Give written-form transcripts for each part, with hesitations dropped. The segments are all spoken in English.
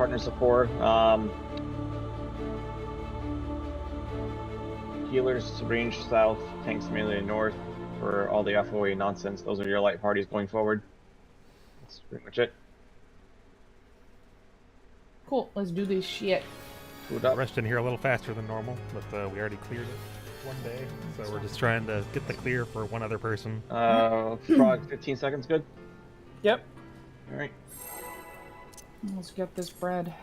partners of 4. Healers range south, tanks melee north. For all the FOA nonsense, those are your light parties going forward. That's pretty much it. Cool, let's do this shit. Rushed in here a little faster than normal, but we already cleared it one day, so we're just trying to get the clear for one other person. Frog, 15 seconds, good? Yep. Alright. Let's get this bread.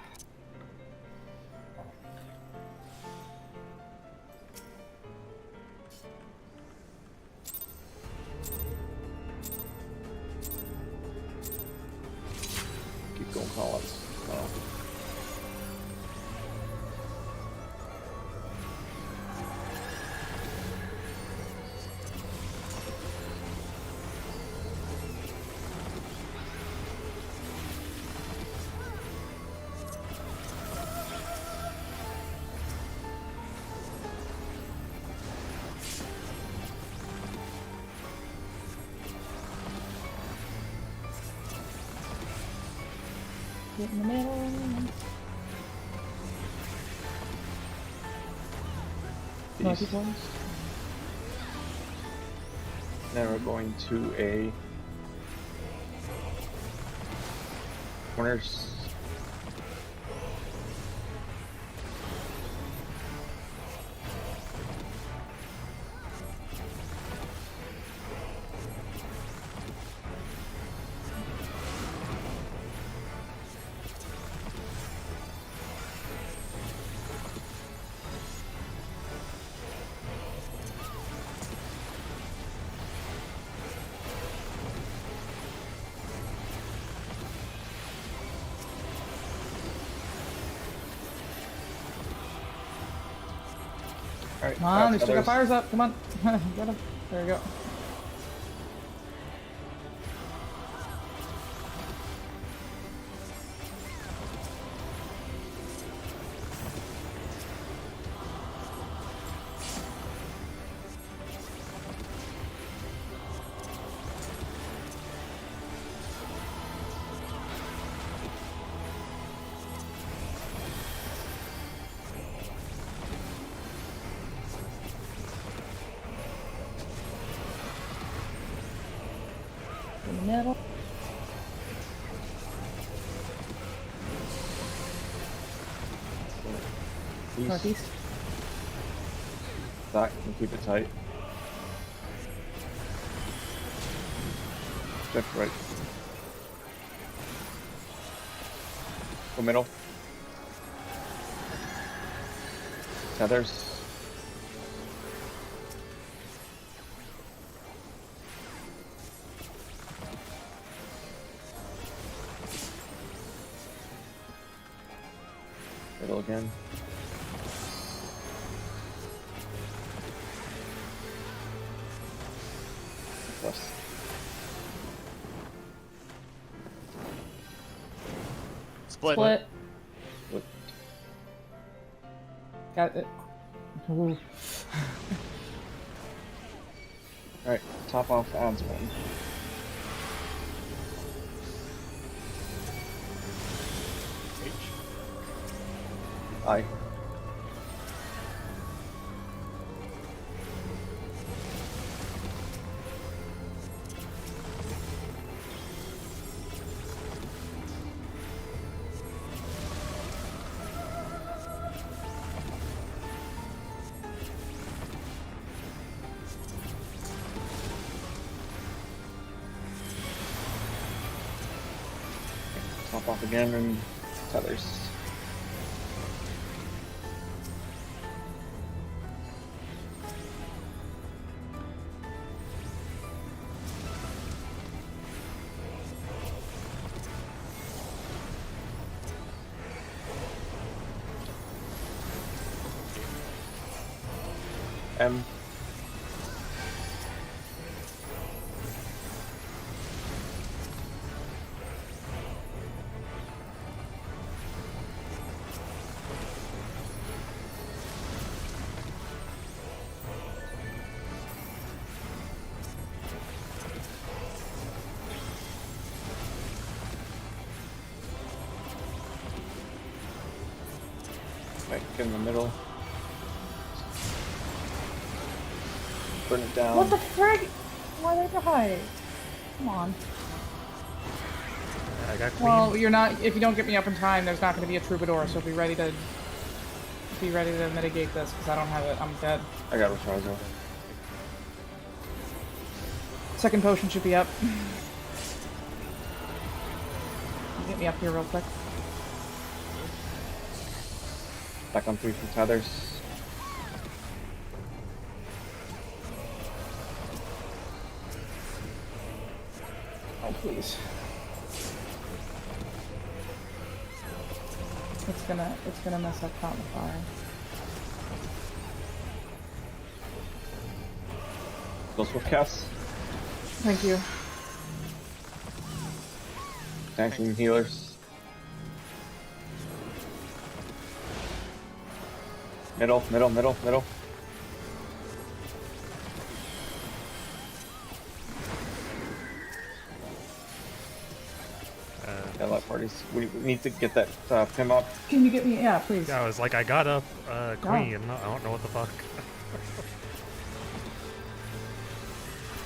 Keep going, call-ups. Oh. Get in the middle. Lucky points. Now we're going to a corners. All right, Come on, they still got others. fires up. Come on. Get him. There we go. In the middle. East, Northeast. back, and keep it tight. Left, right. Go middle. Tethers. Middle again. Plus. Split. Split. Look. Got it. Ooh. Alright, top off odds one. Aye. Top off again and tethers. M. Get in the middle. Burn it down. What the frig? Why did I die? Come on. I got queen. Well, you're not. If you don't get me up in time, there's not going to be a troubadour. So be ready to mitigate this because I don't have it. I'm dead. I got Reprisal. Second potion should be up. Get me up here real quick. Back on 3 for tethers. Oh please. It's gonna mess up Fountain of Fire. Those with cast. Thank you. Tanks and healers. Middle, middle, middle, middle. Yeah, light parties. We need to get that Pim up. Can you get me? Yeah, please. Yeah, I was like, I got up queen. I don't know what the fuck.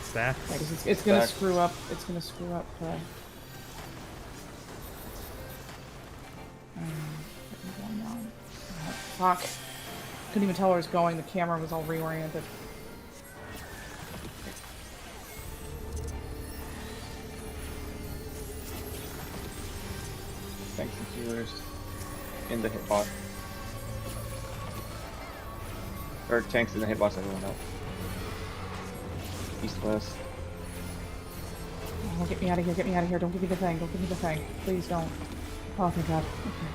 Stack. Yeah, 'cause it's gonna Stack. screw up. It's gonna screw up. Fuck. Couldn't even tell where it was going. The camera was all reoriented. Tanks and healers. In the hitbox. Or tanks in the hitbox, everyone else. East, west. Oh, get me out of here. Get me out of here. Don't give me the thing. Don't give me the thing. Please don't. Oh, thank God. Okay.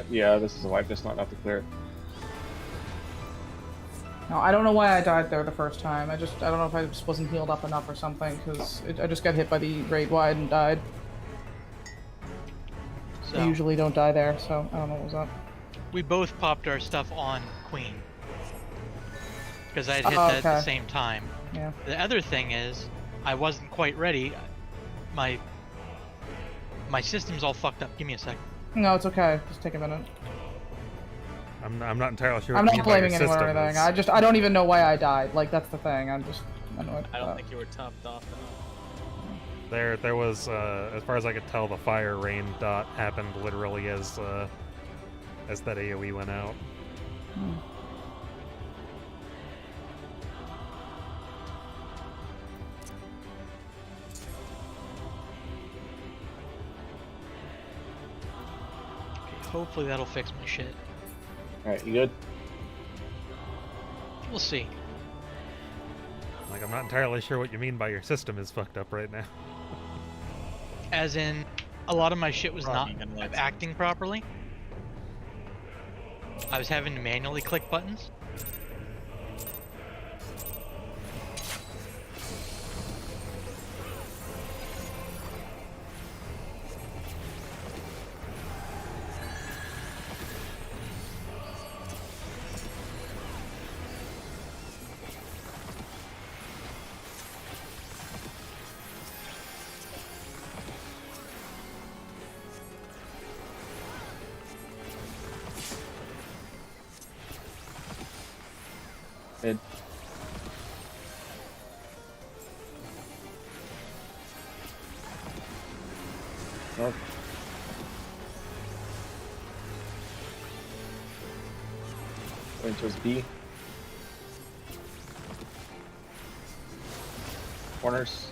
Yeah, this is a wipe. Just not enough to clear it. No, I don't know why I died there the first time. I don't know if I just wasn't healed up enough or something, because I just got hit by the raid wide and died. So, I usually don't die there, so I don't know what was up. we both popped our stuff on Queen. Because I had hit that at the okay. same time. Yeah. The other thing is, I wasn't quite ready. My system's all fucked up. Give me a sec. No, it's okay. Just take a minute. I'm not entirely sure. I'm what not you mean by blaming your anyone or system anything. is. I don't even know why I died. Like, that's the thing. I'm just annoyed. I don't think you were topped off enough. There was, as far as I could tell, the fire rain dot happened literally as that AOE went out. Okay, hopefully that'll fix my shit. Alright, you good? We'll see. Like, I'm not entirely sure what you mean by your system is fucked up right now. As in, a lot of my shit was not Probably gonna let acting properly. I was having to manually click buttons. Mid. North. Going towards B. Corners.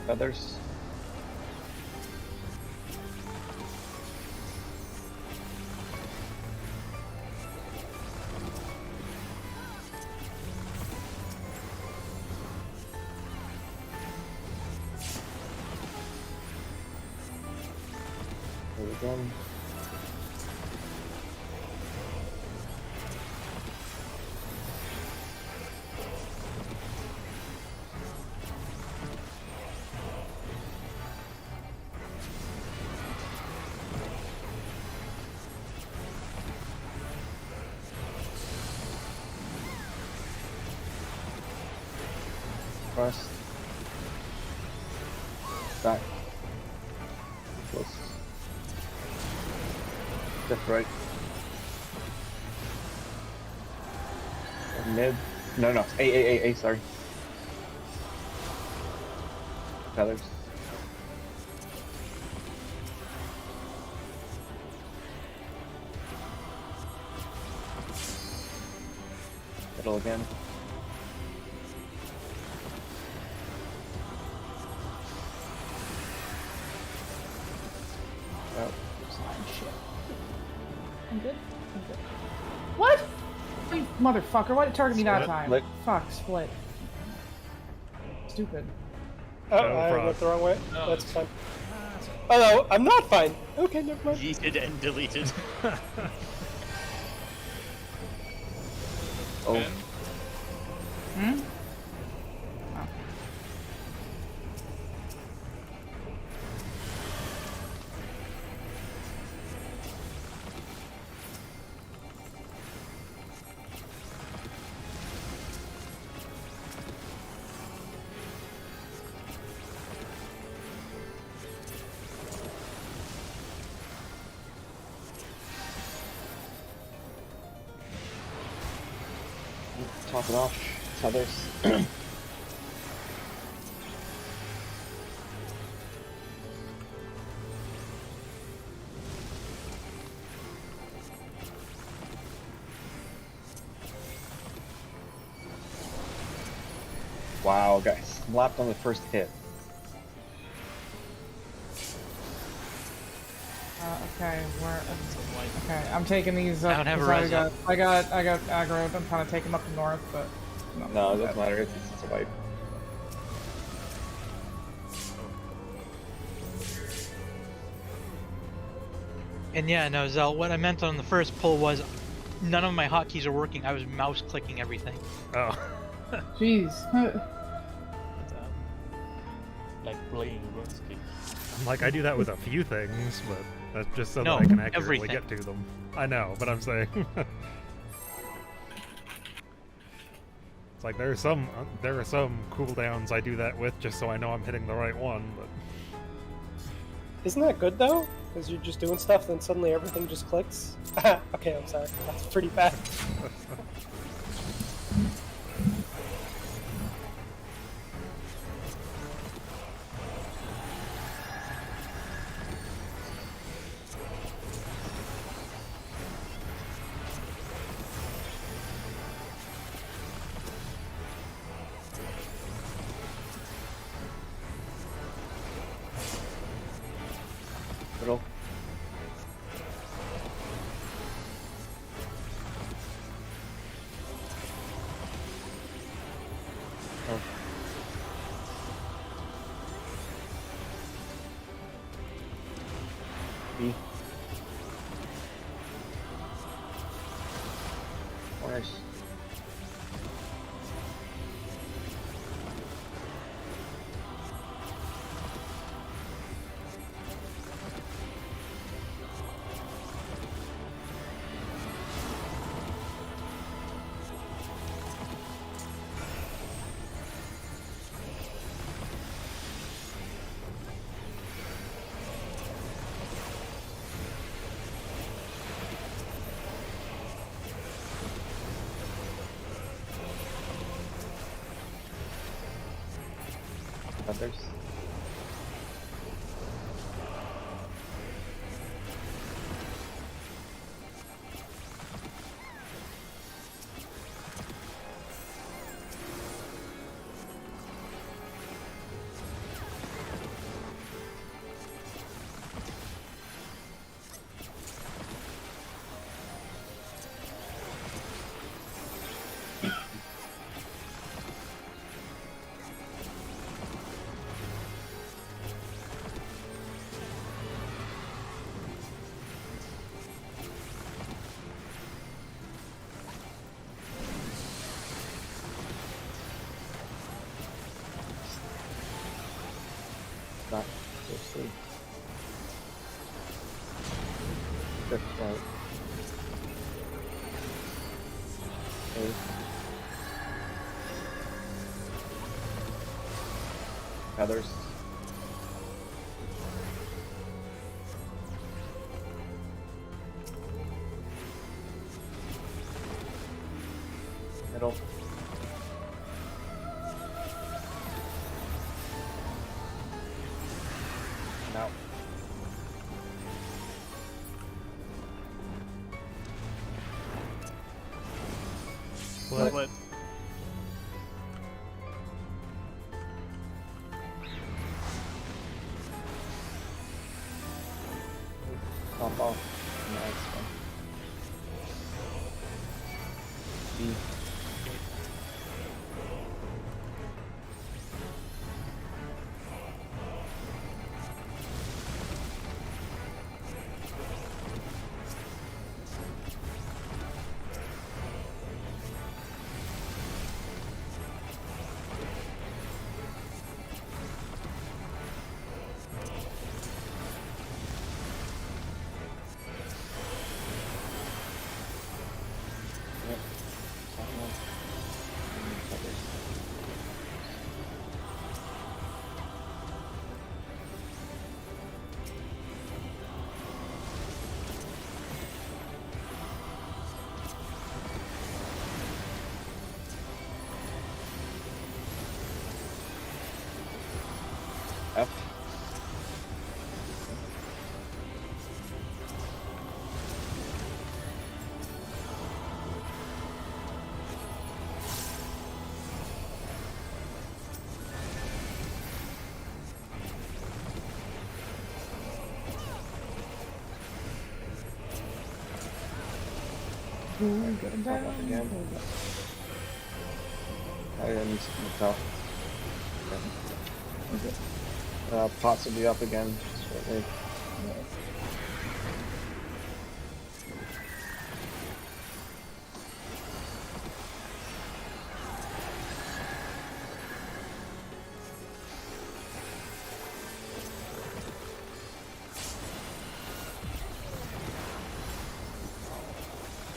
Feathers. There we go. Crust. Back. Close. Left, right. Mid. No. A, sorry. Feathers. Middle again. Out. Shit. I'm good. What? You motherfucker! Why did it target me that Split. time? Split. Fuck, split. Stupid. Oh, No I problem. went the wrong way. No, That's it's- fine. Oh no, I'm not fine. Okay, never mind. Yeeted and deleted. Oh. Ben? Hmm? Top it off. Feathers. Wow, guys. Lapped on the first hit. Okay, where? Some white. Okay, I'm taking these up. I don't have a 'cause res up. I got aggroed. I'm trying to take them up north, but No, it doesn't matter. It's a wipe. And yeah, no, Zell, what I meant on the first pull was none of my hotkeys are working. I was mouse clicking everything. Oh. Jeez. Like playing RuneScape. Like, I do that with a few things, but that's just so No, that I can accurately everything. get to them. I know, but I'm saying. It's like there are some cooldowns I do that with just so I know I'm hitting the right one, but Isn't that good though? Because you're just doing stuff, then suddenly everything just clicks. Okay, I'm sorry. That's pretty bad. Middle. Oh. B. Nice. Others. Fifth flight. Eighth. Feathers. Middle. And out. Split. Split. Pop off. Nice one. B. Yep. Top one. And feathers. F. Good. Top up again. Items in the top. Okay. Pots will be up again shortly.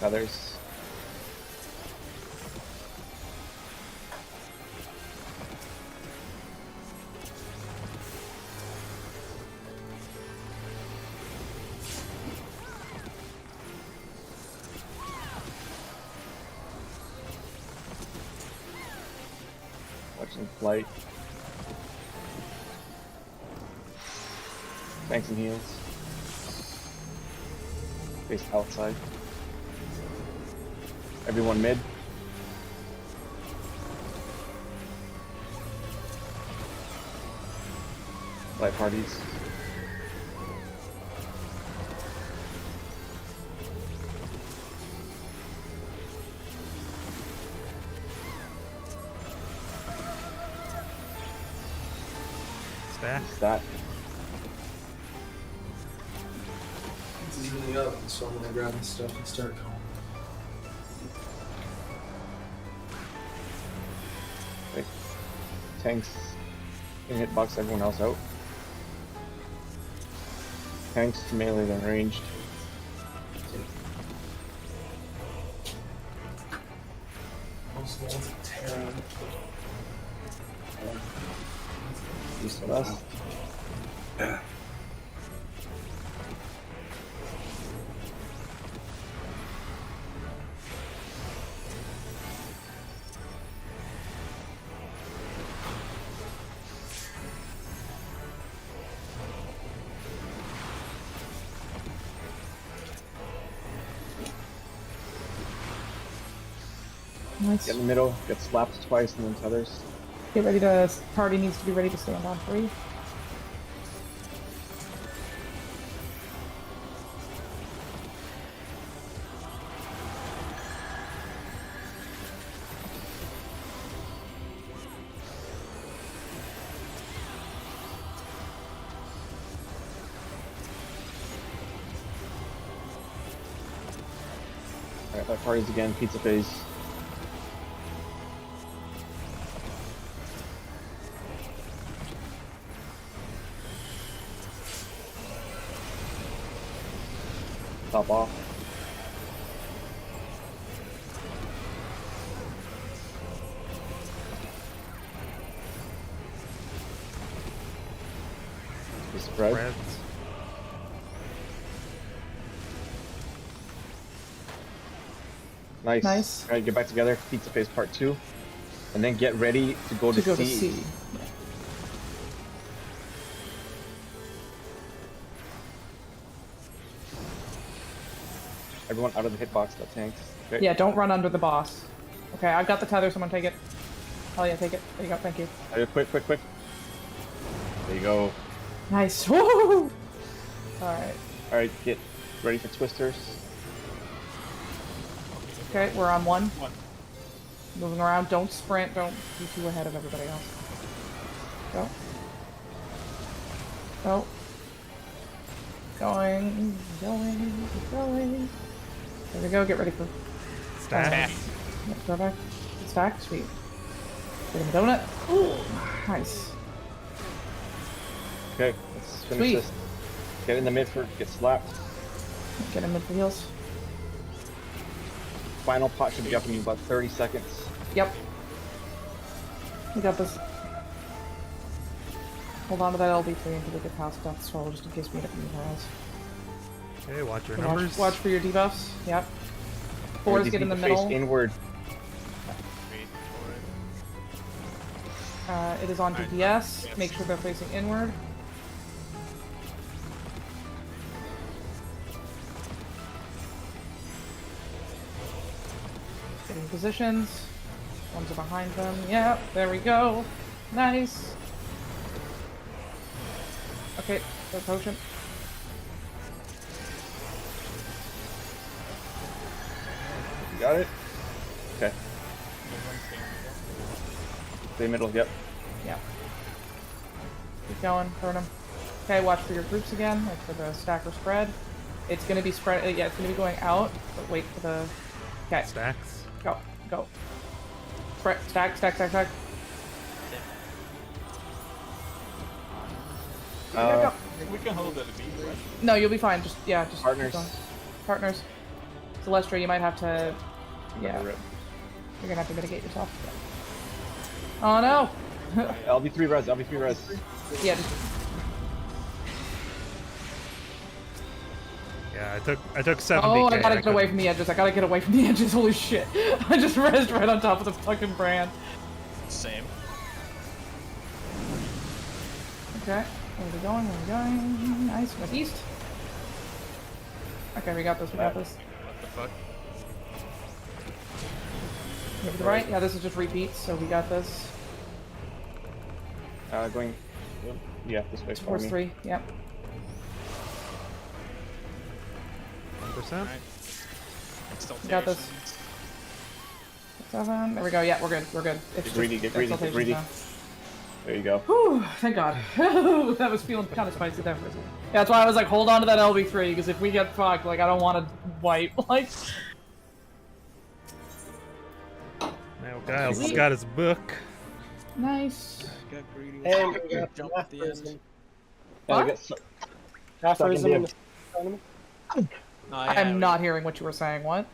Feathers. Watching flight. Tanks and heals. Face outside. Everyone mid. Light parties. Stack. Stat. This is really up, so I'm gonna grab this stuff and start going. Wait. Tanks can hitbox everyone else out. Tanks melee then ranged. Most ones Terran. East and west. Yeah. Nice. Get in the middle, get slapped twice and then tethers. Get ready to. Party needs to be ready to stand on 3. Alright, that parties again, pizza phase. Top off. The spread. Spreads. Nice. Nice. Alright, get back together. Pizza Phase Part 2. And then get ready to go to To C. C. Everyone out of the hitbox that tanks. Okay. Yeah, don't run under the boss. Okay, I've got the tether. Someone take it. Hell yeah, take it. There you go. Thank you. Quick, quick, quick. There you go. Nice. Woo! Alright. Alright, get ready for twisters. Okay, we're on one. Moving around. Don't sprint. Don't be too ahead of everybody else. Go. Go. Going. Going. Going. There we go. Get ready for Stack. Go back. Stack. Sweet. Get him a donut. Ooh. Nice. Okay, let's finish Sweet. this. Get in the mid for get slapped. Get him in the heels. Final pot should be up in about 30 seconds. Yep. We got this. Hold on to that LB3 until we get past Death Scroll, just in case we end up using ours. Okay, watch your numbers. Watch for your debuffs. Yep. Fours get in the Face middle. inward. Wait for it. It is on Alright, DPS. yes. Make sure they're facing inward. Getting positions. Ones are behind them. Yep, there we go. Nice. Okay, their potion. You got it? Okay. Stay middle, yep. Yeah. Keep going, burn them. Okay, watch for your groups again, like for the stack or spread. It's gonna be spread, yeah, it's gonna be going out, but wait for the... Okay, Stacks. go, go. Spread, stack, stack, stack, stack. We can hold it a beat, right? No, you'll be fine, just, yeah, just keep Partners. going. Partners. Celestra, you might have to, yeah, Rip. you're gonna have to mitigate yourself. Oh no! LB3 res, LB3 res. Yeah, just... Yeah, I took 70. Oh, I gotta get away from the edges. I gotta get away from the edges. Holy shit. I just rezzed right on top of the fucking brand. Same. Okay. Where are we going? Where are we going? Nice. West east. Okay, we got this. We got this. What the fuck? Move to the right. Yeah, this is just repeats, so we got this. Going. Yeah, this way for Force me. 3. Yep. 1%. Alright. Still Got this. 7. There we go. Yeah, we're good. We're good. It's Get greedy, get greedy, get exaltations greedy. now. There you go. Whew, thank God. That was feeling kind of spicy there for a second. Yeah, that's why I was like, hold on to that LB3, because if we get fucked, like, I don't want to wipe. Like, Now Giles got his book. nice. Got greedy. And we got Jump the at the end. aphorism. Yeah, What? we got su- Aphorism Sucking in the economy. Oh, I yeah, am not hearing what you were saying. What?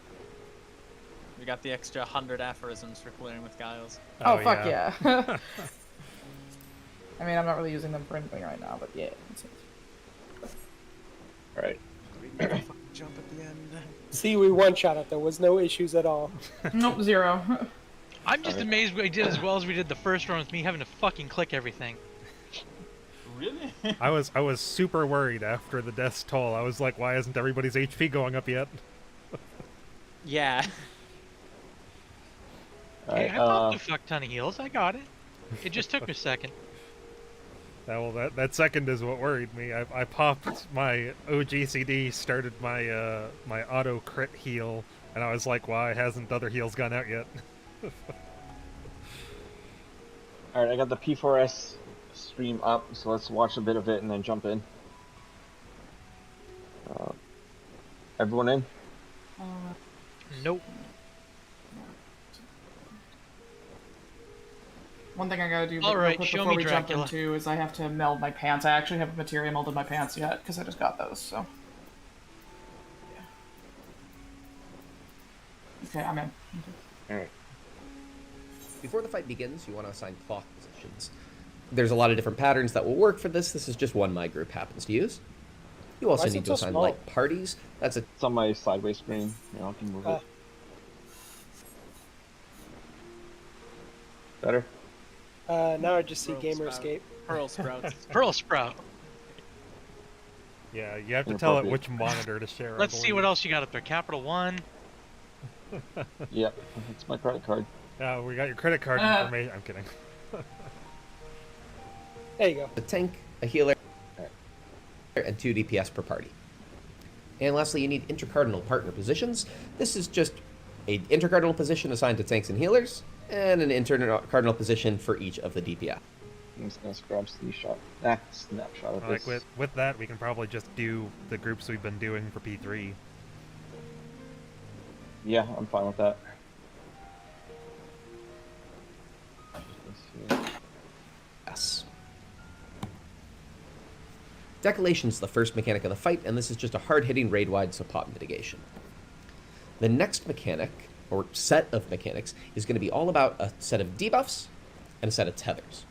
We got the extra 100 aphorisms for clearing with Giles. Oh, fuck yeah. I mean, I'm not really using them for anything right now, but yeah. Alright. Jump at the end. See, we one-shot it. There was no issues at all. Nope, 0. I'm just amazed we did as well as we did the first round with me having to fucking click everything. Really? I was super worried after the death's toll. I was like, why isn't everybody's HP going up yet? Yeah. Hey, Alright, I popped a fuck ton of heals. I got it. It just took me a second. That second is what worried me. I popped my OGCD, started my my auto crit heal, and I was like, why hasn't other heals gone out yet? Alright, I got the P4S stream up, so let's watch a bit of it and then jump in. Everyone in? Nope. One thing I gotta do real Alright, quick show before me we jump Dracula. into is I have to meld my pants. I actually haven't materia melded my pants yet, because I just got those, so. Okay, I'm in. Alright. Before the fight begins, you want to assign clock positions. There's a lot of different patterns that will work for this. This is just one my group happens to use. You also Why is need it to so assign small? light parties. That's a It's on my sideways screen. You know, I can move it. Better? Now I just see Pearl Gamer Sprout. Escape. Pearl Sprouts. Pearl Sprout. Yeah, you have to tell it Inappropriate. which monitor to share. I Let's see what believe. else you got up there. Capital One. Yep, it's my credit card. Yeah, we got your credit card information. I'm kidding. There you go. a tank, a healer, and 2 DPS per party. And lastly, you need intercardinal partner positions. This is just an intercardinal position assigned to tanks and healers, and an intercardinal position for each of the DPS. I'm just gonna grab snapshot of Like this. with that, we can probably just do the groups we've been doing for P3. Yeah, I'm fine with that. Let's see. Yes. Decollation is the first mechanic of the fight, and this is just a hard-hitting raid-wide support mitigation. The next mechanic, or set of mechanics, is going to be all about a set of debuffs and a set of tethers.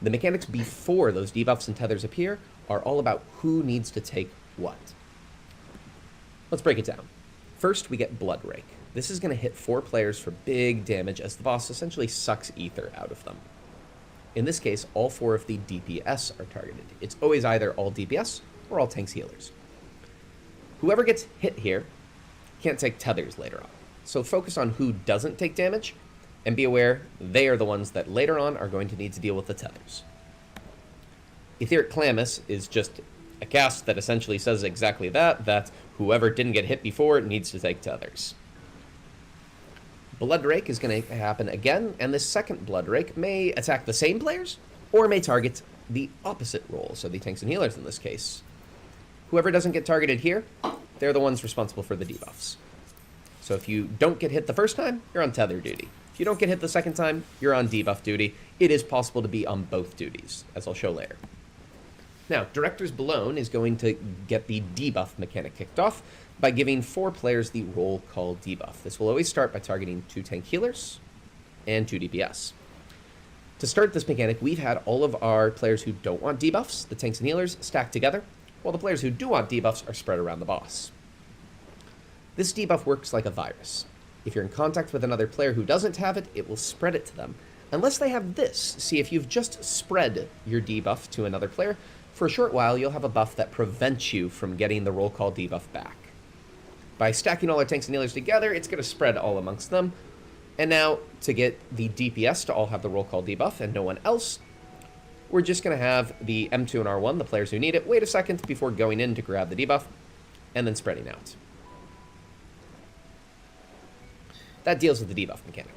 The mechanics before those debuffs and tethers appear are all about who needs to take what. Let's break it down. First, we get Blood Rake. This is going to hit 4 players for big damage as the boss essentially sucks ether out of them. In this case, all 4 of the DPS are targeted. It's always either all DPS or all tanks healers. Whoever gets hit here can't take tethers later on. So focus on who doesn't take damage, and be aware they are the ones that later on are going to need to deal with the tethers. Etheric Calamus is just a cast that essentially says exactly that whoever didn't get hit before needs to take tethers. Blood Rake is going to happen again, and this second Blood Rake may attack the same players, or may target the opposite role, so the tanks and healers in this case. Whoever doesn't get targeted here, they're the ones responsible for the debuffs. So if you don't get hit the first time, you're on tether duty. If you don't get hit the second time, you're on debuff duty. It is possible to be on both duties, as I'll show later. Now, Director's Blown is going to get the debuff mechanic kicked off by giving 4 players the roll call debuff. This will always start by targeting 2 tank healers and 2 DPS. To start this mechanic, we've had all of our players who don't want debuffs, the tanks and healers, stacked together, while the players who do want debuffs are spread around the boss. This debuff works like a virus. If you're in contact with another player who doesn't have it, it will spread it to them. Unless they have this. See, if you've just spread your debuff to another player, for a short while you'll have a buff that prevents you from getting the roll call debuff back. By stacking all our tanks and healers together, it's going to spread all amongst them. And now, to get the DPS to all have the roll call debuff and no one else, we're just going to have the M2 and R1, the players who need it, wait a second before going in to grab the debuff, and then spreading out. That deals with the debuff mechanic.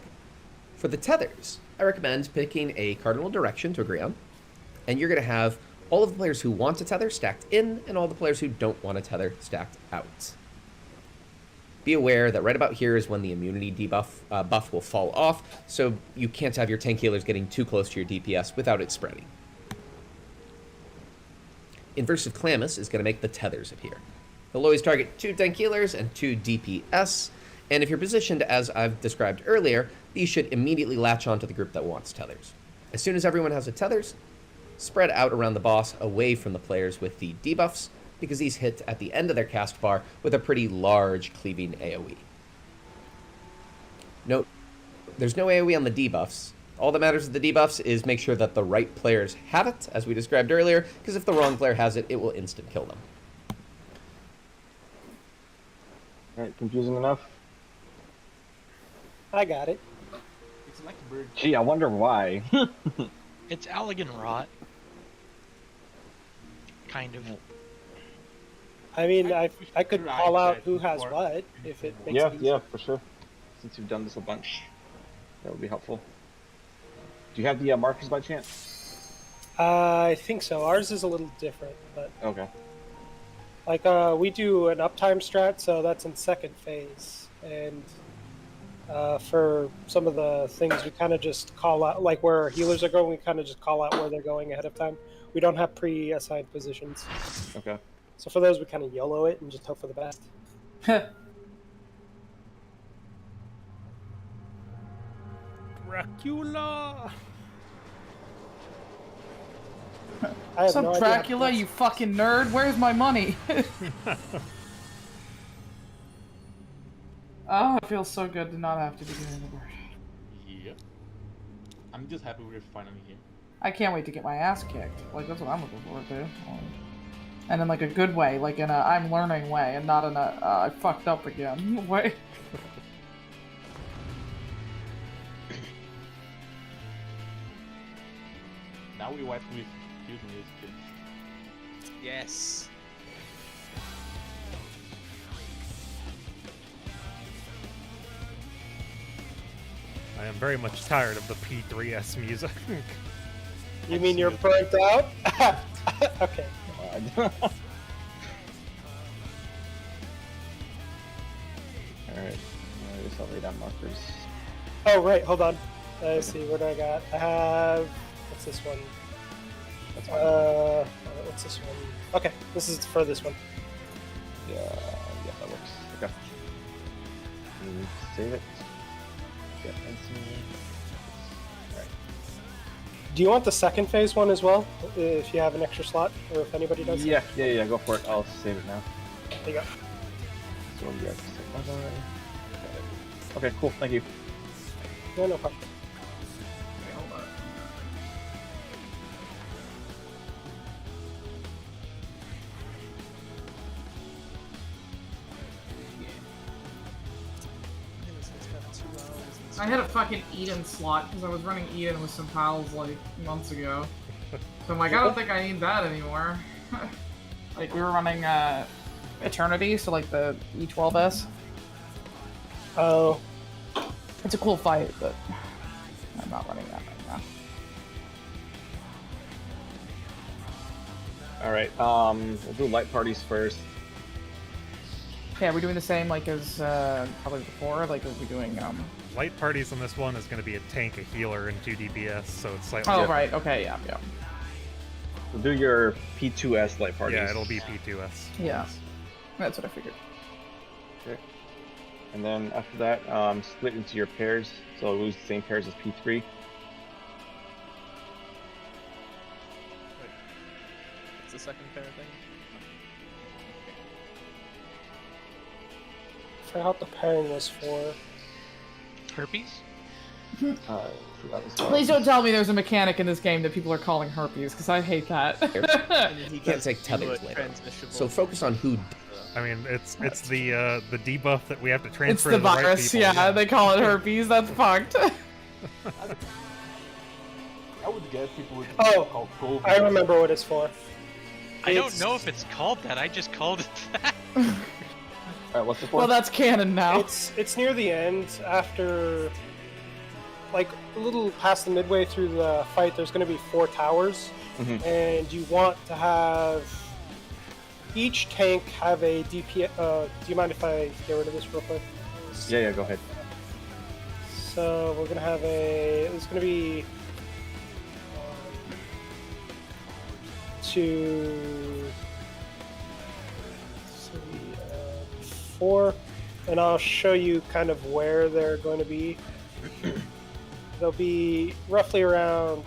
For the tethers, I recommend picking a cardinal direction to agree on, and you're going to have all of the players who want to tether stacked in, and all the players who don't want to tether stacked out. Be aware that right about here is when the immunity debuff buff will fall off, so you can't have your tank healers getting too close to your DPS without it spreading. Inversive Calamus is going to make the tethers appear. They'll always target 2 tank healers and 2 DPS, and if you're positioned as I've described earlier, these should immediately latch onto the group that wants tethers. As soon as everyone has the tethers, spread out around the boss away from the players with the debuffs, because these hit at the end of their cast bar with a pretty large cleaving AoE. Note, there's no AoE on the debuffs. All that matters with the debuffs is make sure that the right players have it, as we described earlier, because if the wrong player has it, it will instant kill them. Alright, confusing enough? I got it. It's like a bird. Gee, I wonder why. It's Allegan Rot. Kind of. I mean, I could Right, call out right, who has before. what, if it makes Yeah, it easy. yeah, for sure. Since you've done this a bunch, that would be helpful. Do you have the markers by chance? I think so. Ours is a little different, but Okay. like we do an uptime strat, so that's in second phase, and for some of the things we kind of just call out, like where healers are going, we kind of just call out where they're going ahead of time. We don't have pre-assigned positions, Okay. so for those we kind of YOLO it and just hope for the best. Dracula. I have What's no up, idea. Dracula, you fucking nerd? Where's my money? Oh, it feels so good to not have to be doing the work. Yeah. I'm just happy we're finally here. I can't wait to get my ass kicked. Like, that's what I'm looking forward to. And in, like, a good way. Like, in a I'm learning way, and not in a I fucked up again way. Now we wipe with using these kids. Yes. I am very much tired of the P3S music. You mean you're burnt out? Okay. God. Alright, I guess I'll lay down markers. Oh, right, hold on. Let's see, what do I got? I have... What's this one? That's fine. What's this one? Okay, this is for this one. Yeah, that works. Okay. Save it. Yeah, alright. Do you want the second phase one as well? If you have an extra slot, or if anybody does? Yeah, go for it. I'll save it now. There you go. So you guys can save already. Okay, cool. Thank you. Yeah, no problem. I had a fucking Eden slot because I was running Eden with some pals like months ago. So I'm like, I don't think I need that anymore. Like we were running Eternity, so like the E12S. Oh, It's a cool fight, but I'm not running that right now. Alright, we'll do light parties first. Yeah, we're doing the same like as probably before. Like we'll be doing Light parties on this one is going to be a tank, a healer, and 2 DPS, so it's slightly. Oh different. right, okay, yeah. We'll do your P2S light parties. Yeah, it'll be P2S. Yeah. That's what I figured. Okay. And then after that, split into your pairs, so we'll use the same pairs as P3. What's the second pair thing? I forgot what the pairing was for. Herpes? Forgot as well. Please don't tell me there's a mechanic in this game that people are calling herpes, because I hate that. You can't take tethers later. So focus on who. I mean, it's the debuff that we have to transfer It's the to the right virus, people. yeah, they call it herpes, that's fucked. I would guess people would Oh, call COVID. I remember what it's for. I don't know if it's called that. I just called it that. Alright, what's the Well, fourth? that's canon now. It's near the end, after, like, a little past the midway through the fight, there's going to be 4 towers, and you want to have each tank have a DPS. Do you mind if I get rid of this real quick? Yeah, go ahead. So we're going to have it's going to be 2, 3, 4, and I'll show you kind of where they're going to be. They'll be roughly around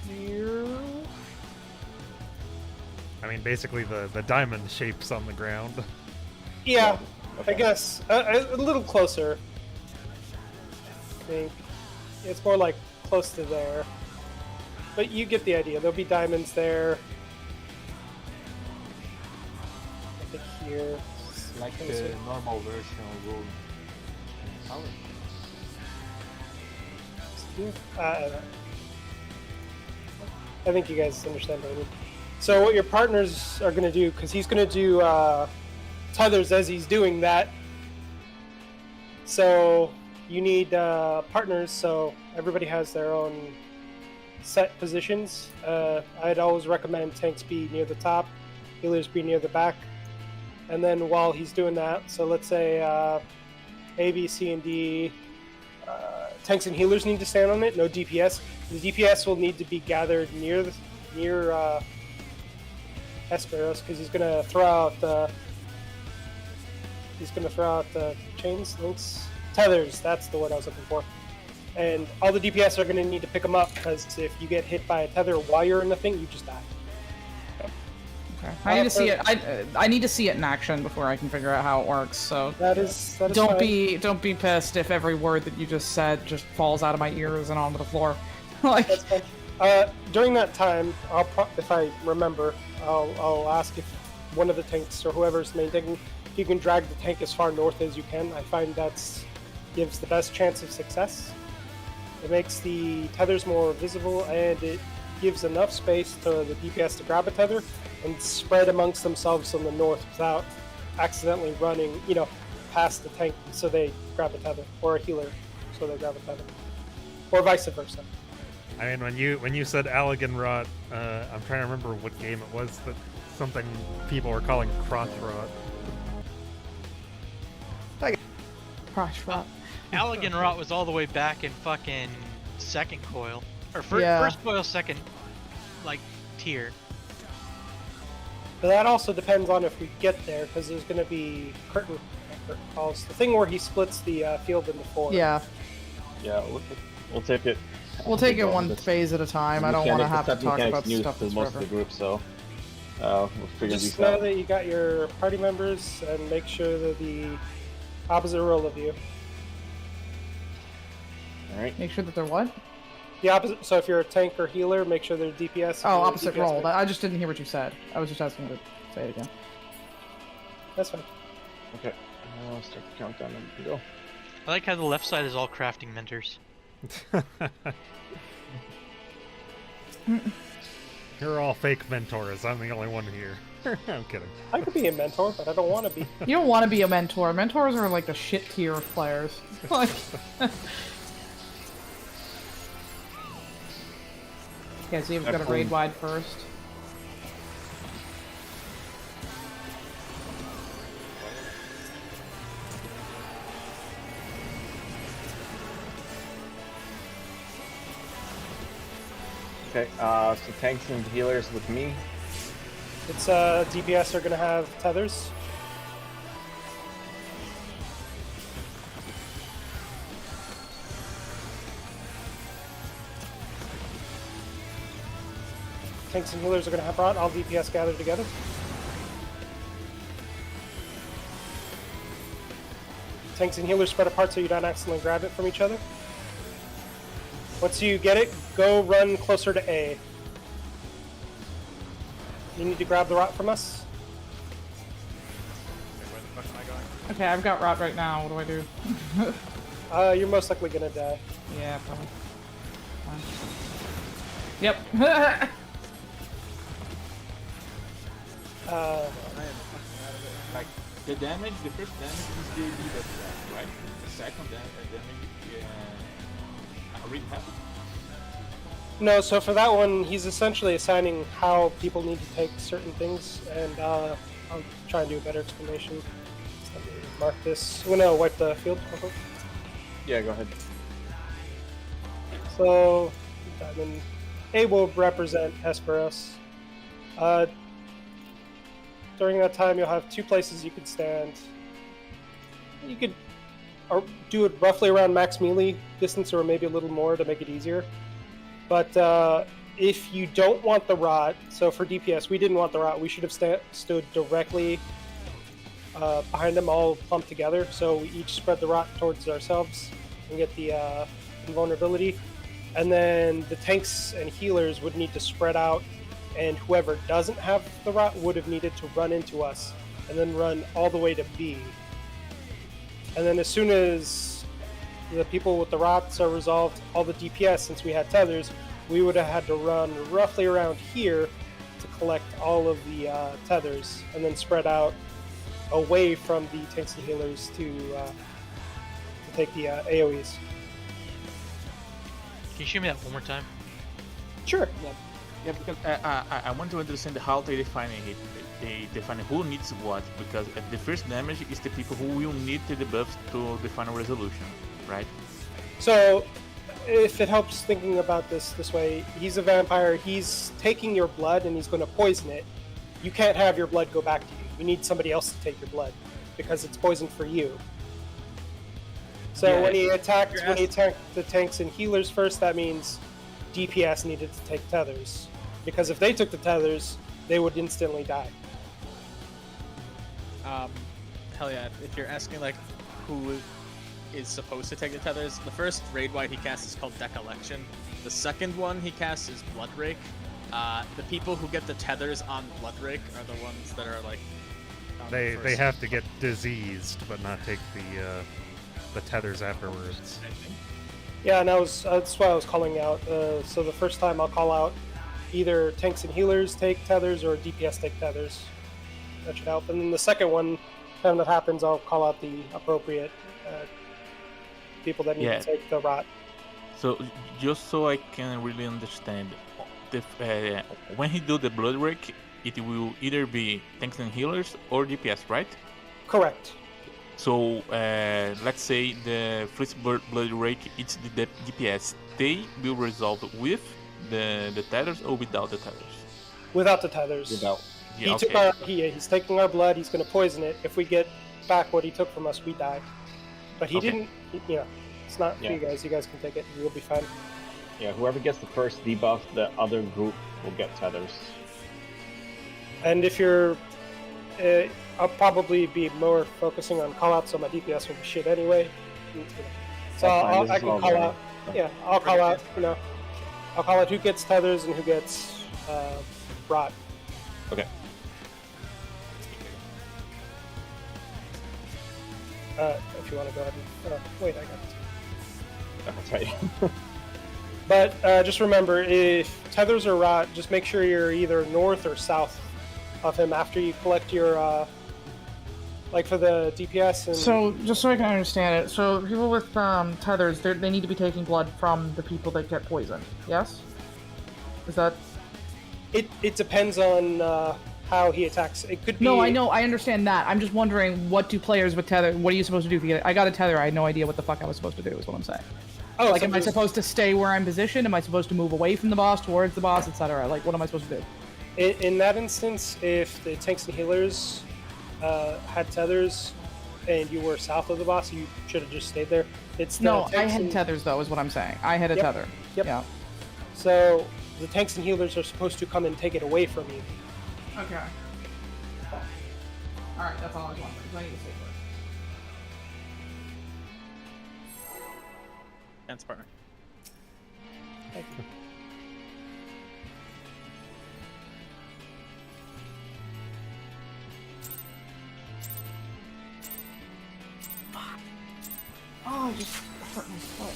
here. I mean, basically the diamond shapes on the ground. Yeah, Okay. I guess a little closer. I think it's more like close to there, but you get the idea. There'll be diamonds there. I think here. Like the normal version of Road. I think you guys understand what I mean. So what your partners are going to do, because he's going to do tethers as he's doing that. So you need partners, so everybody has their own set positions. I'd always recommend tanks be near the top, healers be near the back. And then while he's doing that, so let's say A, B, C, and D, tanks and healers need to stand on it, no DPS. The DPS will need to be gathered near Hesperos, because he's gonna throw out the chains links Tethers, that's the word I was looking for. And all the DPS are going to need to pick them up, because if you get hit by a tether while you're in the thing, you just die. Okay. I need to see it. I need to see it in action before I can figure out how it works. So That is don't fine. don't be pissed if every word that you just said just falls out of my ears and onto the floor. Like, That's fine. During that time, if I remember, I'll ask if one of the tanks or whoever's main tanking, if you can drag the tank as far north as you can. I find gives the best chance of success. It makes the tethers more visible, and it gives enough space to the DPS to grab a tether and spread amongst themselves on the north without accidentally running, past the tank so they grab a tether, or a healer so they grab a tether, or vice versa. I mean, when you said Allegan Rot, I'm trying to remember what game it was that something people were calling crotch rot. Crash rot. Allegan Rot was all the way back in fucking second coil. Or Yeah. first coil, second, tier. But that also depends on if we get there, because there's going to be curtain calls. The thing where he splits the field into 4. Yeah, Yeah, we'll take it. we'll take it Well, one this- phase at a time. I don't want to have to talk about stuff that's most of forever. the group, so we'll figure Just these know out. that you got your party members, and make sure that the opposite roll of you. All right. Make sure that they're what? The opposite. So if you're a tank or healer, make sure they're DPS. If Oh, you're a opposite DPS roll. tank- I just didn't hear what you said. I was just asking you to say it again. That's fine. Okay. I'll start the countdown and we can go. I like how the left side is all crafting mentors. You're all fake mentors. I'm the only one here. I'm kidding. I could be a mentor, but I don't want to be. You don't want to be a mentor. Mentors are like the shit tier of players. Like, okay, so you've got a raid wide first. Okay. So tanks and healers with me. It's DPS are going to have tethers. Tanks and healers are going to have rot. All DPS gathered together. Tanks and healers spread apart so you don't accidentally grab it from each other. Once you get it, go run closer to A. You need to grab the rot from us. Where the fuck am I going? Okay, I've got rot right now. What do I do? You're most likely gonna die. Yeah, probably. Fine. Yep. Like, the damage, the first damage is the debuff, right? The second damage, already happened. No, so for that one, he's essentially assigning how people need to take certain things, and I'll try and do a better explanation. So let me mark this. I'm gonna wipe the field. Yeah, go ahead. So, Diamond A will represent Hesperos. During that time, you'll have 2 places you could stand. You could do it roughly around max melee distance, or maybe a little more to make it easier. But if you don't want the rot, so for DPS, we didn't want the rot. We should have stood directly behind them, all clumped together. So we each spread the rot towards ourselves and get the invulnerability. And then the tanks and healers would need to spread out, and whoever doesn't have the rot would have needed to run into us and then run all the way to B. And then as soon as the people with the rots are resolved, all the DPS, since we had tethers, we would have had to run roughly around here to collect all of the tethers and then spread out away from the tanks and healers to take the AoEs. Can you show me that one more time? Sure. Yeah, because I want to understand how they define it. They define who needs what, because the first damage is the people who will need the debuffs to the final resolution, right? So, if it helps thinking about this way, he's a vampire, he's taking your blood and he's going to poison it. You can't have your blood go back to you. You need somebody else to take your blood, because it's poison for you. So Yeah, when he attacked you're the tanks and healers first, that means DPS needed to take tethers. Because if they took the tethers, they would instantly die. Hell yeah. If you're asking like who is supposed to take the tethers, the first raid wide he casts is called Decollection. The second one he casts is Bloodrake. The people who get the tethers on Bloodrake are the ones that are like. They have to get diseased, but not take the tethers afterwards. Yeah, and that's why I was calling out. So the first time I'll call out either tanks and healers take tethers or DPS take tethers. That should help. And then the second one, time that happens, I'll call out the appropriate people that need to take the rot. So just so I can really understand, when he do the blood rake, it will either be tanks and healers or DPS, right? Correct. So let's say the first blood rake, it's the DPS. They will resolve with the tethers or without the tethers? Without the tethers. Without. Yeah, He's taking our blood. He's going to poison it. If we get back what he took from us, we die. But he didn't. It's not for you guys. You guys can take it. You'll be fine. Yeah, whoever gets the first debuff, the other group will get tethers. And if you're, I'll probably be more focusing on callouts, so my DPS will be shit anyway. So I can call out. Yeah, I'll call out. I'll call out who gets tethers and who gets rot. Okay. If you want to go ahead and wait, I got it. That's right. But just remember, if tethers or rot, just make sure you're either north or south of him after you collect your, like for the DPS. And So, just so I can understand it, so people with tethers, they need to be taking blood from the people that get poisoned, yes? Is that... It depends on how he attacks. It could be... No, I know, I understand that. I'm just wondering, what do players with tether... What are you supposed to do to get it? I got a tether, I had no idea what the fuck I was supposed to do, is what I'm saying. Oh, like, am I supposed to stay where I'm positioned? Am I supposed to move away from the boss, towards the boss, etc.? Like, what am I supposed to do? In that instance, if the tanks and healers had tethers and you were south of the boss, you should have just stayed there. No, I had tethers, though, is what I'm saying. I had a tether. Yep. Yeah. So, the tanks and healers are supposed to come and take it away from you. Okay. Alright, that's all I was wondering, because I need to stay for it. Dance partner. Thank you. Oh, I just hurt my foot.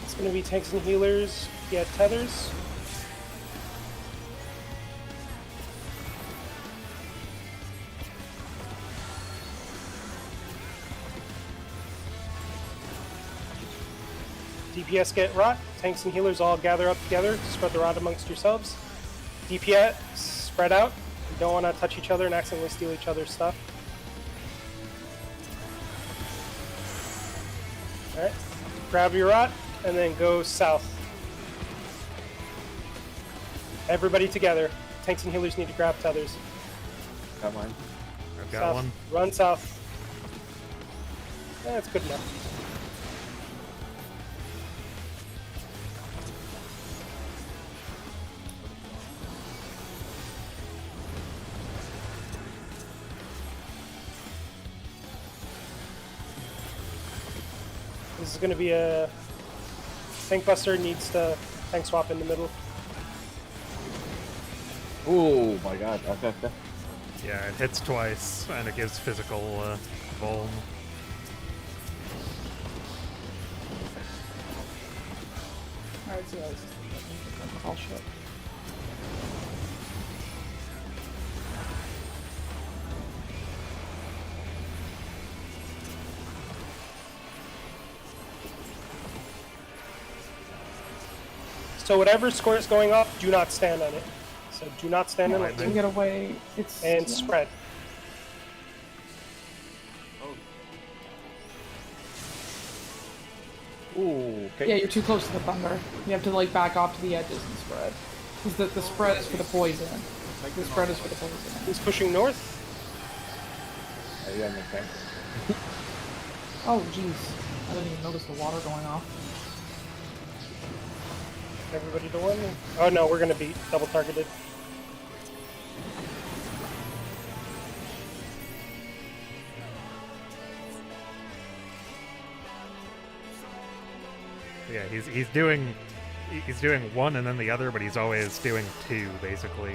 It's going to be tanks and healers. Yeah, tethers. DPS get rot. Tanks and healers all gather up together to spread the rot amongst yourselves. DPS spread out. You don't want to touch each other and accidentally steal each other's stuff. Alright. Grab your rot and then go south. Everybody together. Tanks and healers need to grab tethers. Got mine. I've got South. one. Run south. That's good enough. This is going to be a tank buster, needs to tank swap in the middle. Oh my god, okay. Yeah, it hits twice, and it gives physical vuln. Alright, so guys. All shit. So whatever score is going off, do not stand on it. So do not stand on To it. get away, it's... And spread. Ooh, okay. Yeah, you're too close to the thunder. You have to like back off to the edges and spread. Because the spread is for the poison. Like the spread is for the poison. He's pushing north. Yeah, that makes sense. Oh jeez. I didn't even notice the water going off. Everybody to one. Oh no, we're gonna be double targeted. Yeah, he's doing one and then the other, but he's always doing two basically.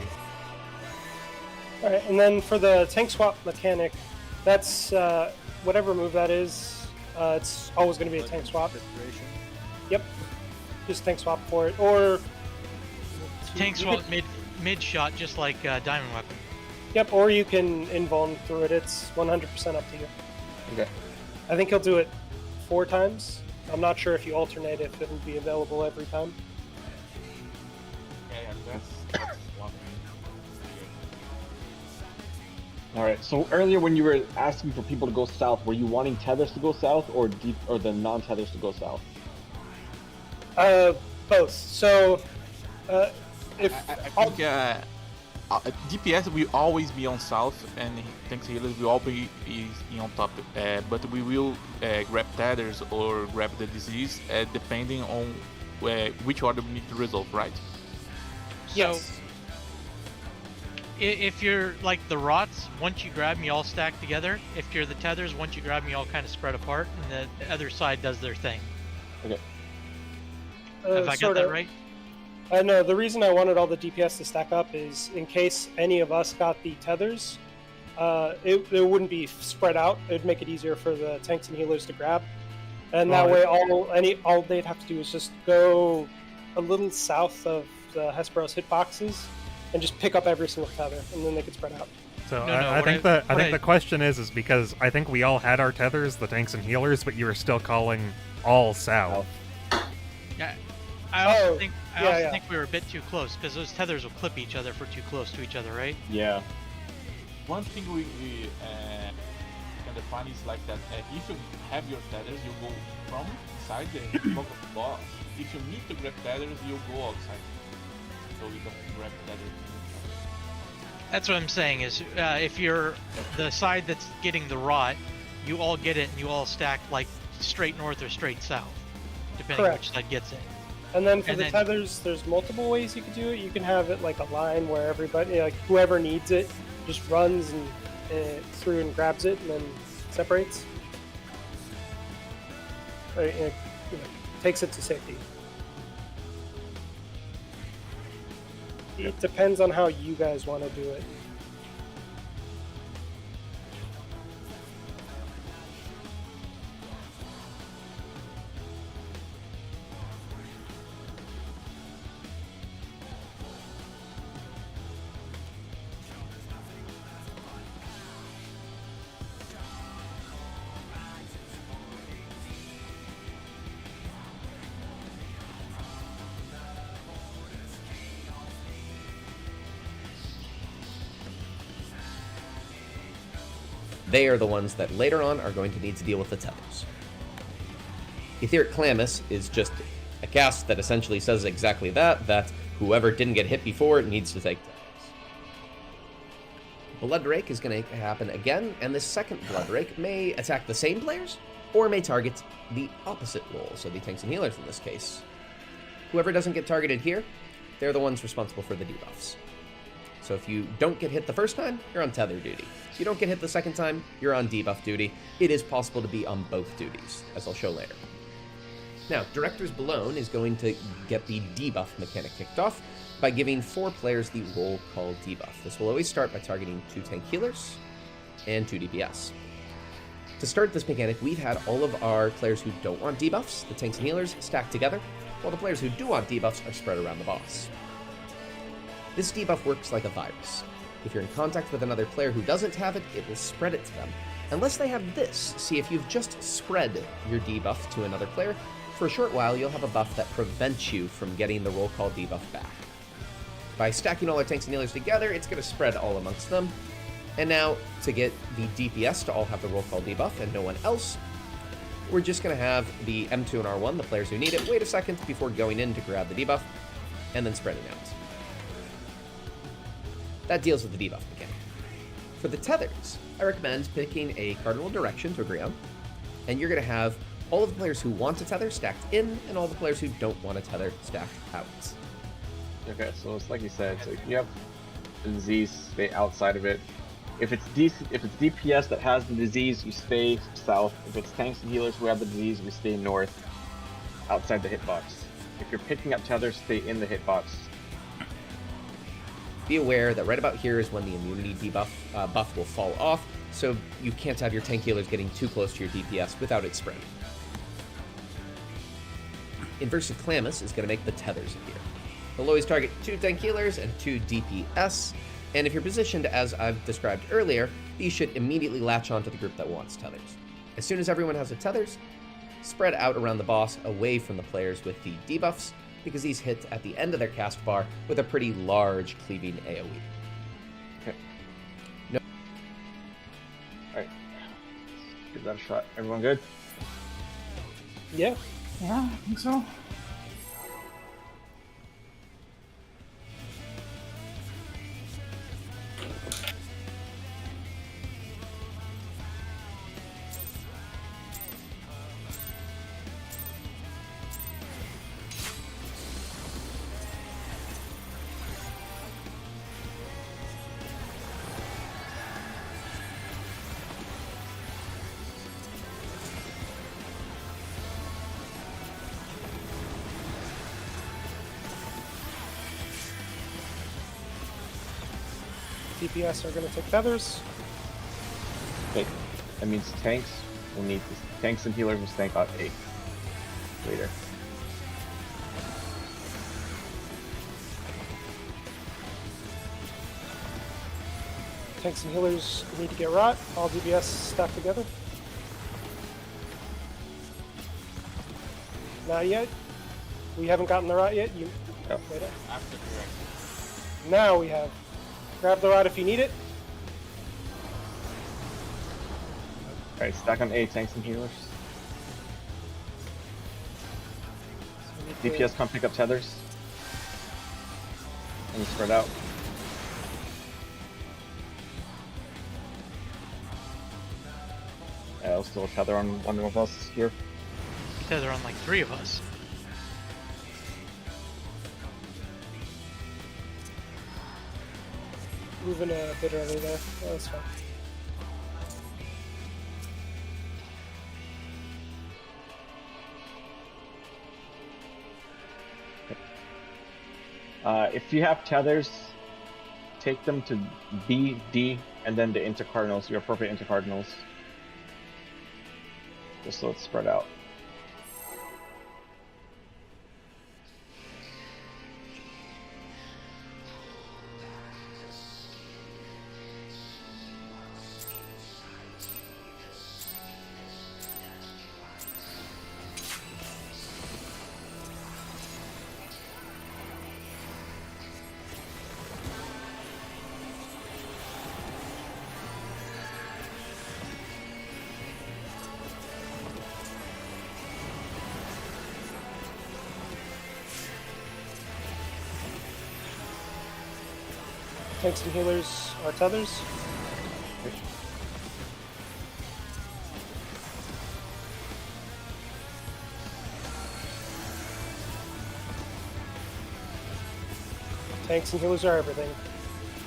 All right, and then for the tank swap mechanic, that's whatever move that is. It's always going to be a tank swap. Yep, just tank swap for it, or Tank swap mid shot, just like diamond weapon. Yep, or you can invuln through it. It's 100% up to you. Okay. I think he'll do it 4 times. I'm not sure if you alternate if it will be available every time. Yeah, that's one. All right. So earlier when you were asking for people to go south, were you wanting tethers to go south or the non-tethers to go south? Both. So, if I think DPS will always be on south, and tanks healers will all be on top. But we will grab tethers or grab the disease, depending on which order we need to resolve, right? yes. If you're like the rots, once you grab them, you all stack together. If you're the tethers, once you grab them, you all kind of spread apart, and the other side does their thing. Okay. Have I got that right? No, the reason I wanted all the DPS to stack up is in case any of us got the tethers, it wouldn't be spread out. It'd make it easier for the tanks and healers to grab, and that way all they'd have to do is just go a little south of the Hesperos hitboxes and just pick up every single tether, and then they could spread out. So No, I think the question is because I think we all had our tethers, the tanks and healers, but you were still calling all south. Yeah. I also think yeah. think we were a bit too close because those tethers will clip each other if we're too close to each other, right? Yeah. One thing we can define is like that. If you have your tethers, you go from inside the block of the boss. If you need to grab tethers, you go outside. So you don't grab tethers. That's what I'm saying is if you're the side that's getting the rot, you all get it and you all stack like straight north or straight south, depending on which side gets it. And then for the tethers, there's multiple ways you could do it. You can have it like a line where everybody, like whoever needs it, just runs and through and grabs it and then separates. Or, takes it to safety. It depends on how you guys want to do it. They are the ones that later on are going to need to deal with the tethers. Etheric Calamus is just a cast that essentially says exactly that whoever didn't get hit before needs to take tethers. Blood Rake is going to happen again, and this second Blood Rake may attack the same players, or may target the opposite role, so the tanks and healers in this case. Whoever doesn't get targeted here, they're the ones responsible for the debuffs. So if you don't get hit the first time, you're on tether duty. If you don't get hit the second time, you're on debuff duty. It is possible to be on both duties, as I'll show later. Now, Director's Blown is going to get the debuff mechanic kicked off by giving 4 players the roll call debuff. This will always start by targeting 2 tank healers and 2 DPS. To start this mechanic, we've had all of our players who don't want debuffs, the tanks and healers, stacked together, while the players who do want debuffs are spread around the boss. This debuff works like a virus. If you're in contact with another player who doesn't have it, it will spread it to them. Unless they have this, see if you've just spread your debuff to another player, for a short while you'll have a buff that prevents you from getting the roll call debuff back. By stacking all our tanks and healers together, it's going to spread all amongst them. And now, to get the DPS to all have the roll call debuff and no one else, we're just going to have the M2 and R1, the players who need it, wait a second before going in to grab the debuff, and then spreading out. That deals with the debuff mechanic. For the tethers, I recommend picking a cardinal direction to agree on, and you're going to have all of the players who want to tether stacked in, and all the players who don't want to tether stacked out. Okay, so it's like you said, so you have the disease, stay outside of it. If it's DPS that has the disease, you stay south. If it's tanks and healers who have the disease, we stay north, outside the hitbox. If you're picking up tethers, stay in the hitbox. Be aware that right about here is when the immunity debuff buff will fall off, so you can't have your tank healers getting too close to your DPS without it spreading. Inversive Calamus is going to make the tethers appear. They'll always target 2 tank healers and 2 DPS, and if you're positioned as I've described earlier, these should immediately latch onto the group that wants tethers. As soon as everyone has the tethers, spread out around the boss away from the players with the debuffs, because these hit at the end of their cast bar with a pretty large cleaving AoE. Okay. No. Alright. Give that a shot. Everyone good? Yeah. Yeah, I think so. DPS are going to take feathers. Okay. That means tanks will need this. Tanks and healers will stank out 8 later. Tanks and healers need to get rot. All DPS stacked together. Not yet. We haven't gotten the rot yet. You Yep. wait up. After direct. Now we have. Grab the rod if you need it. Alright, stack on 8 tanks and healers. So we need to- DPS come pick up tethers. And spread out. I'll still tether on one of us here. Tether on like 3 of us. Moving a bit early there. Oh, that's fine. If you have tethers, take them to B, D, and then the intercardinals, your appropriate intercardinals. Just so it's spread out. Tanks and healers are tethers. Tanks and healers are everything.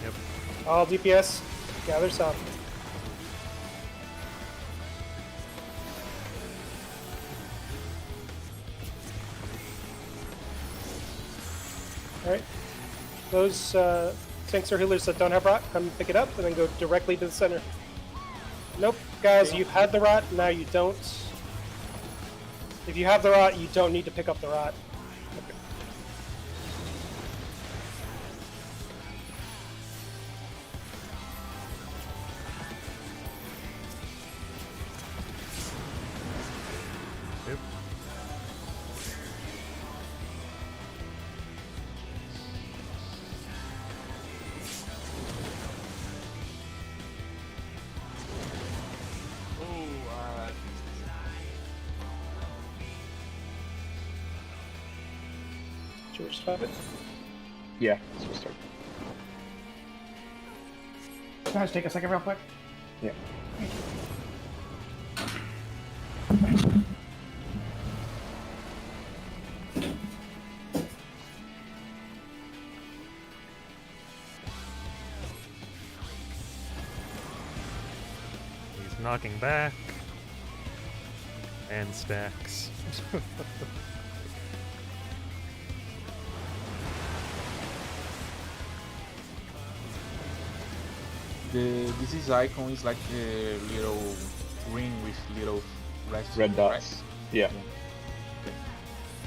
Yep. All DPS, gather south. Alright. Those tanks or healers that don't have rot, come pick it up and then go directly to the center. Nope, guys, you had the rot, now you don't. If you have the rot, you don't need to pick up the rot. Okay. Yep. start it? Yeah, let's restart. Can I just take a second real quick? Yeah. He's knocking back. And stacks. The disease icon is like a little ring with little Red dots. right? Yeah.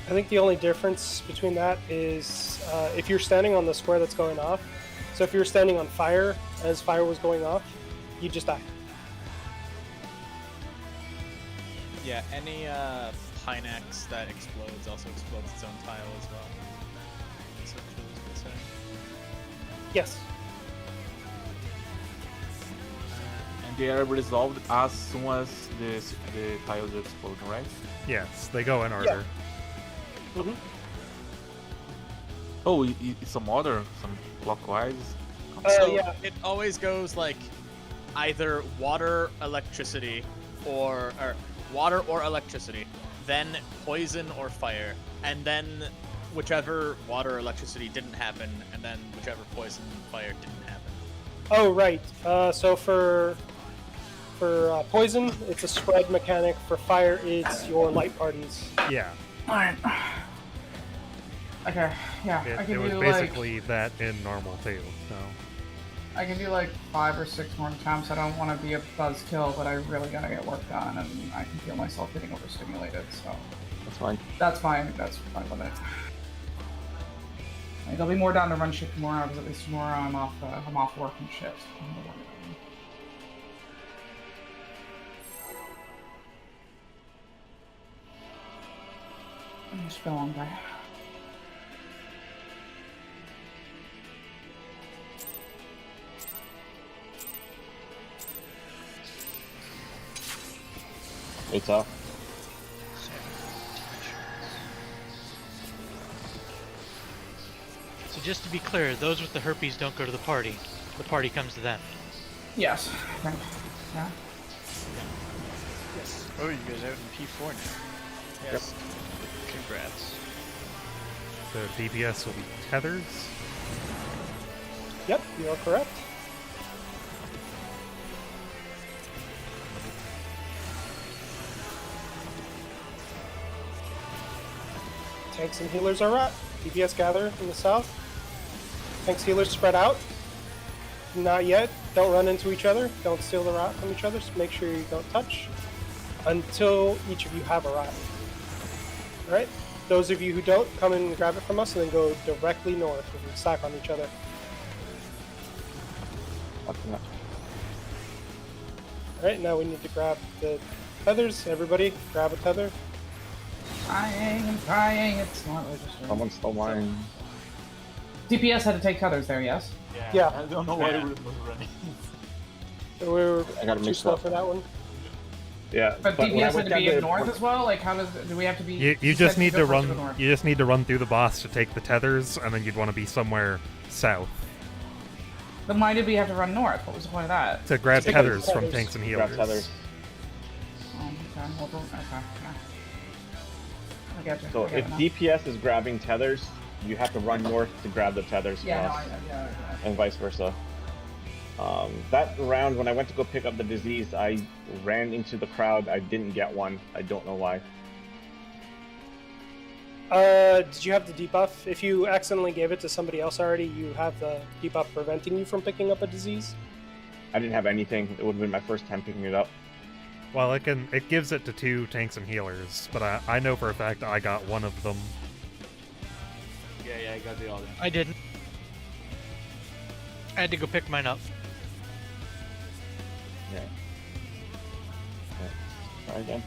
I think the only difference between that is if you're standing on the square that's going off. So if you're standing on fire as fire was going off, you just die. Yeah, any Pinax that explodes also explodes its own tile as well. That's what Julie's been saying. Yes. And they are resolved as soon as the tiles explode, right? Yes, they go in order. Mm-hmm. Oh, it's some order, some clockwise. So yeah. it always goes like either water, electricity, or water or electricity, then poison or fire, and then whichever water or electricity didn't happen, and then whichever poison and fire didn't happen. Oh, right. So for poison, it's a spread mechanic. For fire, it's your light parties. Yeah. Alright. Okay, yeah. I It can was do basically that in normal too, so. I can do like 5 or 6 more attempts. I don't want to be a buzzkill, but I really gotta get work done, and I can feel myself getting overstimulated, so. That's fine. That's fine. That's fine with it. Like, I'll be more down to run shit tomorrow, because at least tomorrow I'm off work and shit. It's been a long day. It's up. So just to be clear, those with the herpes don't go to the party. The party comes to them. Yes. Right. Yeah. Yes. Oh, you guys out in P4 now. Yes. Congrats. The DPS will be tethers. Yep, you are correct. Tanks and healers are right. DPS gather in the south. Tanks, healers spread out. Not yet. Don't run into each other. Don't steal the rot from each other. So make sure you don't touch until each of you have a rot. Alright? Those of you who don't, come in and grab it from us and then go directly north and stack on each other. Alright, now we need to grab the tethers. Everybody, grab a tether. Trying and trying, it's not registering. Someone stole mine. DPS had to take tethers there, yes? Yeah. I don't know why it was running. So we were I gotta too mix slow up. for that one. Yeah. But when I DPS had went to be down in north as well? Like, how do we have to be... You just need to go run. north. You just need to run through the boss to take the tethers, and then you'd want to be somewhere south Then why did we have to run north? What was the point of that? to grab Take tethers the from tethers. tanks and Grab healers. tethers. Oh, okay. Well, okay. Yeah. I get you. So I get if it now. DPS is grabbing tethers, you have to run north to grab the tethers from Yeah, no, us, yeah. and vice versa. That round, when I went to go pick up the disease, I ran into the crowd. I didn't get one. I don't know why. Did you have the debuff? If you accidentally gave it to somebody else already, you have the debuff preventing you from picking up a disease? I didn't have anything. It would have been my first time picking it up. Well, it gives it to 2 tanks and healers, but I know for a fact I got one of them. Yeah, I got the other. I didn't. I had to go pick mine up. Yeah. Try again.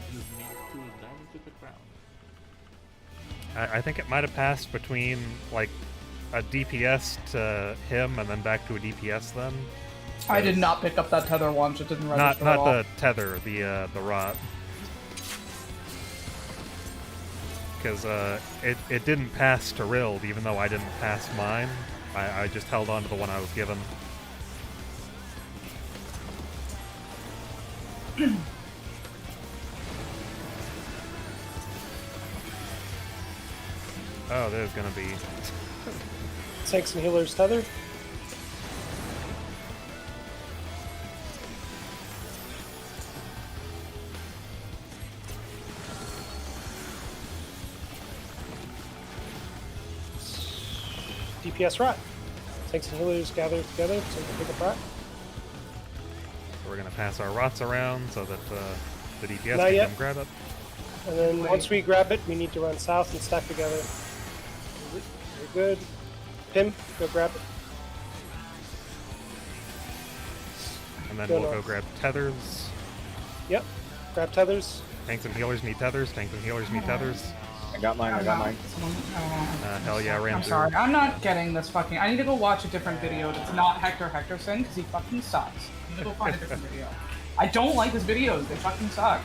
I think it might have passed between like a DPS to him and then back to a DPS then. I did not pick up that tether once. It didn't register Not at all. the tether, the rot. because it didn't pass to Rild, even though I didn't pass mine. I just held on to the one I was given. Oh, there's gonna be... Tanks and healers tethered. DPS rot. Tanks and healers gather together so we can pick up rot. We're gonna pass our rots around so that the DPS Not can yet. come grab it. And then once we grab it, we need to run south and stack together. Very good. Pim, go grab it. And then Go we'll go north. grab tethers. Yep. Grab tethers. Tanks and healers need tethers. Tanks and healers need tethers. I got mine. I got mine. Hell yeah, ran I'm through. sorry. I'm not getting this fucking. I need to go watch a different video that's not Hector Hectorson because he fucking sucks. I need to go find a different video. I don't like his videos. They fucking suck.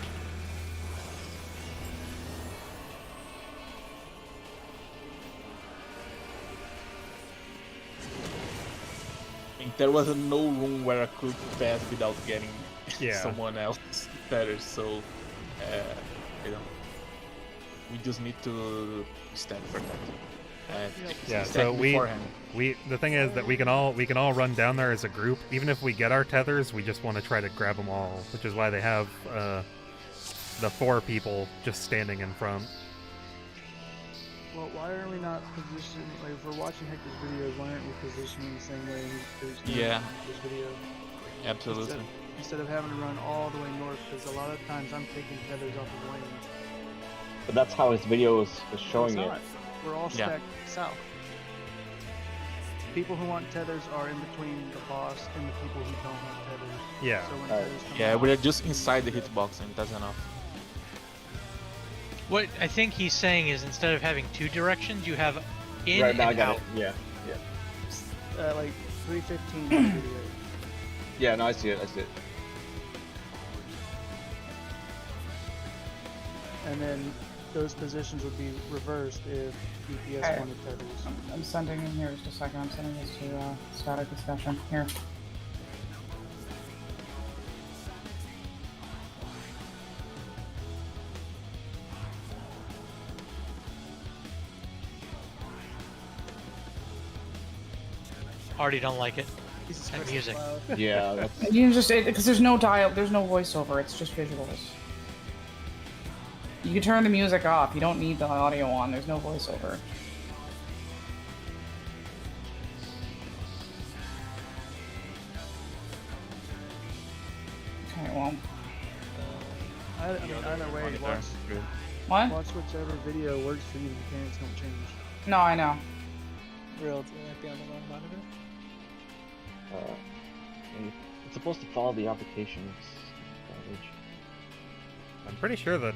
There was no room where I could pass without getting Yeah. someone else better, so you know, we just need to stand for that. Yeah, Stack so beforehand. the thing is that we can all run down there as a group. Even if we get our tethers, we just want to try to grab them all, which is why they have the 4 people just standing in front. Well, why are we not positioned, like, if we're watching Hector's videos, why aren't we positioning the same way he's doing Yeah. this video? Absolutely. Instead of having to run all the way north, because a lot of times I'm taking tethers off of lane. But that's how his video is showing It's it. not. We're all Yeah. stacked south. People who want tethers are in between the boss and the people who don't have tethers. Yeah. So when Alright. tethers come Yeah, out, we're just inside the hitbox and that's enough. What I think he's saying is instead of having 2 directions, you have in Right now, I and got out. it. Yeah. like 315 in the video. Yeah, no, I see it. I see it. And then those positions would be reversed if DPS Okay. wanted tethers. I'm sending in here just a second. I'm sending this to static discussion here. Already don't like it. Jesus And Christ, music. loud. Yeah, that's You can just because there's no there's no voiceover. It's just visuals. You can turn the music off. You don't need the audio on. There's no voiceover. Okay, well, I mean, either way, Monitor. watch, Good. what? watch whichever video works for you. The mechanics don't change. No, I know. Real, it might be on the wrong monitor. it's supposed to follow the applications. Garbage. I'm pretty sure that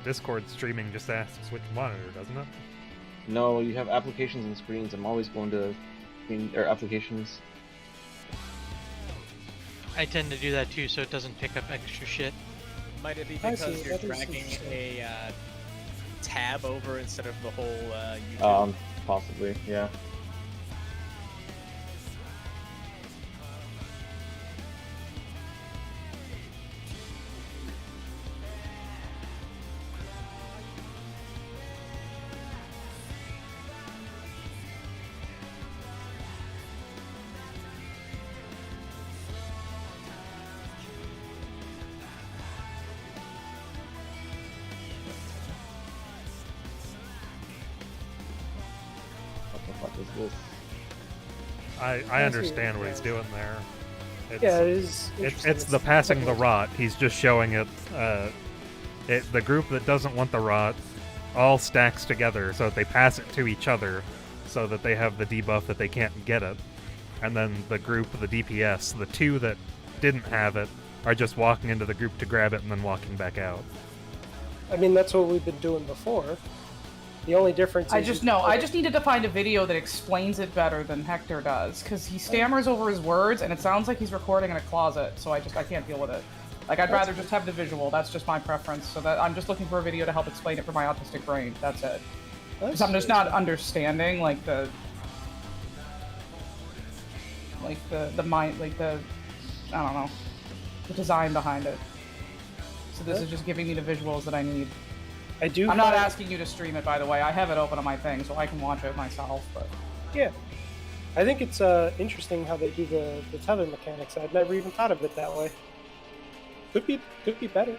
Discord streaming just asks which monitor, doesn't it? No, you have applications and screens. I'm always going to screen or applications. I tend to do that too, so it doesn't pick up extra shit. Might it be I because see, you're that is dragging interesting. a tab over instead of the whole YouTube? Possibly, yeah. What the fuck is this? I understand what he's doing there. It's, Yeah, it is. it's interesting. the passing the rot. He's just showing it. The group that doesn't want the rot all stacks together so that they pass it to each other, so that they have the debuff that they can't get it. And then the group, the DPS, the 2 that didn't have it, are just walking into the group to grab it and then walking back out. I mean, that's what we've been doing before. The only difference I is just you- know. I just needed to find a video that explains it better than Hector does, because he stammers over his words, and it sounds like he's recording in a closet. So I can't deal with it. Like, I'd rather just have the visual. That's just my preference. So that I'm just looking for a video to help explain it for my autistic brain. That's it. Because I'm just not understanding, like, the mind, like, I don't know, the design behind it. So this is just giving me the visuals that I need. I'm not asking you to stream it, by the way. I have it open on my thing, so I can watch it myself, but... Yeah. I think it's interesting how they do the tether mechanics. I'd never even thought of it that way. Could be better.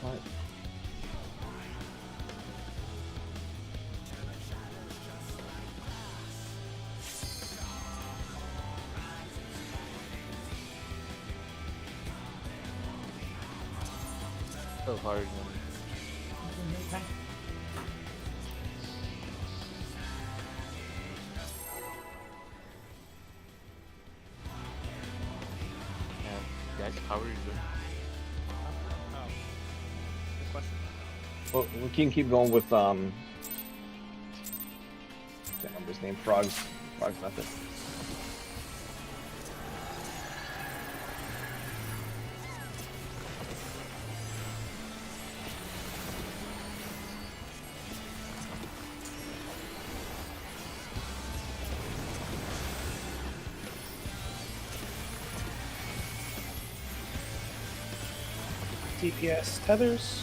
Right. So hard. Guys, how are you doing? Well, we can keep going with can't remember his name. Frog's method. DPS tethers.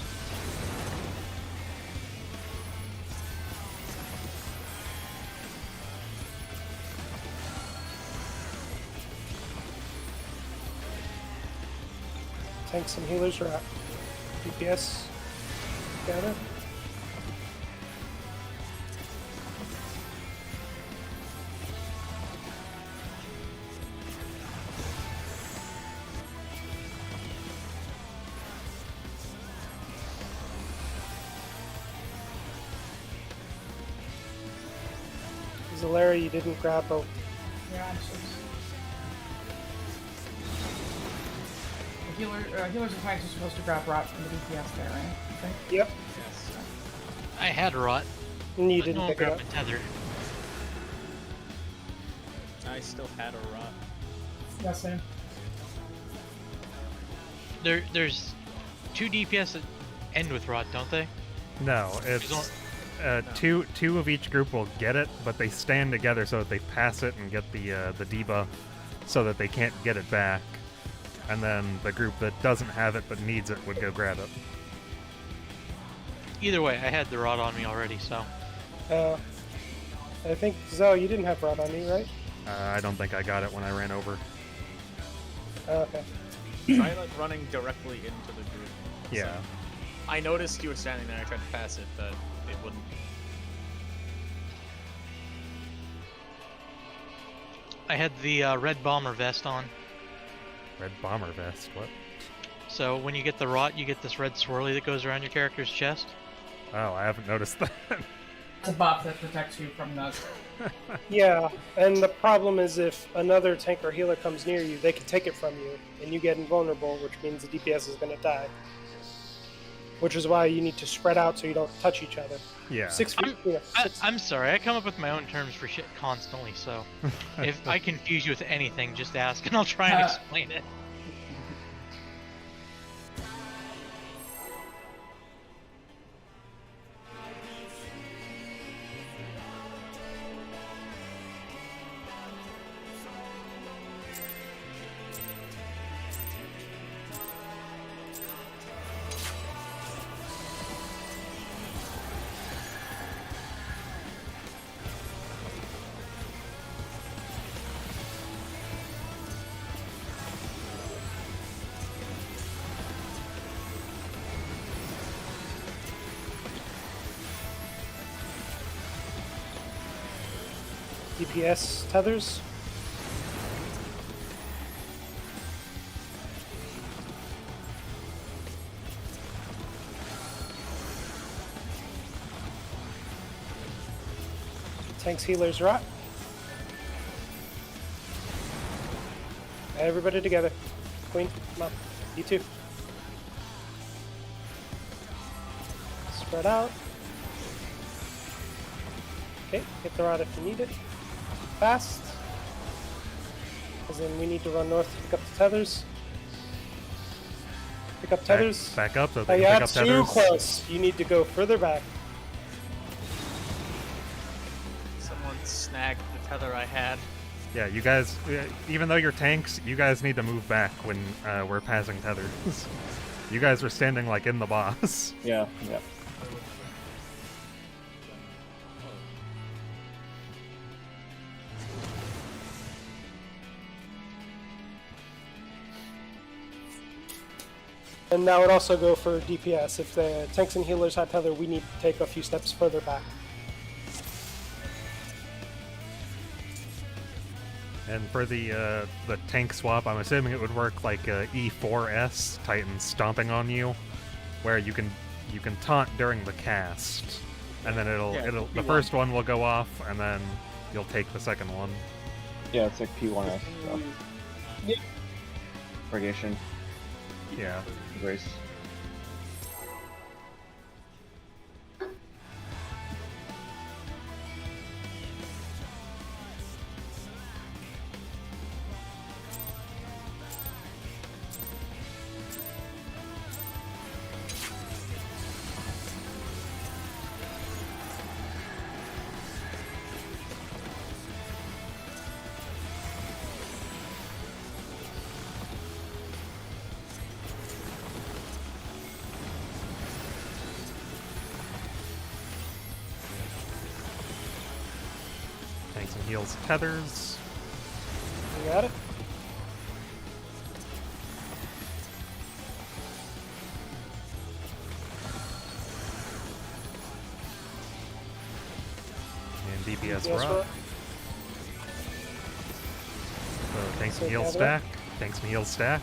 Tanks and healers are up. DPS. Got it. Zalera, you didn't grab a... Yeah, I'm so... Healers and tanks are supposed to grab rot from the DPS there, right? I think. Yep. Yes. I had rot. And you but didn't no one pick it grabbed up. my tether. I still had a rot. Yeah, same. There's 2 DPS that end with rot, don't they? No, it's two of each group will get it, but they stand together so that they pass it and get the debuff, so that they can't get it back. And then the group that doesn't have it but needs it would go grab it. Either way, I had the rot on me already, so. I think, Zoe, you didn't have rod on you, right? I don't think I got it when I ran over. Okay. Try like running directly into the group. Yeah. So, I noticed you were standing there. I tried to pass it, but it wouldn't. I had the red bomber vest on. Red bomber vest, what? So when you get the rot, you get this red swirly that goes around your character's chest. Oh, I haven't noticed that. It's a buff that protects you from that. Yeah, and the problem is if another tank or healer comes near you, they can take it from you, and you get invulnerable, which means the DPS is going to die. which is why you need to spread out so you don't touch each other. Yeah. 6 feet. I'm sorry, I come up with my own terms for shit constantly, so if I confuse you with anything, just ask and I'll try and explain it. DPS tethers. Tanks, healers, rot. Everybody together. Queen, come on. You too. Spread out. Okay, get the rod if you need it. Fast. Because then we need to run north to pick up the tethers. Pick up tethers. Back up so Oh, they can yeah, pick up too tethers. close. You need to go further back. Someone snagged the tether I had. Yeah, you guys, even though you're tanks, you guys need to move back when we're passing tethers. You guys are standing like in the boss. Yeah, yeah. And that would also go for DPS. If the tanks and healers had tether, we need to take a few steps further back. And for the tank swap, I'm assuming it would work like E4S, Titan stomping on you, where you can taunt during the cast, and then the first one will go off, and then you'll take the second one. Yeah, it's like P1S stuff. Yeah. Purgation. Yeah. Grace. Tanks and heals tethers. You got it? And DPS DPS rock. rock. So tanks and So heals gather. stack. Tanks and heals stack.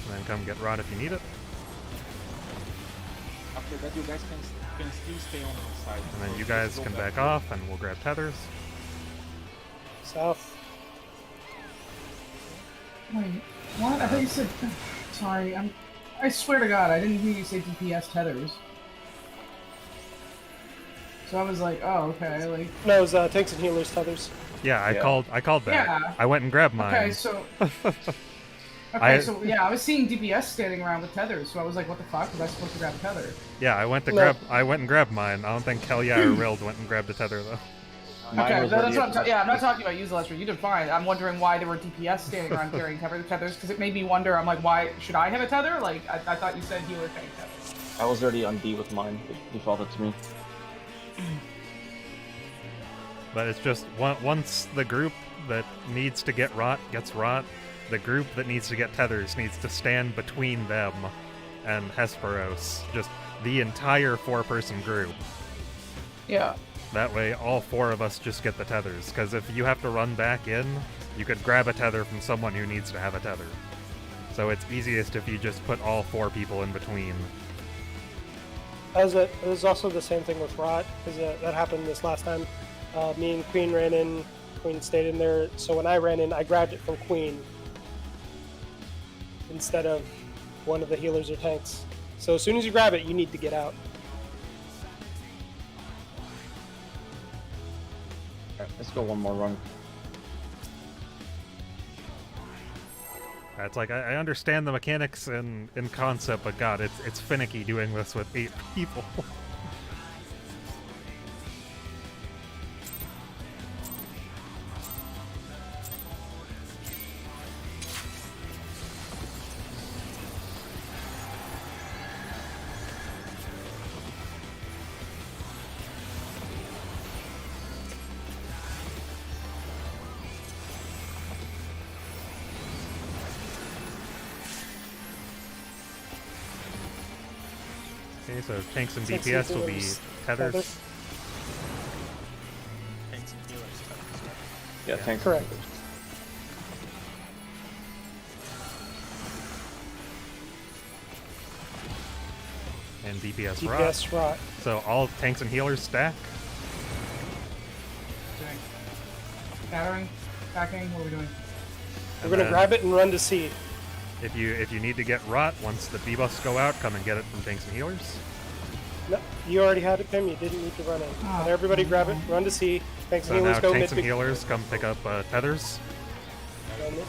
And then come get rod if you need it. After that, you guys can still stay on the side. And then So you just guys go can back back off and we'll grab tethers. South. Wait, what? I thought you said. Sorry, I swear to God, I didn't hear you say DPS tethers. So I was like, oh, okay, like. No, it was tanks and healers tethers. Yeah, I called that. Yeah. I went and grabbed mine. Okay, so. Okay, so yeah, I was seeing DPS standing around with tethers, so I was like, what the fuck? Was I supposed to grab a tether? Yeah, I went No. and grabbed mine. I don't think Kelya or Rild went and grabbed a tether though. Mine Okay, was that's already what at the I'm not talking about you, Lester. You did fine. I'm wondering why there were DPS standing around carrying tethers, because it made me wonder. I'm like, why should I have a tether? Like, I thought you said healer tank tether. I was already on D with mine. It defaulted to me. But it's just once the group that needs to get rot gets rot, the group that needs to get tethers needs to stand between them and Hesperos. Just the entire 4-person group. Yeah. That way, all 4 of us just get the tethers. Because if you have to run back in, you could grab a tether from someone who needs to have a tether. So it's easiest if you just put all 4 people in between. It was also the same thing with rot, because that happened this last time. Me and Queen ran in Queen stayed in there, so when I ran in, I grabbed it from Queen instead of one of the healers or tanks. So as soon as you grab it, you need to get out. Alright, let's go one more run. It's like I understand the mechanics in concept, but God, it's finicky doing this with 8 people. Okay, so tanks and DPS will be tethers. Tanks and healers. Tethers. Yeah, tanks. Correct. And DPS rot. DPS rot. So all tanks and healers stack. Doing. Scattering, stacking, what are we doing? We're gonna grab it and run to C. If you need to get rot, once the debuffs go out, come and get it from tanks and healers. No, you already had it, Pim. You didn't need to run in. Oh. Let everybody grab it, run to C. Thanks, So healers now go tanks mid. and healers come pick up tethers.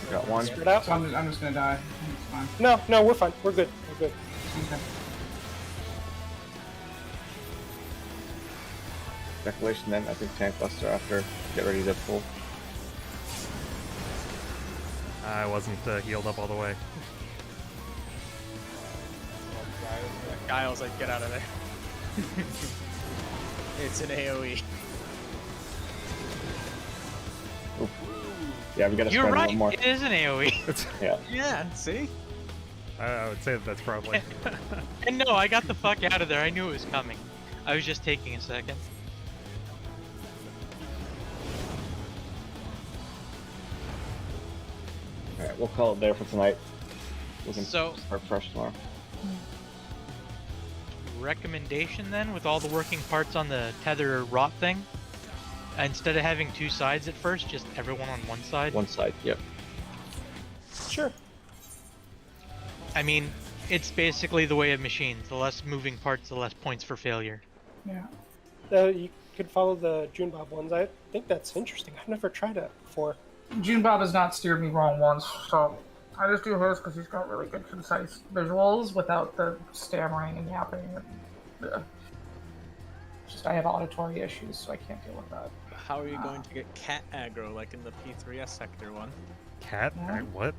Got one. Spread out. So I'm just gonna die. It's fine. No, we're fine. We're good. We're good. Okay. Speculation then, I think tank buster after. Get ready to pull. I wasn't healed up all the way. Guile's like, get out of there. It's an AoE. Yeah, we gotta You're spend right. one more. It is an AOE. Yeah. Yeah, see? I would say that's probably. And no, I got the fuck out of there. I knew it was coming. I was just taking a second. Alright, we'll call it there for tonight. We can So- start fresh tomorrow. Recommendation then, with all the working parts on the tether rot thing, instead of having 2 sides at first, just everyone on one side. One side, yep. Sure. I mean, it's basically the way of machines. The less moving parts, the less points for failure. Yeah. You could follow the June Bob ones. I think that's interesting. I've never tried that before. June Bob has not steered me wrong once, so I just do his because he's got really good concise visuals without the stammering and yapping. And, just I have auditory issues, so I can't deal with that. How are you going to get cat aggro like in the P3S sector one? Cat? What? What?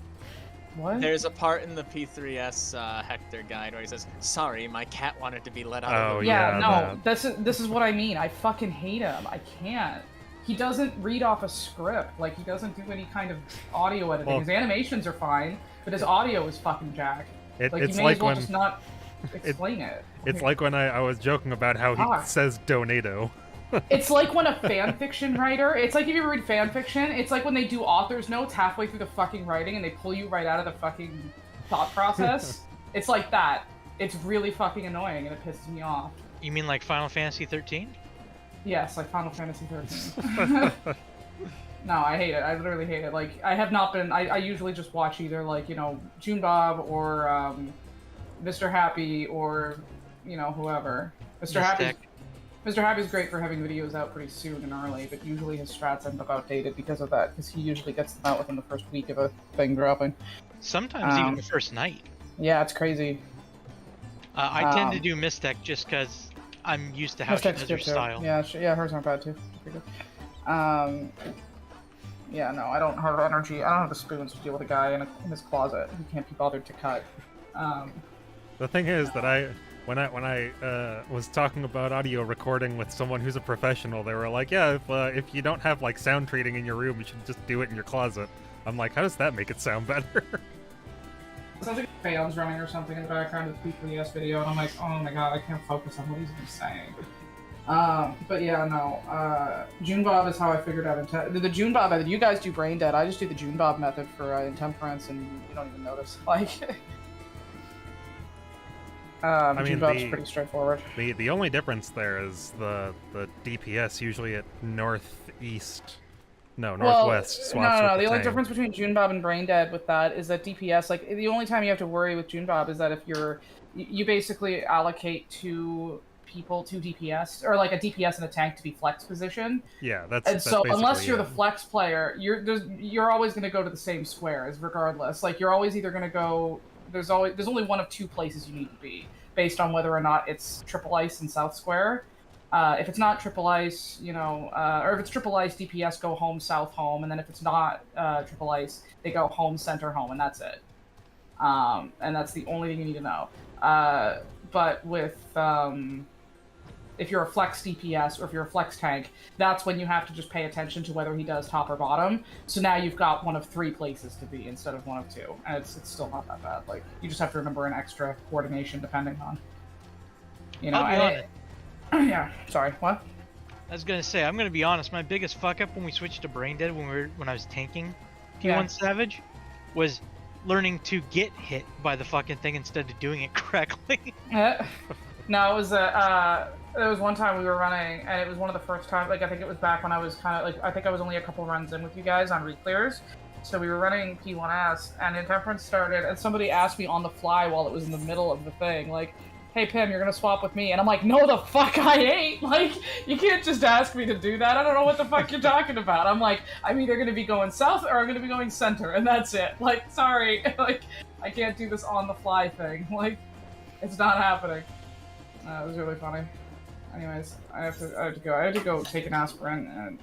What? There's a part in the P3S Hector guide where he says, "Sorry, my cat wanted to be let out Oh, of the Yeah, yeah, no, this is what I mean. I fucking hate him. I can't. He doesn't read off a script. Like, he doesn't do any kind of audio editing. Well- His animations are fine, but his audio is fucking jack. Like, It's you may like as well when just not explain it. it's like when I was joking about how he God. says Donado. It's like when a fan fiction writer, it's like if you read fan fiction, it's like when they do author's notes halfway through the fucking writing and they pull you right out of the fucking thought process. It's like that. It's really fucking annoying and it pisses me off. You mean like Final Fantasy 13? Yes, like Final Fantasy 13. No, I hate it. I literally hate it. Like, I have not been. I usually just watch either, like, you know, June Bob or Mr. Happy or, you know, whoever. Mystic. Mr. Happy's great for having videos out pretty soon and early, but usually his strats end up outdated because of that, because he usually gets them out within the first week of a thing dropping. Sometimes even the first night. Yeah, it's crazy. I tend to do Mystic just because I'm used to how she Mystic's does her good, too. style. Yeah, yeah, hers aren't bad too. Pretty good. Yeah, no, I don't have energy. I don't have the spoons to deal with a guy in his closet who can't be bothered to cut. The thing is that when I was talking about audio recording with someone who's a professional, they were like, "Yeah, if you don't have like sound treating in your room, you should just do it in your closet." I'm like, "How does that make it sound better?" It sounds like fans running or something in the background of the P3S video, and I'm like, oh my god, I can't focus on what he's even saying. But yeah, no. June Bob is how I figured out the June Bob method. You guys do Brain Dead. I just do the June Bob method for Intemperance, and you don't even notice. Like, June Bob's pretty straightforward. The only difference there is the DPS usually at northeast No, Northwest well, swaps no. with The only tank. difference between Junebob and Braindead with that is that DPS, like, the only time you have to worry with Junebob is that if you basically allocate two people to DPS, or like a DPS and a tank to be flex position. Yeah, that's And so basically unless you're it. the flex player, you're always going to go to the same squares regardless. Like, you're always either going to go. There's only one of two places you need to be based on whether or not it's triple ice and South Square. If it's not triple ice, or if it's triple ice, DPS go home, south home, and then if it's not triple ice, they go home, center home, and that's it. And that's the only thing you need to know. But with if you're a flex DPS or if you're a flex tank, that's when you have to just pay attention to whether he does top or bottom. So now you've got one of three places to be instead of one of two, and it's still not that bad. Like, you just have to remember an extra coordination depending on, I'll be honest. Yeah, sorry, what? I was gonna say, I'm gonna be honest. My biggest fuck up when we switched to Brain Dead when I was tanking P1 Savage was learning to get hit by the fucking thing instead of doing it correctly. No, it was one time we were running, and it was one of the first times. Like, I think it was back when I was kind of like, I think I was only a couple runs in with you guys on reclears. So we were running P1S, and Intemperance started, and somebody asked me on the fly while it was in the middle of the thing, like, hey Pim, you're gonna swap with me, and I'm like, no the fuck I ain't! Like, you can't just ask me to do that, I don't know what the fuck you're talking about. I'm like, I'm either gonna be going south or I'm gonna be going center, and that's it. Like, sorry, like, I can't do this on the fly thing, like, it's not happening. It was really funny. Anyways, I have to go take an aspirin and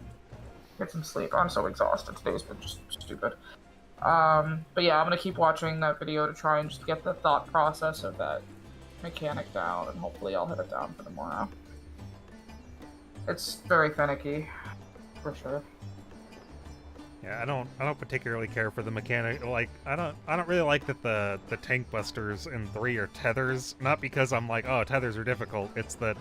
get some sleep. I'm so exhausted, today's been just stupid. But yeah, I'm gonna keep watching that video to try and just get the thought process of that mechanic down, and hopefully I'll have it down for tomorrow. It's very finicky, for sure. Yeah, I don't particularly care for the mechanic. Like, I don't really like that the tank busters in 3 are tethers. Not because I'm like, oh, tethers are difficult. It's that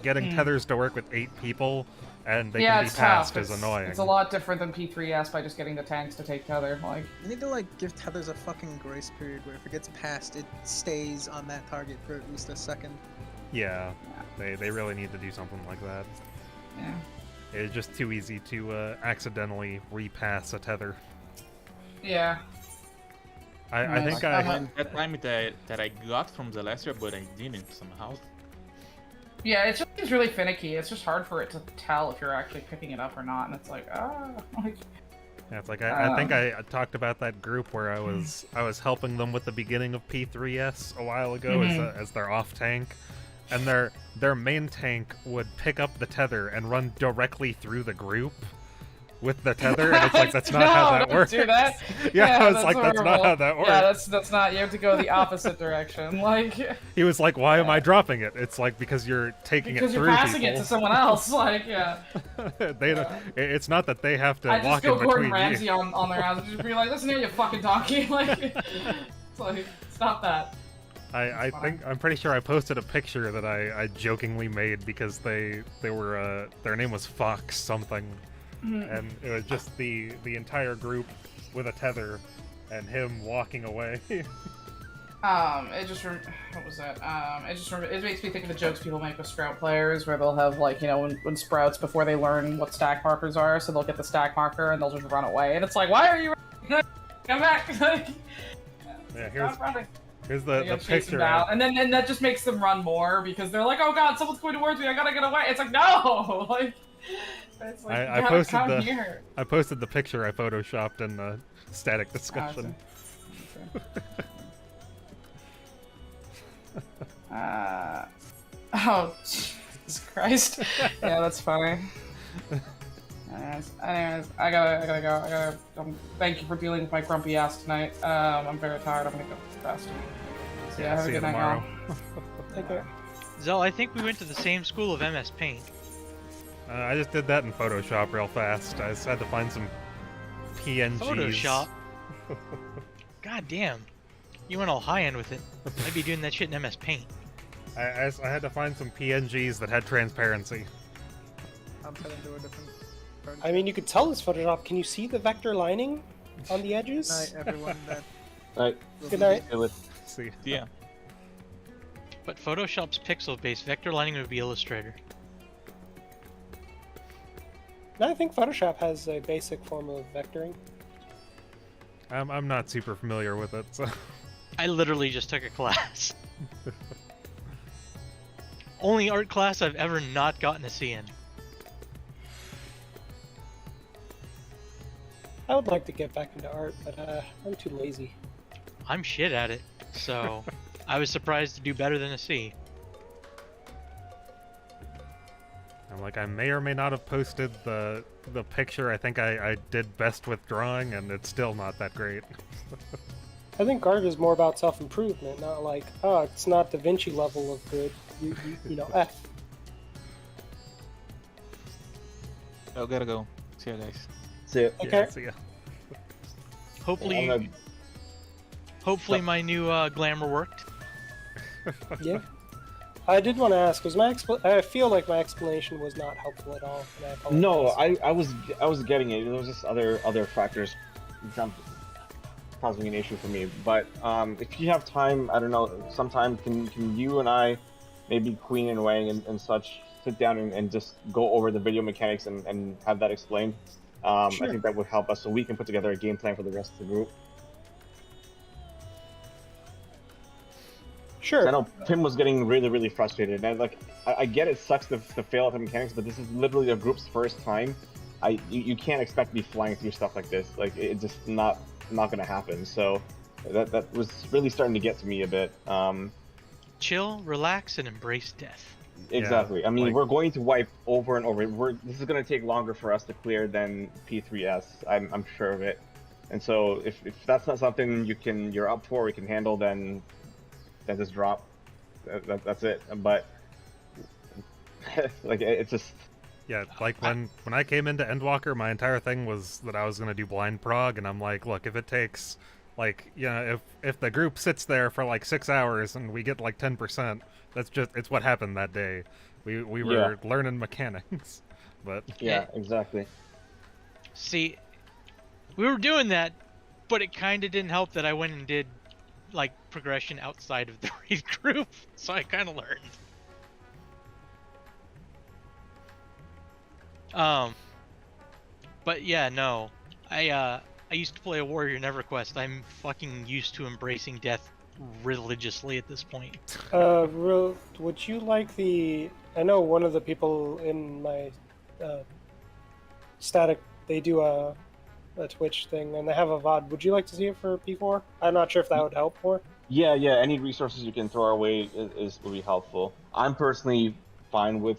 getting tethers to work with 8 people and they can be passed is annoying. It's a lot different than P3S by just getting the tanks to take tether. Like, You need to like give tethers a fucking grace period where if it gets passed, it stays on that target for at least a second. Yeah, they really need to do something like that. yeah. It's just too easy to accidentally repass a tether. Yeah. I think That time that I got from the last year, but I didn't somehow. Yeah, it's just really finicky. It's just hard for it to tell if you're actually picking it up or not, and it's like, like... Yeah, it's like I think I talked about that group where I was helping them with the beginning of P3S a while ago as their off tank, and their main tank would pick up the tether and run directly through the group with the tether, and it's like, that's not how that works. Do that. Yeah, I was that's like, horrible. that's not how that works. Yeah, that's not. You have to go the opposite direction. Like, he was like, why am I dropping it? It's like, because you're taking because it you're through passing people. it to someone else. Like, yeah. They don't, it's not that they have to I just walk go in Gordon between Ramsay you. on their house and just be like, listen here, you fucking donkey. Like, it's like, stop that. I think I'm pretty sure I posted a picture that I jokingly made because they were their name was Fox something, and it was just the entire group with a tether and him walking away. It just what was that? It makes me think of the jokes people make with Sprout players, where they'll have like, when Sprouts, before they learn what stack markers are, so they'll get the stack marker and they'll just run away, and it's like, why are you running? Come back? Yeah, Stop running. here's You the gotta chase them picture. down. And then that just makes them run more because they're like, oh god, someone's going towards me, I gotta get away. It's like, no! Like, it's like, I you gotta posted come here. I posted the picture I photoshopped in the static discussion. Oh, Jesus Christ. Yeah, that's funny. Anyways, I gotta go. Thank you for dealing with my grumpy ass tonight. I'm very tired. I'm gonna go rest. So yeah, have a see you good night, tomorrow. y'all. Take care. Zell, I think we went to the same school of MS Paint. I just did that in Photoshop real fast. I just had to find some PNGs. Photoshop? God damn. You went all high end with it. I'd be doing that shit in MS Paint. I had to find some PNGs that had transparency. I'm heading to a different part. I mean, you could tell it's Photoshop. Can you see the vector lining on the edges? Night, everyone. Alright. Good night. See. Yeah. But Photoshop's pixel-based vector lining would be Illustrator. I think Photoshop has a basic form of vectoring. I'm not super familiar with it, so. I literally just took a class. Only art class I've ever not gotten a C in. I would like to get back into art, but I'm too lazy. I'm shit at it, so I was surprised to do better than a C. I'm like, I may or may not have posted the picture. I think I did best with drawing, and it's still not that great. I think art is more about self-improvement, not like, oh, it's not Da Vinci level of good. You know, F. I gotta go. See ya, guys. See it. Okay. See ya. Hopefully, hopefully my new glamour worked. Yeah. I did want to ask, was I feel like my explanation was not helpful at all, and I apologize. No, I was getting it. There was just other factors causing an issue for me. But if you have time, I don't know, sometime can you and I, maybe Queen and Wang and such, sit down and just go over the video mechanics and have that explained? Sure. I think that would help us so we can put together a game plan for the rest of the group. Sure. I know Pim was getting really frustrated, and I get it sucks to fail at the mechanics, but this is literally the group's first time. You can't expect to be flying through stuff like this. Like, it's just not gonna happen. So that was really starting to get to me a bit. Chill, relax, and embrace death. Exactly. Yeah, I mean, like- we're going to wipe over and over. This is going to take longer for us to clear than P3S. I'm sure of it. And so if that's not something you're up for, we can handle, then just drop. That's it. But like, it's just. Yeah, like when I came into Endwalker, my entire thing was that I was gonna do blind prog, and I'm like, look, if it takes, like, you know, if the group sits there for like 6 hours and we get like 10%, it's what happened that day. We were learning mechanics, but Yeah, exactly. See, we were doing that, but it kind of didn't help that I went and did like progression outside of the raid group, so I kind of learned. But yeah, no, I used to play a Warrior NeverQuest. I'm fucking used to embracing death religiously at this point. Would you like the? I know one of the people in my static. They do a Twitch thing, and they have a VOD. Would you like to see it for P4? I'm not sure if that would help more. Yeah. Any resources you can throw our way will be helpful. I'm personally fine with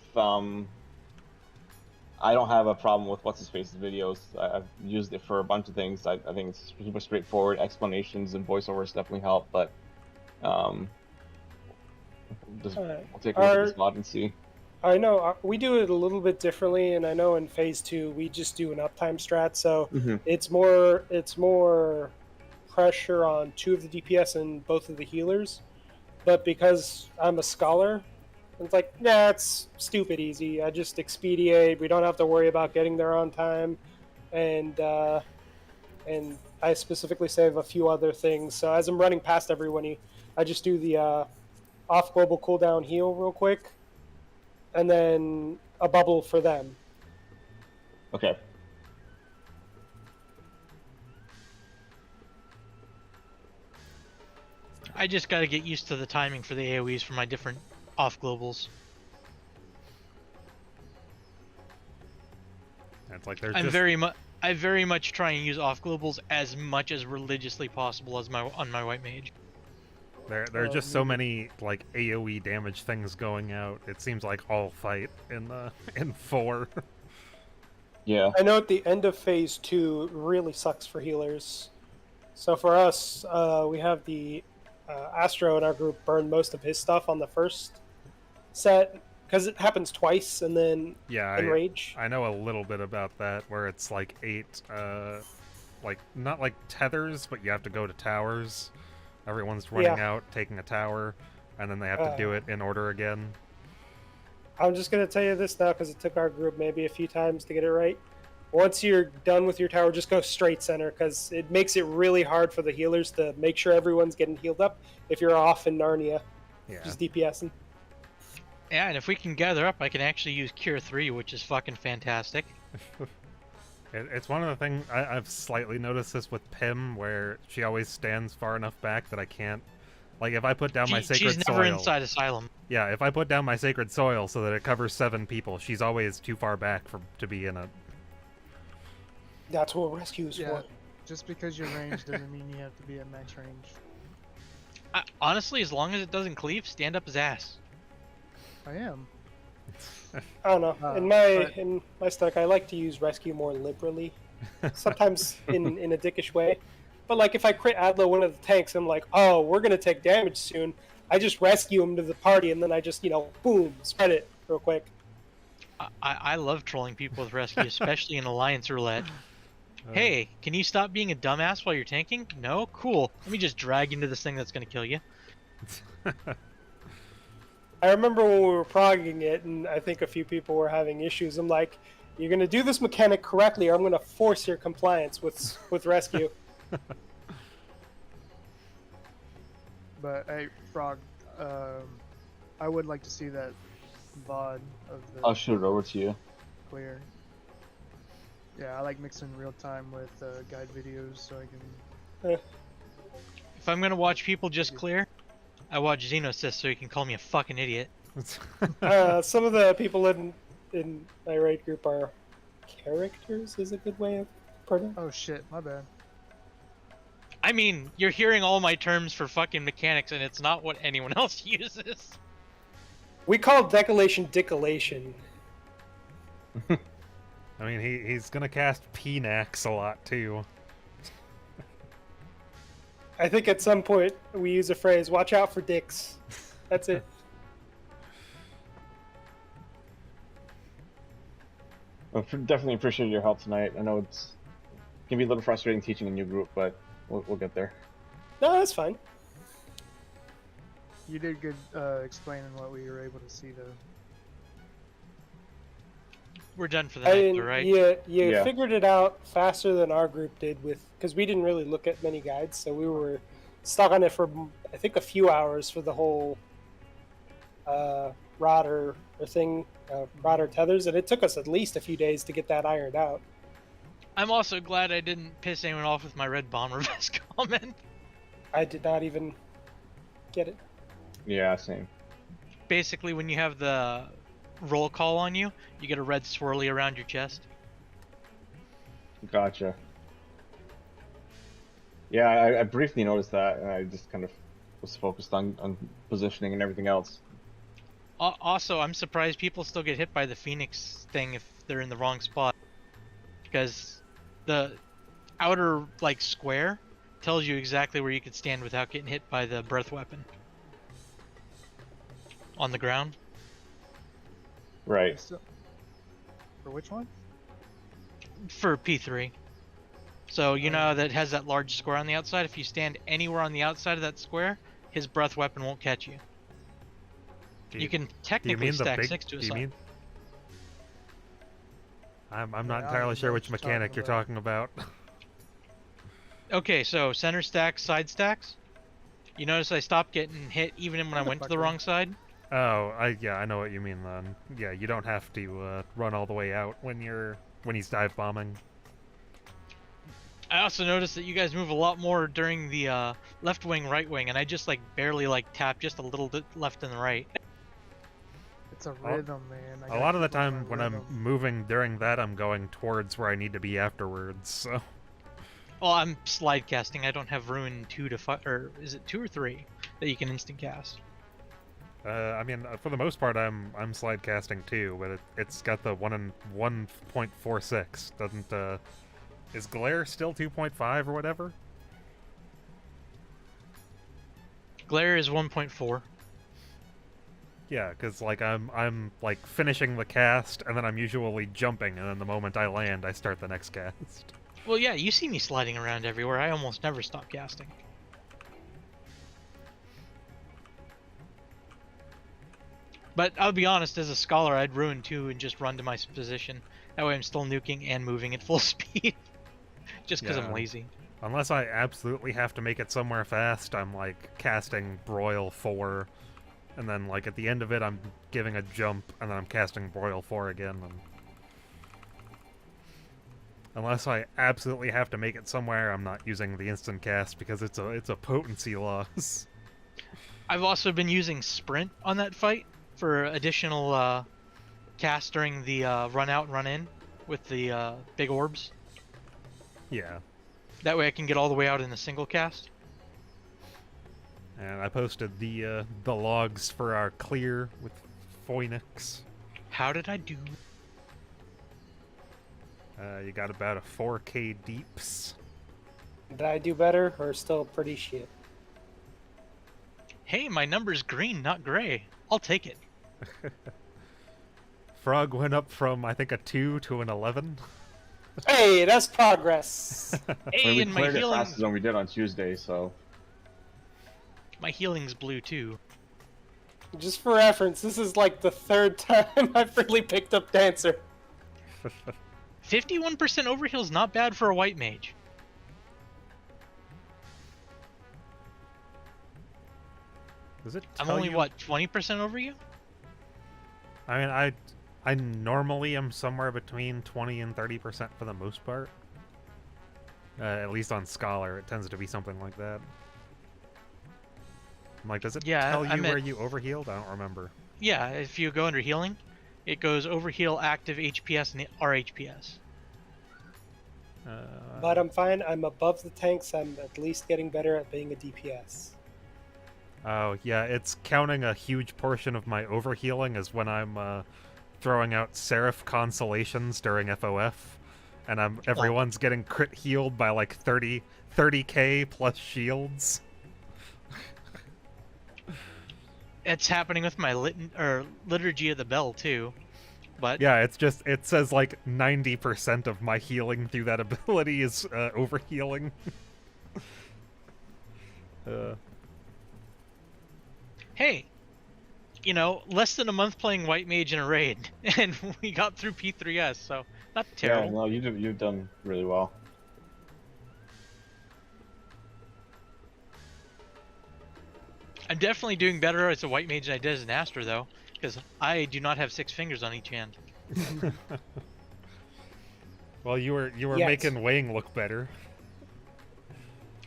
I don't have a problem with what's his face's videos. I've used it for a bunch of things. I think it's super straightforward. Explanations and voiceovers definitely help, but we'll take a look at this mod and see. I know we do it a little bit differently, and I know in phase 2 we just do an uptime strat, so it's more pressure on 2 of the DPS and both of the healers. But because I'm a scholar, it's like, nah, it's stupid easy. I just expedite. We don't have to worry about getting there on time, and I specifically save a few other things. So as I'm running past everyone, I just do the off global cooldown heal real quick, and then a bubble for them. Okay. I just gotta get used to the timing for the AoEs for my different off globals. it's like there's I just very much try and use off globals as much as religiously possible as on my white mage. there are just so many like AoE damage things going out. It seems like all fight in 4. Yeah. I know at the end of phase 2 it really sucks for healers. So for us, we have the Astro in our group burn most of his stuff on the first set because it happens twice, and then in rage. I know a little bit about that, where it's like 8 like not like tethers, but you have to go to towers. Everyone's running out, taking a tower, and then they have to do it in order again. I'm just going to tell you this now because it took our group maybe a few times to get it right. Once you're done with your tower, just go straight center, because it makes it really hard for the healers to make sure everyone's getting healed up if you're off in Narnia, just DPSing. Yeah, and if we can gather up, I can actually use Cure 3, which is fucking fantastic. It's one of the things I've slightly noticed this with Pim, where she always stands far enough back that I can't. Like, if I put down my sacred She's never soil, inside Asylum. yeah, if I put down my sacred soil so that it covers 7 people, she's always too far back to be in it. That's what rescue is for. Just because you're ranged doesn't mean you have to be at max range. Honestly, as long as it doesn't cleave, stand up his ass. I am. I don't know. In my stack, I like to use rescue more liberally. Sometimes in a dickish way. But like if I crit Adlo one of the tanks, I'm like, oh, we're gonna take damage soon. I just rescue him to the party, and then I just, boom, spread it real quick. I love trolling people with rescue, especially in Alliance Roulette. Hey, can you stop being a dumbass while you're tanking? No? Cool. Let me just drag you into this thing that's gonna kill you. I remember when we were progging it, and I think a few people were having issues. I'm like, you're gonna do this mechanic correctly, or I'm gonna force your compliance with rescue. But hey, Frog, I would like to see that VOD of the I'll shoot it over to you. clear. Yeah, I like mixing real time with guide videos so I can. If I'm gonna watch people just clear, I watch Xenosys so you can call me a fucking idiot. Some of the people in my raid group are characters, is a good way of putting it. Oh shit, my bad. I mean, you're hearing all my terms for fucking mechanics, and it's not what anyone else uses. We call decolation dicolation. I mean, he's gonna cast Pnax a lot too. I think at some point we use a phrase, watch out for dicks. That's it. Well, definitely appreciate your help tonight. I know it can be a little frustrating teaching a new group, but we'll get there. No, that's fine. You did good explaining what we were able to see, though. We're done for the night, though, right? You figured it out faster than our group did, because we didn't really look at many guides, so we were stuck on it for, I think, a few hours for the whole rod tethers, and it took us at least a few days to get that ironed out. I'm also glad I didn't piss anyone off with my red bomber vest comment. I did not even get it. Yeah, same. Basically, when you have the roll call on you, you get a red swirly around your chest. Gotcha. Yeah, I briefly noticed that, and I just kind of was focused on positioning and everything else. Also, I'm surprised people still get hit by the Phoenix thing if they're in the wrong spot. Because the outer, square tells you exactly where you could stand without getting hit by the breath weapon. On the ground. Right. So, for which one? For P3. So, you know that has that large square on the outside? If you stand anywhere on the outside of that square, his breath weapon won't catch you. You can technically stack 6 to a side. I'm not entirely sure which mechanic you're talking about. Okay, so center stacks, side stacks. You notice I stopped getting hit even when I went to the wrong side? Oh, I know what you mean then. Yeah, you don't have to run all the way out when he's dive bombing. I also noticed that you guys move a lot more during the left wing, right wing, and I just barely tap just a little bit left and right. It's a rhythm, man. A lot of the time when I'm moving during that, I'm going towards where I need to be afterwards, so... Well, I'm slide casting. I don't have Ruin 2 to or is it 2 or 3 that you can instant cast? I mean, for the most part, I'm slide casting too, but it's got the 1.46. Doesn't is Glare still 2.5 or whatever? Glare is 1.4. Yeah, because I'm finishing the cast, and then I'm usually jumping, and then the moment I land, I start the next cast. Well, yeah, you see me sliding around everywhere. I almost never stop casting. But I'll be honest, as a scholar, I'd ruin 2 and just run to my position. That way I'm still nuking and moving at full speed. Just because I'm lazy. Unless I absolutely have to make it somewhere fast, I'm casting Broil 4 and then like at the end of it, I'm giving a jump, and then I'm casting Broil 4 again. And unless I absolutely have to make it somewhere, I'm not using the instant cast because it's a potency loss. I've also been using Sprint on that fight for additional cast during the run out and run in with the big orbs. Yeah. That way I can get all the way out in a single cast. And I posted the logs for our clear with Phoenix. How did I do? You got about a 4K deeps. Did I do better or still pretty shit? Hey, my number's green, not gray. I'll take it. Frog went up from, I think, a 2 to an 11. Hey, that's progress. Hey, we and my cleared it healing... faster than we did on Tuesday, so... My healing's blue, too. Just for reference, this is like the 3rd time I've really picked up Dancer. 51% overheal's not bad for a white mage. Does it I'm tell only, you? what, 20% over you? I mean, I normally am somewhere between 20 and 30% for the most part. At least on Scholar, it tends to be something like that. I'm like, does it tell you where you overhealed? I don't remember. Yeah, if you go under healing, it goes overheal, active, HPS, and RHPS. But I'm fine. I'm above the tanks. I'm at least getting better at being a DPS. Oh, yeah, it's counting a huge portion of my overhealing as when I'm throwing out Seraph Consolations during FOF, and everyone's getting crit healed by like 30k plus shields. It's happening with my Liturgy of the Bell, too. But yeah, it says like 90% of my healing through that ability is overhealing. Hey, you know, less than a month playing White Mage in a raid, and we got through P3S, so not terrible. Yeah, no, you've done really well. I'm definitely doing better as a White Mage than I did as an Astra, though, because I do not have 6 fingers on each hand. Well, you were making Wang look better.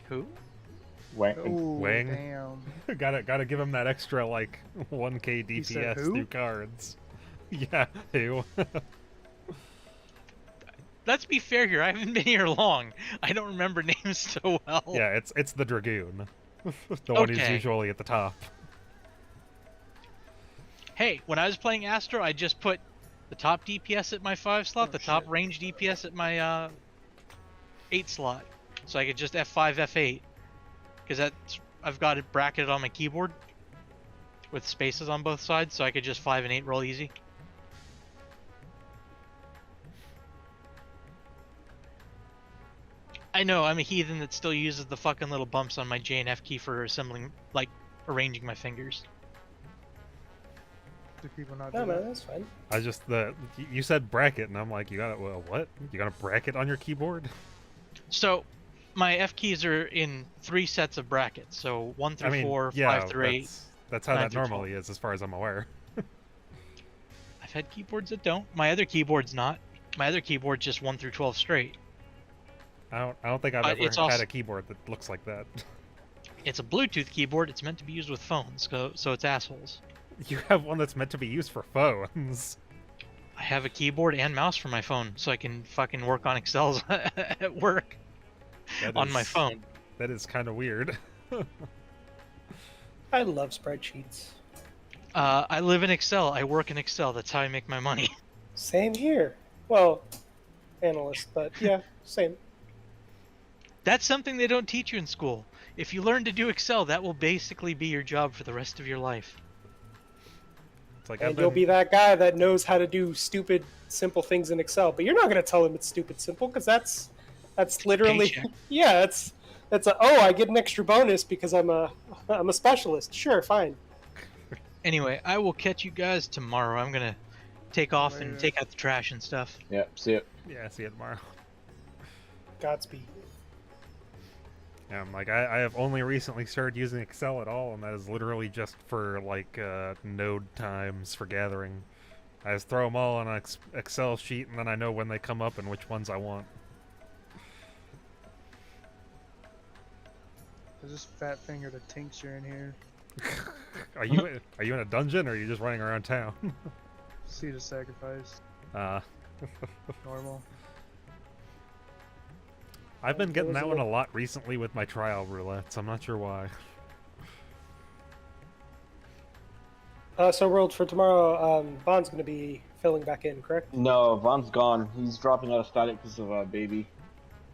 Who? Wang. Damn. gotta give him that extra like 1k DPS through cards. Yeah, who? Let's be fair here. I haven't been here long. I don't remember names so well. Yeah, it's the Dragoon, the one who's usually at the top. Hey, when I was playing Astro, I just put the top DPS at my 5 slot, the top range DPS at my 8 slot, so I could just F5, F8. Because I've got it bracketed on my keyboard with spaces on both sides, so I could just 5 and 8 roll easy. I know, I'm a heathen that still uses the fucking little bumps on my J and F key for assembling, like, arranging my fingers. Do people not do No, that? man, that's fine. I just you said bracket, and I'm like, you got it. Well, what? You got a bracket on your keyboard? So, my F keys are in 3 sets of brackets. So 1 through 4, 5 through 8. That's how 9 that through normally is, as far as I'm aware. I've had keyboards that don't. My other keyboard's not. My other keyboard's just 1 through 12 straight. I don't think I've ever had a keyboard that looks like that. It's a Bluetooth keyboard. It's meant to be used with phones, so it's assholes. You have one that's meant to be used for phones. I have a keyboard and mouse for my phone, so I can fucking work on Excels at work on my phone. That is kind of weird. I love spreadsheets. I live in Excel. I work in Excel. That's how I make my money. Same here. Well, analyst, but yeah, same. That's something they don't teach you in school. If you learn to do Excel, that will basically be your job for the rest of your life. It's like And you'll be that guy that knows how to do stupid, simple things in Excel. But you're not going to tell him it's stupid simple, because that's literally Paycheck. yeah. It's I get an extra bonus because I'm a specialist. Sure, fine. Anyway, I will catch you guys tomorrow. I'm gonna take off and take out the trash and stuff. Yeah, see it. Yeah, see you tomorrow. Godspeed. Like I have only recently started using Excel at all, and that is literally just for like node times for gathering. I just throw them all on an Excel sheet, and then I know when they come up and which ones I want. I just fat fingered a tincture in here. Are you in a dungeon, or are you just running around town? Seed of sacrifice. Normal. I've been getting that one a lot recently with my trial roulettes. I'm not sure why. So World, for tomorrow, Bond's going to be filling back in, correct? No, Von's gone. He's dropping out of static because of a baby.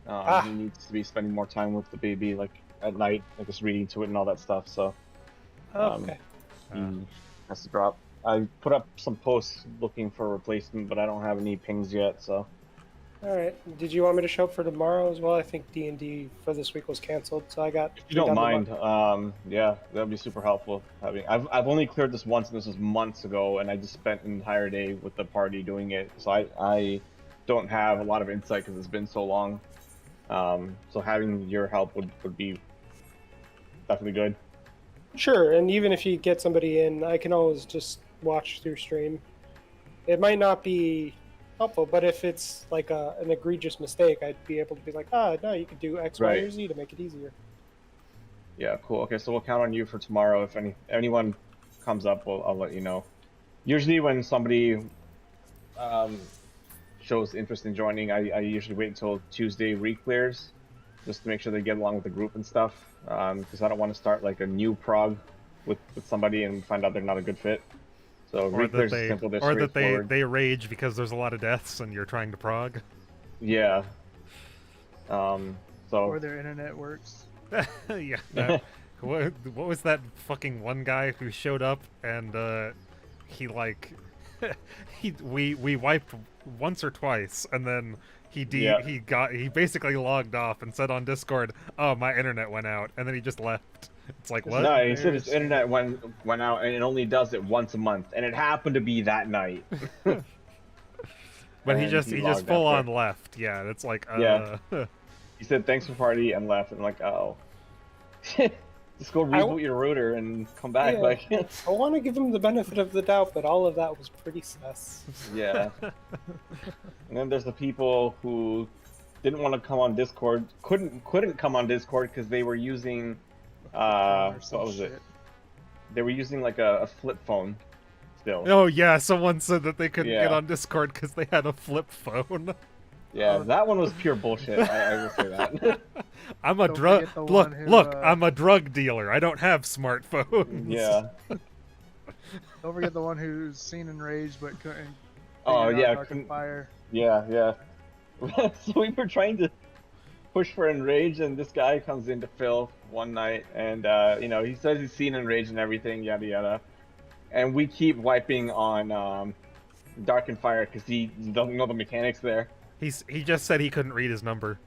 He needs to be spending more time with the baby, like at night, like just reading to it and all that stuff. So, Okay. he has to drop. I put up some posts looking for a replacement, but I don't have any pings yet. So, All right. Did you want me to show up for tomorrow as well? I think D&D for this week was canceled, so I got. if you don't mind, yeah, that'd be super helpful. I've only cleared this once, and this was months ago, and I just spent an entire day with the party doing it. So I don't have a lot of insight because it's been so long. So having your help would be definitely good. Sure, and even if you get somebody in, I can always just watch through stream. It might not be helpful, but if it's like an egregious mistake, I'd be able to be like, no, you could do X, Y, or Z to make it easier. Yeah, cool. Okay, so we'll count on you for tomorrow. If anyone comes up, I'll let you know. Usually when somebody shows interest in joining, I usually wait until Tuesday re-clears, just to make sure they get along with the group and stuff, because I don't want to start like a new prog with somebody and find out they're not a good fit. So re-clears is simple, they're straightforward. Or that they rage because there's a lot of deaths and you're trying to prog. Yeah. Or their internet works. Yeah. What was that fucking one guy who showed up and he like we wiped once or twice and then he basically logged off and said on Discord, "Oh, my internet went out," and then he just left. It's like, what? No, he said his internet went out and it only does it once a month, and it happened to be that night. But he just full on left. Yeah, it's like yeah. He said thanks for party and left, and I'm like, oh. Just go reboot your router and come back. Yeah. Like, I want to give him the benefit of the doubt, but all of that was pretty sus. Yeah. And then there's the people who didn't want to come on Discord, couldn't come on Discord because they were using what was it? They were using like a flip phone still. Oh yeah, someone said that they couldn't get on Discord because they had a flip phone. Yeah, that one was pure bullshit. I will say that. I'm a drug. Look, I'm a drug dealer. I don't have smartphones. Yeah. Don't forget the one who's seen enraged but couldn't. Oh yeah, couldn't fire. Yeah. So we were trying to push for enrage, and this guy comes into Phil one night, and he says he's seen enrage and everything, yada yada, and we keep wiping on Dark and Fire because he doesn't know the mechanics there. He just said he couldn't read his number.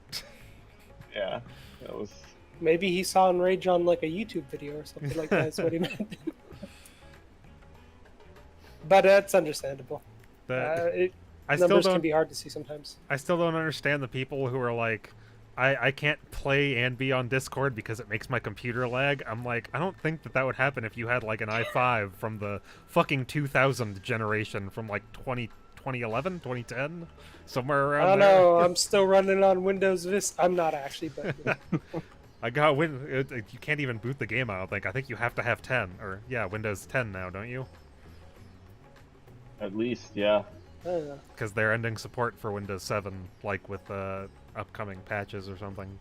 Yeah, that was. Maybe he saw enrage on like a YouTube video or something like that. That's what he meant. But that's understandable. Numbers can be hard to see sometimes. I still don't understand the people who are like, I can't play and be on Discord because it makes my computer lag. I'm like, I don't think that would happen if you had like an i5 from the fucking 2000 generation from like 2011, 2010, somewhere around there. I don't know. I'm still running on Windows Vista. I'm not actually, but I got you can't even boot the game out. I think you have to have 10 or Windows 10 now, don't you? At least, yeah. Because they're ending support for Windows 7, like with upcoming patches or something.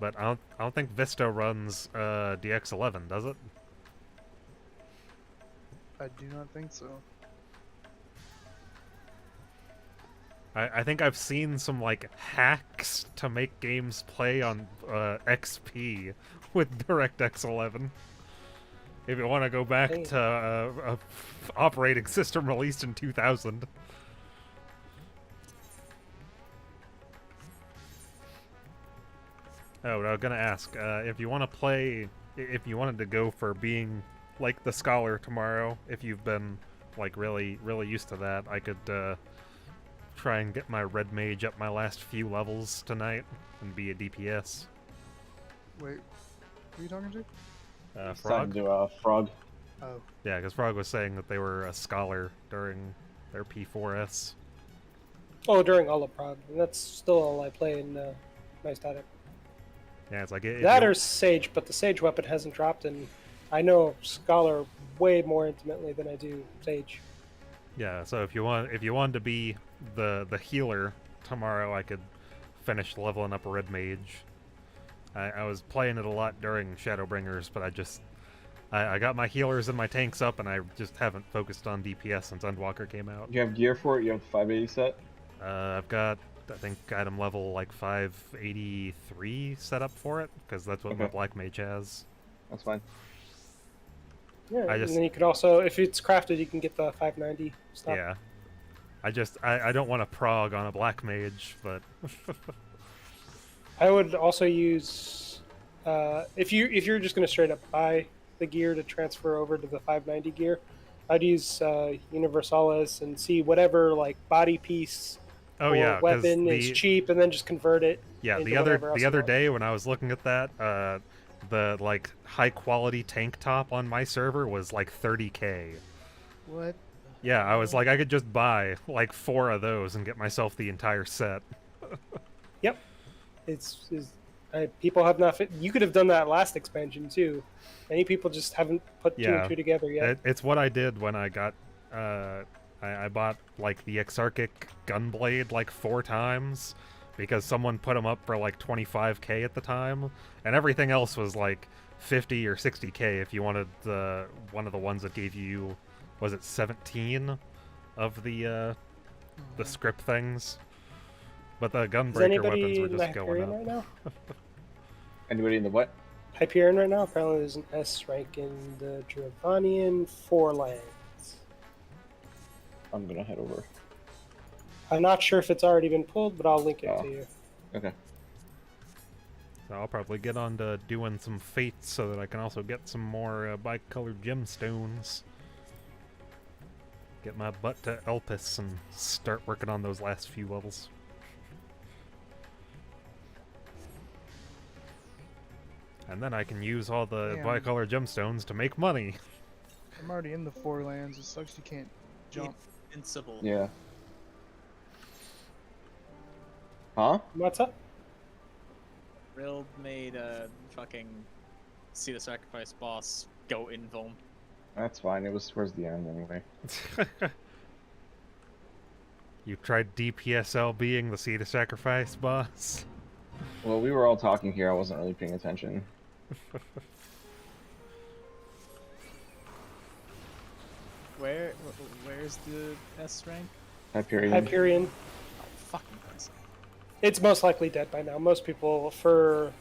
But I don't think Vista runs DX11, does it? I do not think so. I think I've seen some like hacks to make games play on XP with DirectX 11. If you want to go back to a operating system released in 2000. Oh, but I was gonna ask if you want to play, if you wanted to go for being like the scholar tomorrow. If you've been like really used to that, I could try and get my red mage up my last few levels tonight and be a DPS. Wait, who are you talking to? Time Frog? to Frog. Oh, Yeah, because Frog was saying that they were a scholar during their P4S. Oh, during Olaprod. And that's still all I play in my static. Yeah, it's like That or Sage, but the Sage weapon hasn't dropped, and I know Scholar way more intimately than I do Sage. Yeah, so if you wanted to be the healer tomorrow, I could finish leveling up a red mage. I was playing it a lot during Shadowbringers, but I got my healers and my tanks up, and I just haven't focused on DPS since Endwalker came out. You have gear for it? You have the 580 set? I've got, I think, item level like 583 set up for it, because that's what my Okay. Black Mage has. That's fine. Yeah, I just- and then you could also, if it's crafted, you can get the 590 stuff. Yeah. I don't want to prog on a Black Mage, but... I would also use, if you're just going to straight up buy the gear to transfer over to the 590 gear, I'd use Universalis and see whatever like body piece Oh or yeah, 'cause weapon is cheap, and then just convert it. Yeah, into the whatever else you other want. day when I was looking at that, the like high quality tank top on my server was like 30k. what? Yeah, I was like, I could just buy like 4 of those and get myself the entire set. Yep, people have not. You could have done that last expansion too. Many people just haven't put two Yeah, and two together yet. it's what I did when I got. I bought like the Exarchic Gunblade like 4 times because someone put them up for like 25k at the time, and everything else was like 50 or 60k if you wanted one of the ones that gave you, was it 17 of the script things? But the Is Gunbreaker anybody weapons were in the just going Hyperion up. right now? Anybody in the what? Hyperion right now. Apparently, there's an S rank in the Dravanian 4 lands. I'm gonna head over. I'm not sure if it's already been pulled, but I'll link it Oh. to you. Okay. So I'll probably get on to doing some fates so that I can also get some more bicolored gemstones. Get my butt to Elpis and start working on those last few levels. And then I can use all the Damn. bicolored gemstones to make money. I'm already in the 4 lands. It sucks you can't jump. Invincible. Yeah. Huh? What's up? Rill made a fucking See the Sacrifice boss go invuln. That's fine. It was towards the end anyway. You tried DPSL being the Seed of Sacrifice boss? Well, we were all talking here. I wasn't really paying attention. Where's the S rank? Hyperion. Hyperion. Oh, fucking Christ. It's most likely dead by now. Most people, for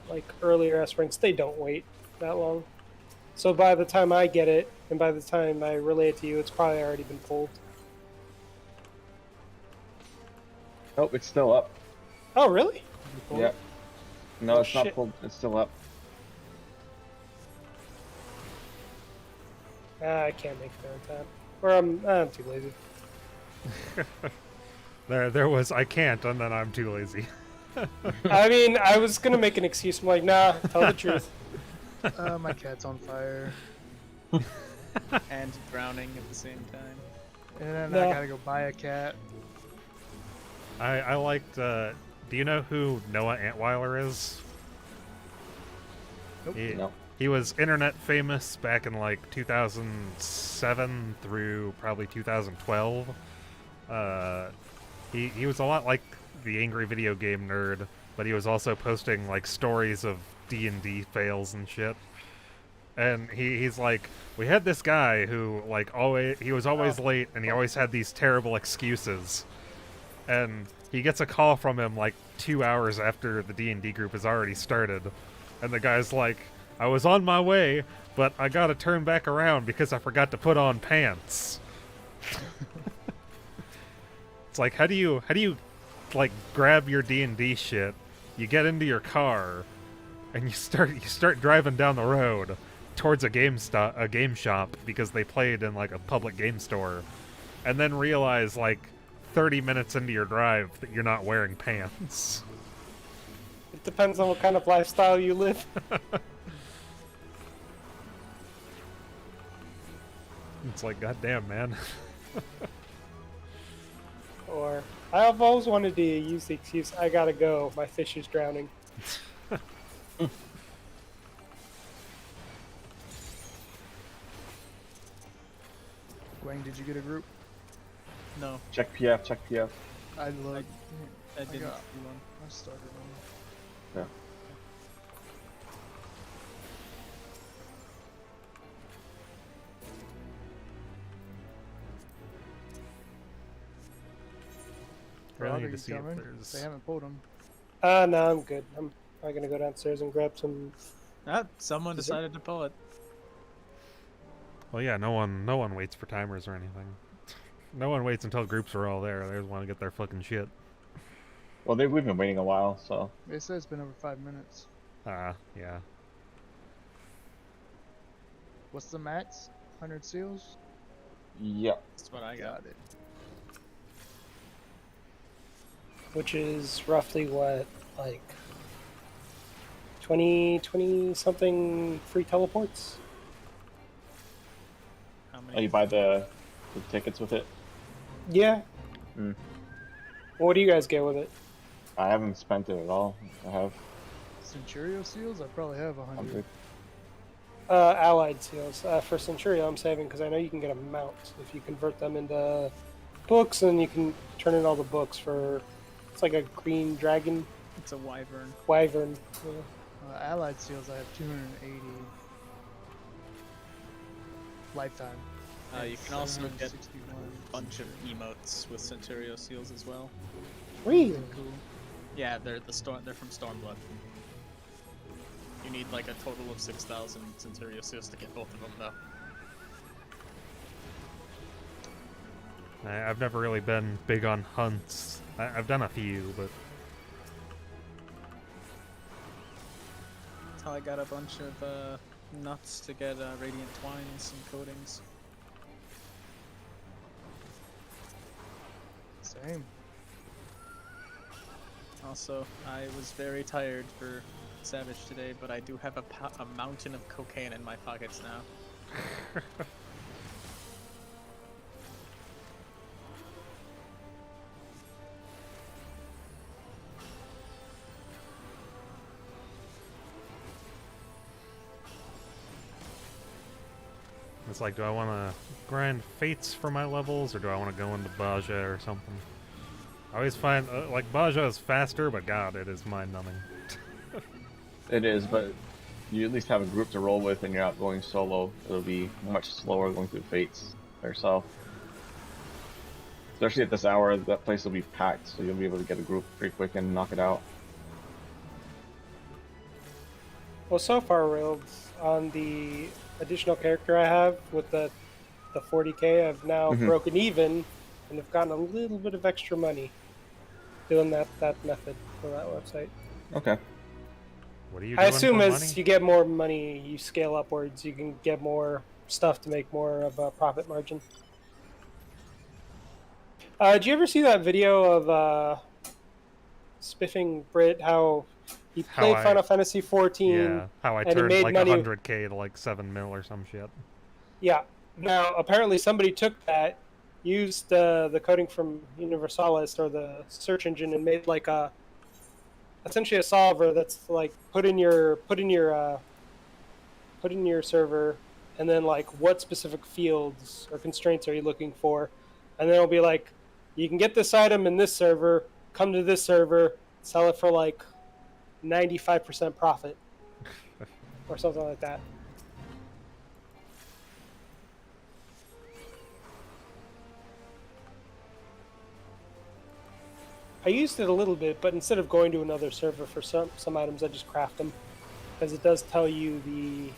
like earlier S ranks, they don't wait that long. So by the time I get it, and by the time I relay it to you, it's probably already been pulled. Nope, it's still up. Oh, really? Yep. No, Oh, it's not shit. pulled. It's still up. I can't make it on time. Or I'm too lazy. There was I can't, and then I'm too lazy. I mean, I was gonna make an excuse. I'm like, nah, tell the truth. My cat's on fire. And drowning at the same time. And then No. I gotta go buy a cat. I liked, do you know who Noah Antweiler is? Nope. No. He was internet famous back in like 2007 through probably 2012. He was a lot like the Angry Video Game Nerd, but he was also posting like stories of D&D fails and shit. And he's like, we had this guy who like he was always late, and he always had these terrible excuses. And he gets a call from him like 2 hours after the D&D group has already started, and the guy's like, I was on my way, but I gotta turn back around because I forgot to put on pants. It's like, how do you like grab your D&D shit, you get into your car, and you start driving down the road towards a game shop because they played in like a public game store, and then realize like 30 minutes into your drive that you're not wearing pants. It depends on what kind of lifestyle you live. It's like, goddamn, man. Or, I've always wanted to use the excuse, I gotta go, my fish is drowning. Wayne, did you get a group? No, Check PF, check PF. I looked. I didn't got- see one. I started one. Yeah. Really Rod, need are to you see if coming? there's. They haven't pulled them. No, I'm good. I'm probably gonna go downstairs and grab some. Ah, someone Is it? decided to pull it. Well, yeah, no one waits for timers or anything. No one waits until groups are all there. They just want to get their fucking shit. Well, we've been waiting a while, so. It says it's been over 5 minutes. Yeah. What's the max? 100 seals? Yep. That's what I got. Got it. Which is roughly what, like 20 something free teleports? How Oh, many? you buy the tickets with it? Yeah. Hmm. What do you guys get with it? I haven't spent it at all. I have. Centurio seals? I probably have 100. Allied seals. For Centurio, I'm saving because I know you can get a mount if you convert them into books, and you can turn in all the books for. It's like a green dragon It's a wyvern. wyvern. Yeah. Allied seals, I have 280 lifetime. You can also get 761. a bunch of emotes with Centurio seals as well. Really? Cool. Yeah, they're from Stormblood. You need like a total of 6,000 Centurio seals to get both of them though. I've never really been big on hunts. I've done a few, but That's how I got a bunch of nuts to get radiant twines and coatings. Same. Also, I was very tired for Savage today, but I do have a mountain of cocaine in my pockets now. it's like, do I want to grind fates for my levels, or do I want to go into Baja or something? I always find, like, Baja is faster, but god, it is mind-numbing. It is, but you at least have a group to roll with and you're not going solo. It'll be much slower going through fates by yourself. Especially at this hour, that place will be packed, so you'll be able to get a group pretty quick and knock it out. Well, so far, Rails, on the additional character I have with the 40k, I've now broken even and have gotten a little bit of extra money doing that method for that website. Okay. What are you I doing assume for as money? you get more money, you scale upwards, you can get more stuff to make more of a profit margin. Did you ever see that video of Spiffing Brit, how he played Final Fantasy 14? Yeah, how I and he turned made like money. 100k to like 7 mil or some shit. Yeah. Now, apparently somebody took that, used the coding from Universalis or the search engine, and made like essentially a solver that's like put in your server, and then like what specific fields or constraints are you looking for, and then it'll be like, you can get this item in this server, come to this server, sell it for like 95% profit or something like that. I used it a little bit, but instead of going to another server for some items, I just craft them, because it does tell you the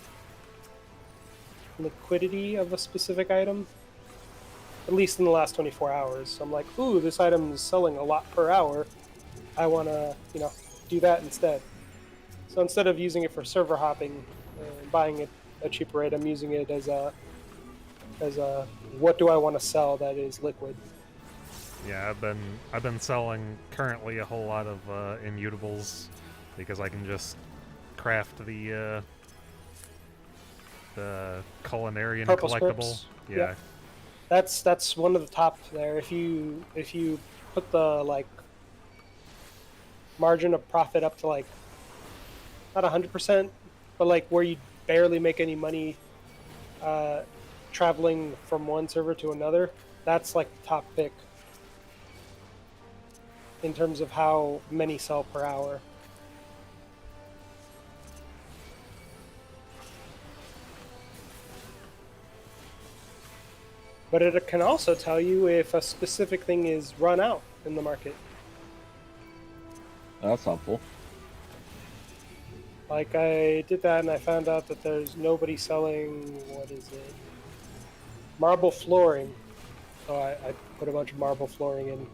liquidity of a specific item, at least in the last 24 hours. So I'm like, ooh, this item is selling a lot per hour. I want to, do that instead. So instead of using it for server hopping and buying it at a cheaper rate, I'm using it as a what do I want to sell that is liquid. Yeah, I've been selling currently a whole lot of immutables because I can just craft the culinarian Purple collectible. scripts. Yeah. Yep. That's one of the top there. If you put the like margin of profit up to like not 100%, but like where you barely make any money traveling from one server to another, that's like the top pick in terms of how many sell per hour. But it can also tell you if a specific thing is run out in the market. That's helpful. Like I did that and I found out that there's nobody selling, what is it? Marble flooring. So I put a bunch of marble flooring in.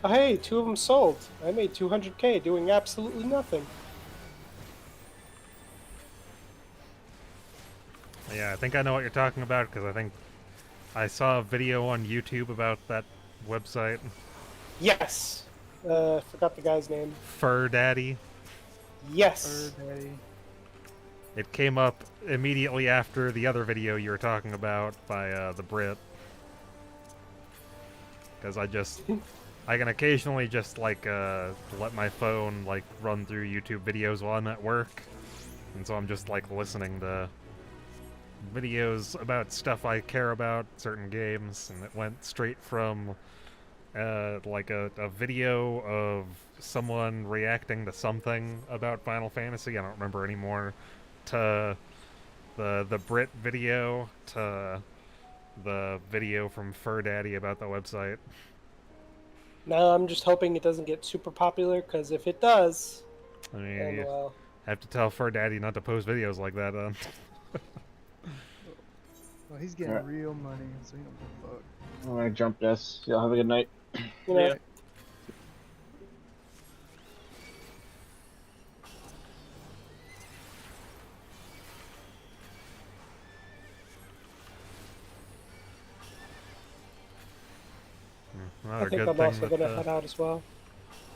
Oh, hey, 2 of them sold. I made 200K doing absolutely nothing. Yeah, I think I know what you're talking about because I think I saw a video on YouTube about that website. Yes. Forgot the guy's name. Fur Daddy. Yes. Daddy. It came up immediately after the other video you were talking about by the Brit. Because I can occasionally just like let my phone like run through YouTube videos while I'm at work, and so I'm just like listening to videos about stuff I care about, certain games, and it went straight from like a video of someone reacting to something about Final Fantasy, I don't remember anymore, to the Brit video, to the video from Fur Daddy about the website. Now I'm just hoping it doesn't get super popular, because if it does, I mean, then you well. have to tell Fur Daddy not to post videos like that. Well, he's getting Alright. real money, so he don't give a fuck. I'm gonna jump this. Y'all have a good night. You know, Yeah. I Another think good I'm thing also with going to head out as well.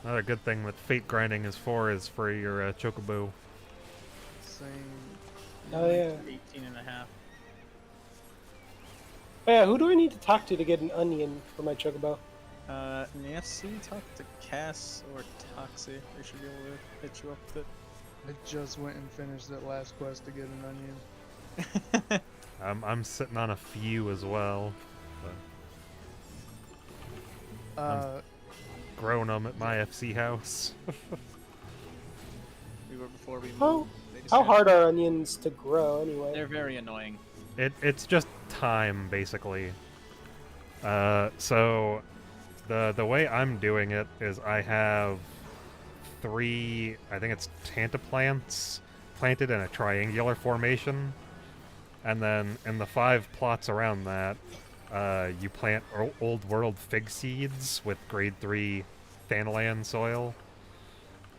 another good thing with fate grinding is for your chocobo. Same. Oh, yeah. 18 and a half. Oh, yeah, who do I need to talk to get an onion for my chocobo? Nancy, talk to Cass or Toxie. They should be able to hit you up with it. I just went and finished that last quest to get an onion. I'm sitting on a few as well. But growing them at my FC house. We were before we moved. How, They just how got- hard are onions to grow anyway? They're very annoying. It's just time, basically. So the way I'm doing it is I have 3, I think it's Tanta plants planted in a triangular formation, and then in the 5 plots around that, you plant old world fig seeds with grade 3 Thanalan soil,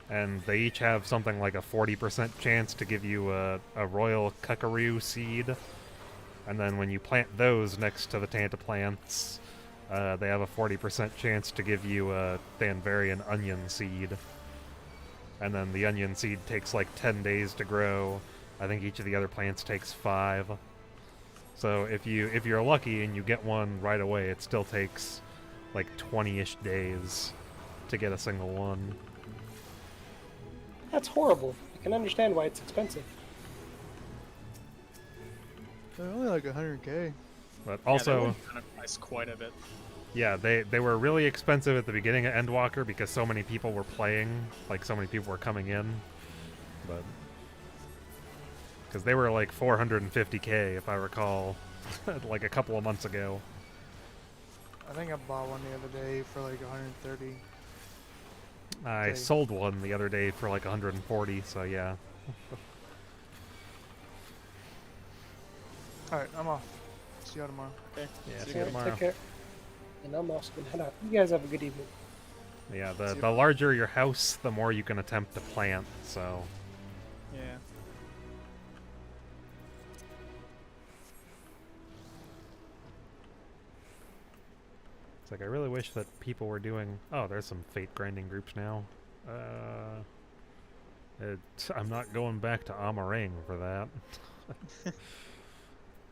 and they each have something like a 40% chance to give you a royal cuckaroo seed. And then when you plant those next to the Tanta plants, they have a 40% chance to give you a Thanvarian onion seed. And then the onion seed takes like 10 days to grow. I think each of the other plants takes 5. So if you're lucky and you get one right away, it still takes like 20-ish days to get a single one. That's horrible. I can understand why it's expensive. They're only like 100K. But Yeah, also, they went down in price quite a bit. yeah, they were really expensive at the beginning of Endwalker because so many people were playing, like so many people were coming in. But because they were like 450K if I recall, like a couple of months ago. I think I bought one the other day for like 130. I Okay. sold one the other day for like 140, so yeah. Alright, I'm off. See y'all tomorrow. Okay. Yeah, see see you you guys. tomorrow. Take care. And I'm also going to head out. You guys have a good evening. Yeah, the larger your house, the more you can attempt to plant, so... Yeah. It's like, I really wish that people were doing... Oh, there's some fate grinding groups now. I'm not going back to Amarang for that.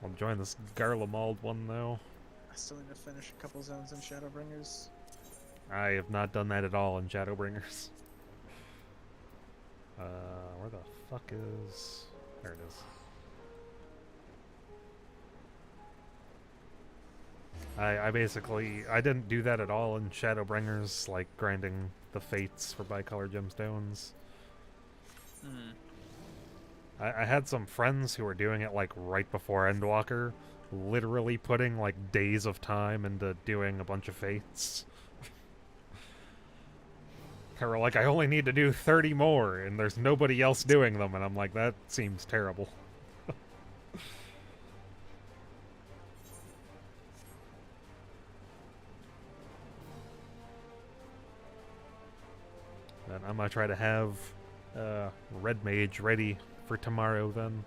I'll join this Garlemald one, though. I still need to finish a couple zones in Shadowbringers. I have not done that at all in Shadowbringers. Where the fuck is... There it is. I basically... I didn't do that at all in Shadowbringers, like grinding the fates for bicolor gemstones. I had some friends who were doing it like right before Endwalker, literally putting like days of time into doing a bunch of fates. They were like, I only need to do 30 more, and there's nobody else doing them, and I'm like, that seems terrible. Then I'm gonna try to have Red Mage ready for tomorrow then.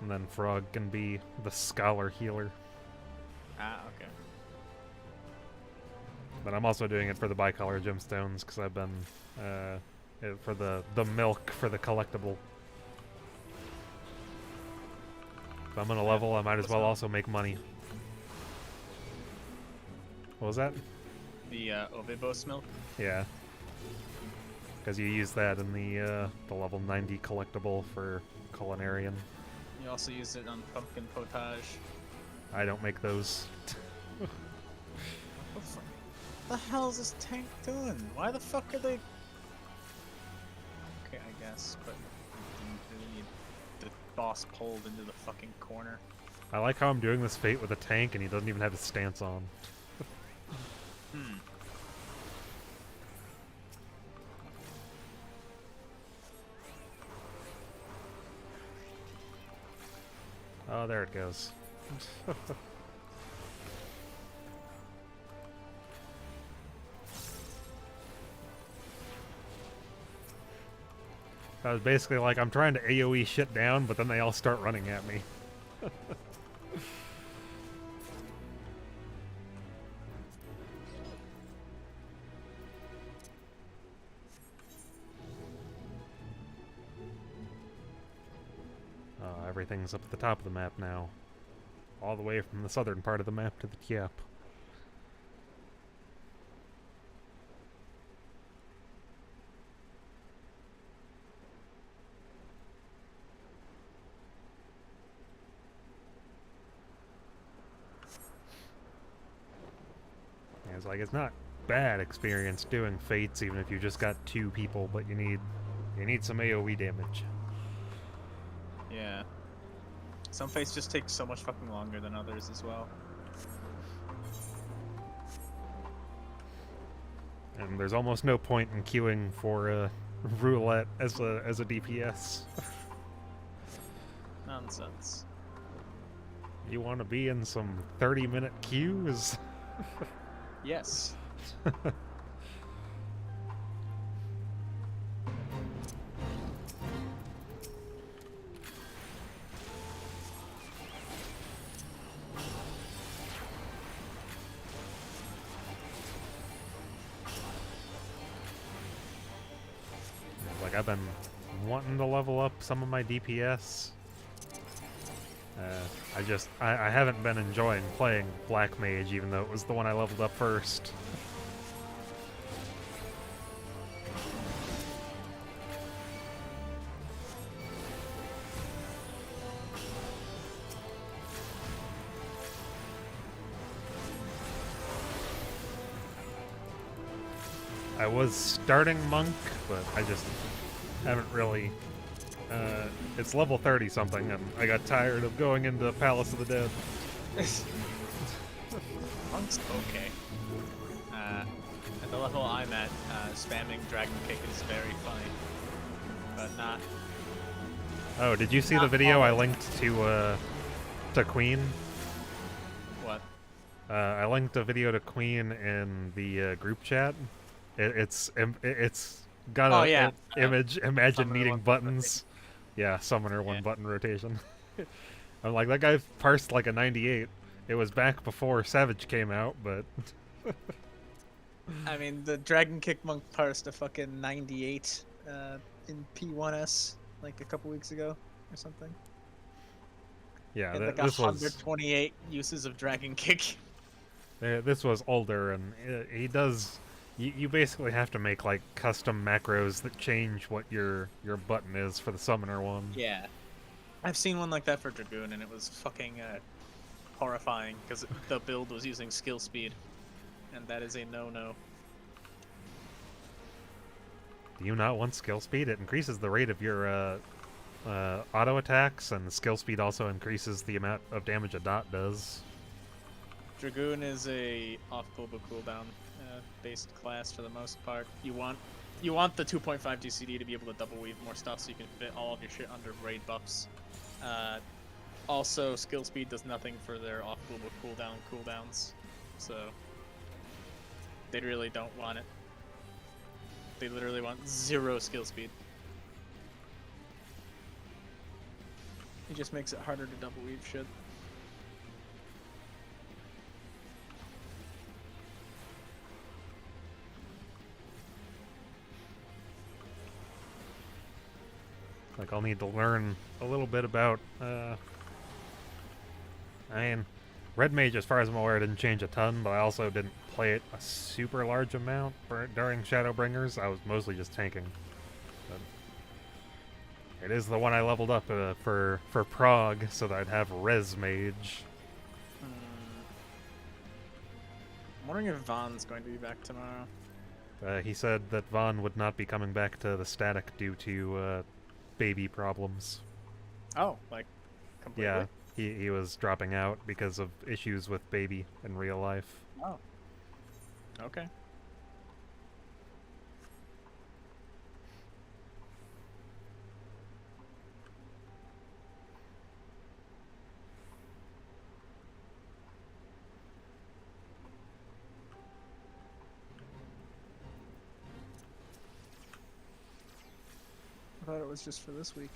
And then Frog can be the Scholar Healer. Ah, okay. But I'm also doing it for the bicolor gemstones, because I've been for the milk for the collectible. If I'm gonna level, I might as well also make money. What was that? The Ovibos milk? Yeah. Because you use that in the level 90 collectible for Culinarian. You also use it on pumpkin potage. I don't make those. What the hell is this tank doing? Why the fuck are they... Okay, I guess, but you really need the boss pulled into the fucking corner. I like how I'm doing this fate with a tank and he doesn't even have his stance on. Oh, there it goes. I was basically like, I'm trying to AoE shit down, but then they all start running at me. Everything's up at the top of the map now. All the way from the southern part of the map to the Tiap. Yeah, it's like, it's not bad experience doing fates even if you just got 2 people, but you need some AoE damage. Yeah. Some fates just take so much fucking longer than others as well. And there's almost no point in queuing for roulette as a DPS. Nonsense. You want to be in some 30-minute queues? Yes. Like, I've been wanting to level up some of my DPS. I haven't been enjoying playing Black Mage, even though it was the one I leveled up first. I was starting Monk, but I just haven't really... it's level 30 something, and I got tired of going into Palace of the Dead. Monk's okay. At the level I'm at, spamming Dragon Kick is very funny, but not... Oh, did you see the video I linked to Queen? What? I linked a video to Queen in the group chat. It's got Oh, a yeah. imagine Summoner needing one buttons. Yeah, summoner one Yeah. button rotation. I'm like, that guy parsed like a 98. It was back before Savage came out, but I mean, the Dragon Kick Monk parsed a fucking 98 in P1S like a couple weeks ago or something. yeah, And like this was 128 uses of Dragon Kick. this was older, and he does. You basically have to make like custom macros that change what your button is for the summoner one. Yeah. I've seen one like that for Dragoon, and it was fucking horrifying because the build was using skill speed, and that is a no-no. Do you not want skill speed? It increases the rate of your auto attacks, and the skill speed also increases the amount of damage a dot does. Dragoon is a off-global cooldown based class for the most part. You want the 2.5 GCD to be able to double weave more stuff so you can fit all of your shit under raid buffs. Also, skill speed does nothing for their off-global cooldowns, so they really don't want it. They literally want 0 skill speed. It just makes it harder to double weave shit. Like, I'll need to learn a little bit about, I mean, Red Mage, as far as I'm aware, didn't change a ton, but I also didn't play it a super large amount during Shadowbringers. I was mostly just tanking. But it is the one I leveled up for Prague, so that I'd have Res Mage. I'm wondering if Vaughn's going to be back tomorrow. He said that Vaughn would not be coming back to the static due to, baby problems. Oh, like, completely? Yeah, he was dropping out because of issues with baby in real life. Oh. Okay. I thought it was just for this week.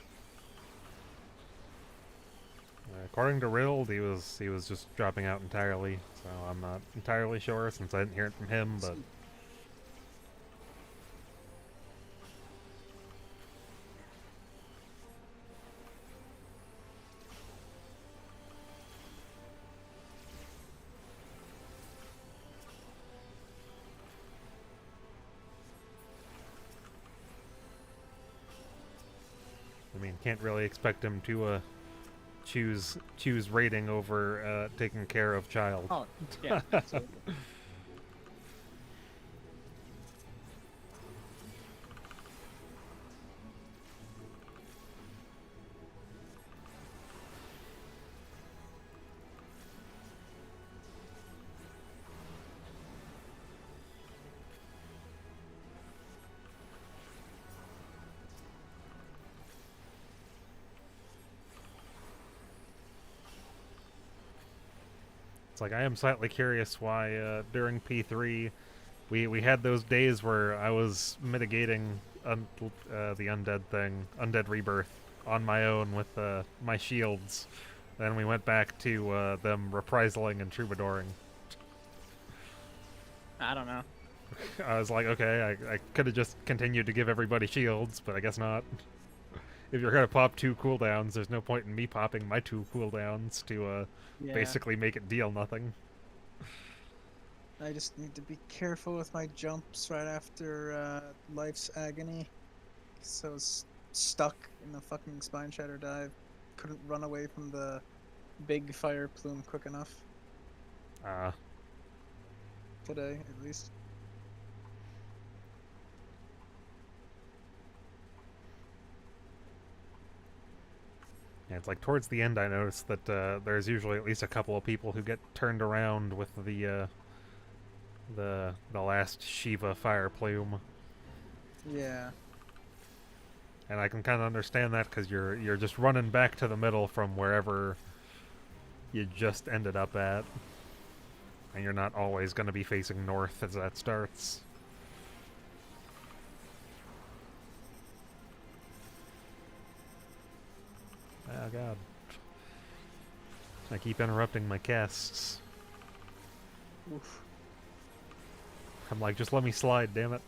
According to Riddled, he was just dropping out entirely, so I'm not entirely sure since I didn't hear it from him, but... I mean, can't really expect him to, choose raiding over, taking care of child. Oh, yeah, absolutely. It's like, I am slightly curious why, during P3, we had those days where I was mitigating the undead rebirth, on my own with my shields. Then we went back to them reprisaling and troubadouring. I don't know. I was like, okay, I could have just continued to give everybody shields, but I guess not. If you're gonna pop 2 cooldowns, there's no point in me popping my 2 cooldowns to Yeah. basically make it deal nothing. I just need to be careful with my jumps right after Life's Agony. So I was stuck in the fucking Spine Shatter dive. Couldn't run away from the big fire plume quick enough. Today, at least. Yeah, it's like towards the end I noticed that there's usually at least a couple of people who get turned around with the last Shiva fire plume. Yeah. And I can kind of understand that because you're just running back to the middle from wherever you just ended up at. And you're not always going to be facing north as that starts. god. I keep interrupting my casts. Oof. I'm like, just let me slide, damn it.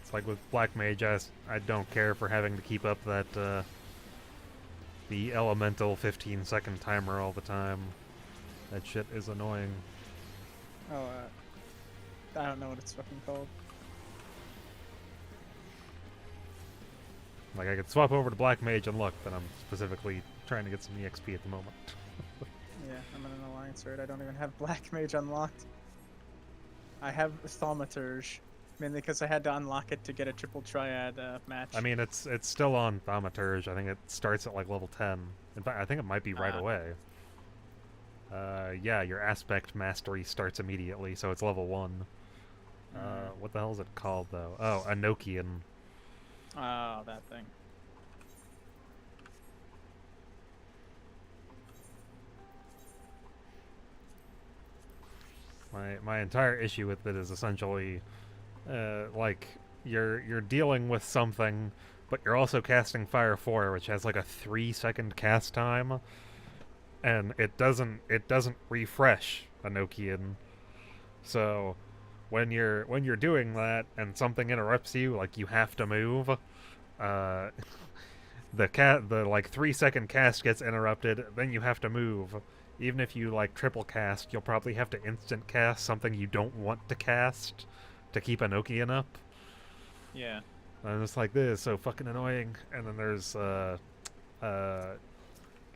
It's like with Black Mage, I don't care for having to keep up that, the elemental 15-second timer all the time. That shit is annoying. Oh, I don't know what it's fucking called. Like, I could swap over to Black Mage and look, but I'm specifically trying to get some EXP at the moment. Yeah, I'm in an alliance raid. I don't even have Black Mage unlocked. I have Thaumaturge, mainly because I had to unlock it to get a triple triad match. I mean, it's still on Thaumaturge. I think it starts at, like, level 10. In fact, I think it might be right away. Yeah, your Aspect Mastery starts immediately, so it's level 1. What the hell is it called, though? Oh, Enochian. Oh, that thing. My entire issue with it is essentially, like, you're dealing with something, but you're also casting Fire 4, which has like a 3-second cast time, and it doesn't refresh Enochian. So when you're doing that and something interrupts you, like you have to move, the like 3-second cast gets interrupted, then you have to move. Even if you, like, triple cast, you'll probably have to instant cast something you don't want to cast to keep Enochian up. Yeah. And it's like, this is so fucking annoying. And then there's,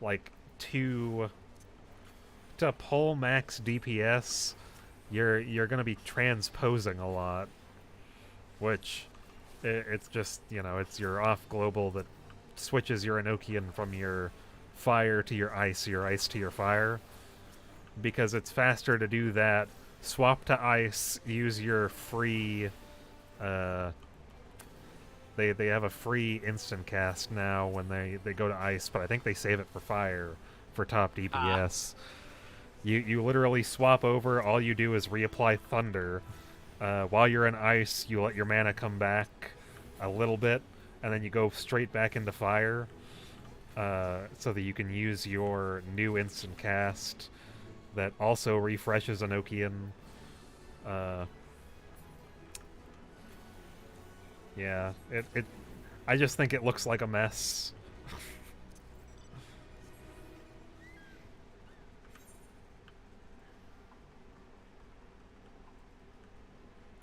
like, to pull max DPS, you're gonna be transposing a lot. Which, it's just, you know, it's your off global that switches your Enochian from your fire to your ice to your fire, because it's faster to do that. Swap to ice, use your free they have a free instant cast now when they go to ice, but I think they save it for fire for top DPS. You literally swap over, all you do is reapply thunder. While you're in ice, you let your mana come back a little bit, and then you go straight back into fire. So that you can use your new instant cast that also refreshes Enochian. Yeah, I just think it looks like a mess.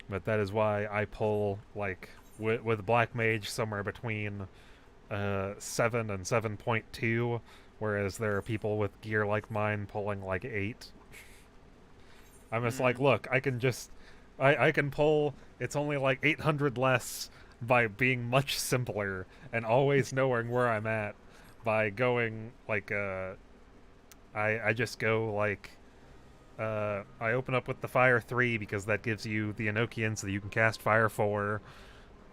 But that is why I pull, like, with Black Mage somewhere between 7 and 7.2, whereas there are people with gear like mine pulling like 8. I'm just like, look, I can just, I can pull, it's only like 800 less by being much simpler and always knowing where I'm at by going, like, I just go, like, I open up with the Fire 3 because that gives you the Enochian so that you can cast Fire 4.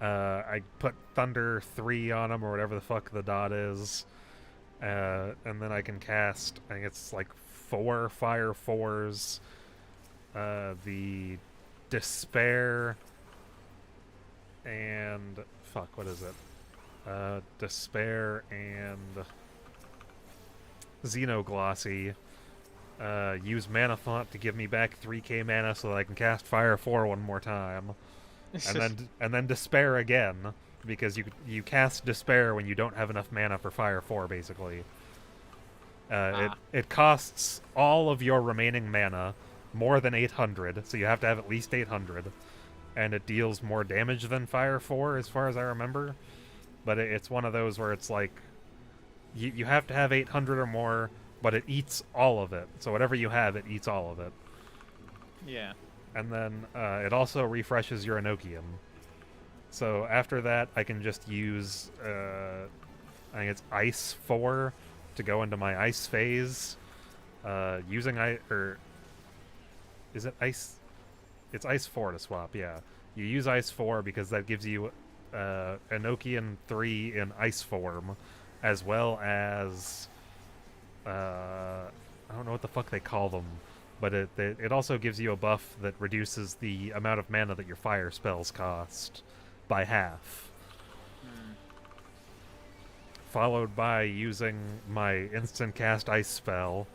I put Thunder 3 on him, or whatever the fuck the dot is. And then I can cast, I think it's like 4 Fire 4s. The Despair. And, fuck, what is it? Despair and Xenoglossy. Use Mana Font to give me back 3k mana so that I can cast Fire 4 one more time. And then Despair again, because you cast Despair when you don't have enough mana for Fire 4, basically. It costs all of your remaining mana, more than 800, so you have to have at least 800, and it deals more damage than Fire 4, as far as I remember. But it's one of those where it's like, you have to have 800 or more, but it eats all of it. So whatever you have, it eats all of it. Yeah. And then it also refreshes your Enochian. So after that, I can just use, I think it's Ice 4 to go into my ice phase, using is it ice? It's ice 4 to swap. Yeah, you use ice 4 because that gives you Enochian 3 in ice form, as well as I don't know what the fuck they call them, but it also gives you a buff that reduces the amount of mana that your fire spells cost by half. Followed by using my instant cast ice spell,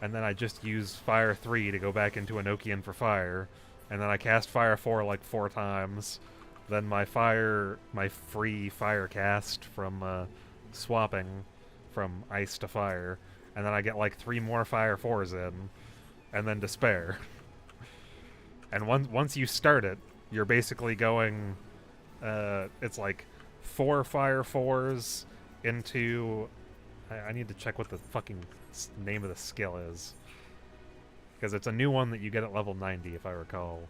and then I just use fire 3 to go back into Enochian for fire, and then I cast fire 4 like 4 times. Then my free fire cast from swapping from ice to fire, and then I get like 3 more fire 4s in, and then despair. And once you start it, you're basically going, it's like 4 fire 4s into... I need to check what the fucking name of the skill is. Because it's a new one that you get at level 90, if I recall.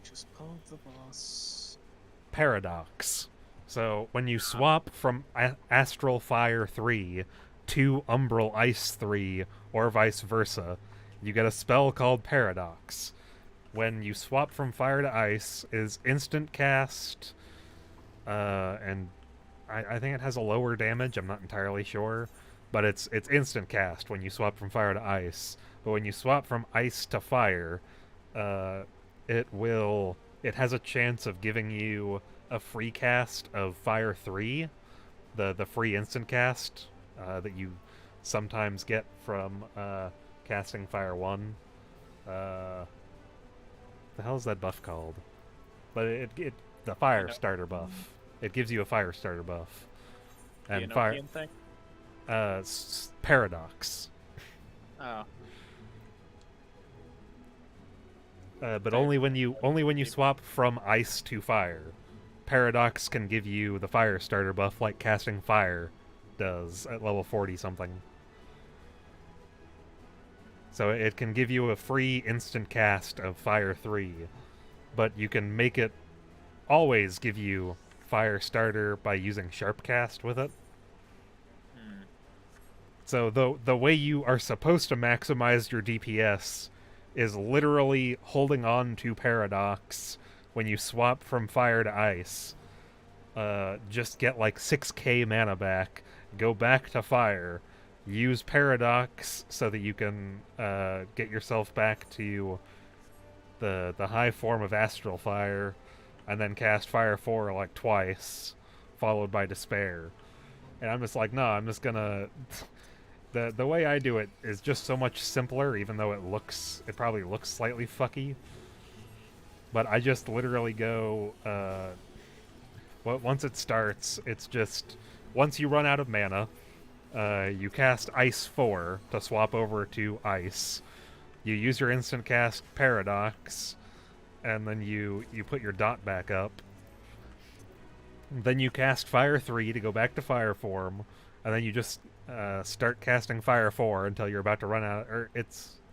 Just called the boss. Paradox. So when you swap from Astral Fire 3 to Umbral Ice 3, or vice versa, you get a spell called Paradox. When you swap from fire to ice, is instant cast, and I think it has a lower damage, I'm not entirely sure, but it's instant cast when you swap from fire to ice. But when you swap from ice to fire, it has a chance of giving you a free cast of fire 3, the free instant cast that you sometimes get from casting fire 1. The hell is that buff called? But the fire starter buff. It gives you a fire starter buff. And the fire Enochian thing? Paradox. Oh. But only when you swap from ice to fire. Paradox can give you the fire starter buff like casting fire does at level 40 something. So it can give you a free instant cast of fire 3, but you can make it always give you fire starter by using sharp cast with it. So the way you are supposed to maximize your DPS is literally holding on to Paradox when you swap from fire to ice. Just get like 6k mana back, go back to fire, use Paradox so that you can get yourself back to the high form of Astral Fire, and then cast Fire 4 like twice, followed by Despair. And I'm just like, no, I'm just gonna... The way I do it is just so much simpler, even though it probably looks slightly fucky. But I just literally go, once it starts, it's just, once you run out of mana, you cast Ice 4 to swap over to Ice. You use your instant cast Paradox, and then you put your dot back up. Then you cast Fire 3 to go back to Fire form, and then you just start casting Fire 4 until you're about to run out.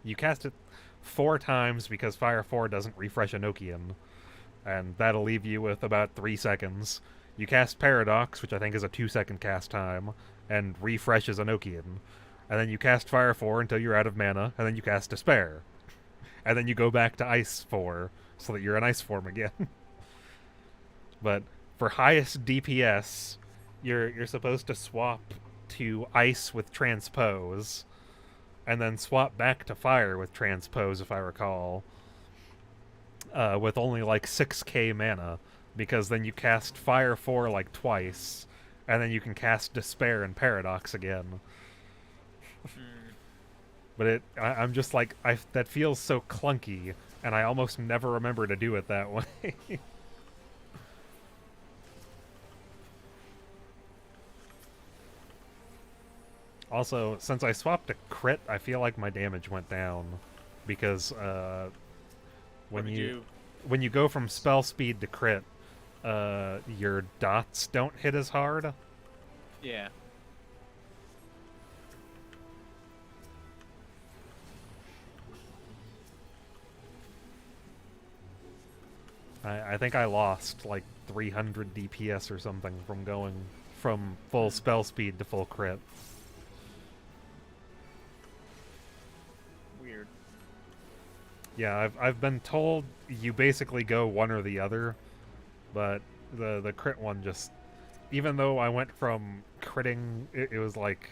You cast it 4 times because Fire 4 doesn't refresh Enochian, and that'll leave you with about 3 seconds. You cast Paradox, which I think is a 2-second cast time, and refreshes Enochian. And then you cast Fire 4 until you're out of mana, and then you cast Despair. And then you go back to Ice 4, so that you're in Ice form again. But for highest DPS, you're supposed to swap to Ice with Transpose, and then swap back to Fire with Transpose, if I recall, with only like 6k mana, because then you cast Fire 4 like twice, and then you can cast Despair and Paradox again. But I'm just like, that feels so clunky, and I almost never remember to do it that way. Also, since I swapped to crit, I feel like my damage went down, because when you go from spell speed to crit, your dots don't hit as hard. Yeah. I think I lost like 300 DPS or something from going from full spell speed to full crit. Weird. Yeah, I've been told you basically go one or the other, but the crit one just, even though I went from critting, it was like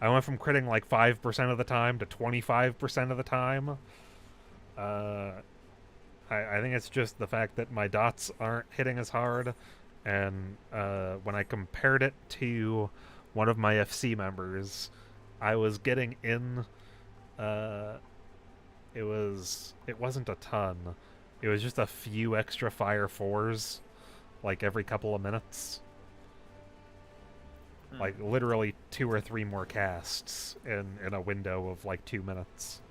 I went from critting like 5% of the time to 25% of the time. I think it's just the fact that my dots aren't hitting as hard, and when I compared it to one of my FC members, I was getting in. It wasn't a ton. It was just a few extra fire 4s, like every couple of minutes. Like literally 2 or 3 more casts in a window of like 2 minutes.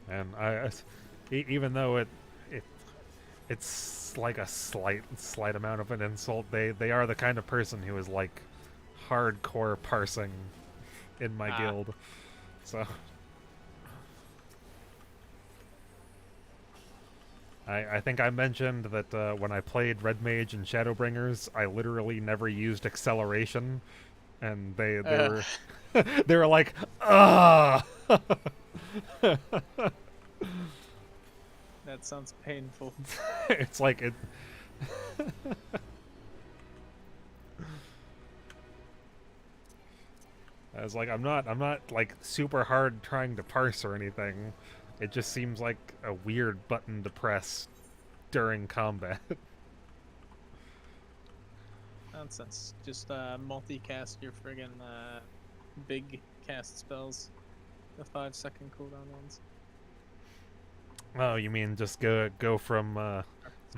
And even though it's like a slight amount of an insult, they are the kind of person who is like hardcore parsing in my guild. So I think I mentioned that when I played Red Mage and Shadowbringers, I literally never used acceleration, and they were they were like, ah. That sounds painful. It's like it. I was like, I'm not like super hard trying to parse or anything. It just seems like a weird button to press during combat. Nonsense. Just multicast your friggin' big cast spells. The 5-second cooldown ones. Oh, you mean just go from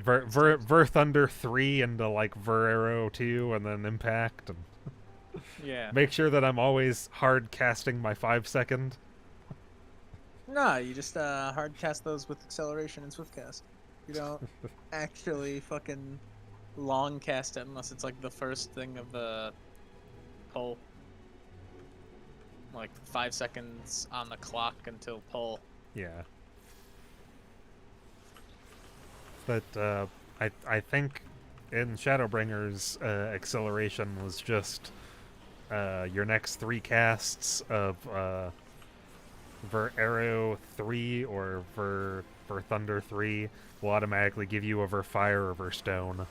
Ver Thunder 3 into like Ver Arrow 2 and then Impact, and Yeah. make sure that I'm always hard casting my 5-second. Nah, you just hard cast those with acceleration and swift cast. You don't actually fucking long cast it unless it's like the first thing of the pull. Like 5 seconds on the clock until pull. Yeah. But I think in Shadowbringers, acceleration was just your next 3 casts of Ver Arrow 3 or Ver Thunder 3 will automatically give you a Ver Fire or Ver Stone.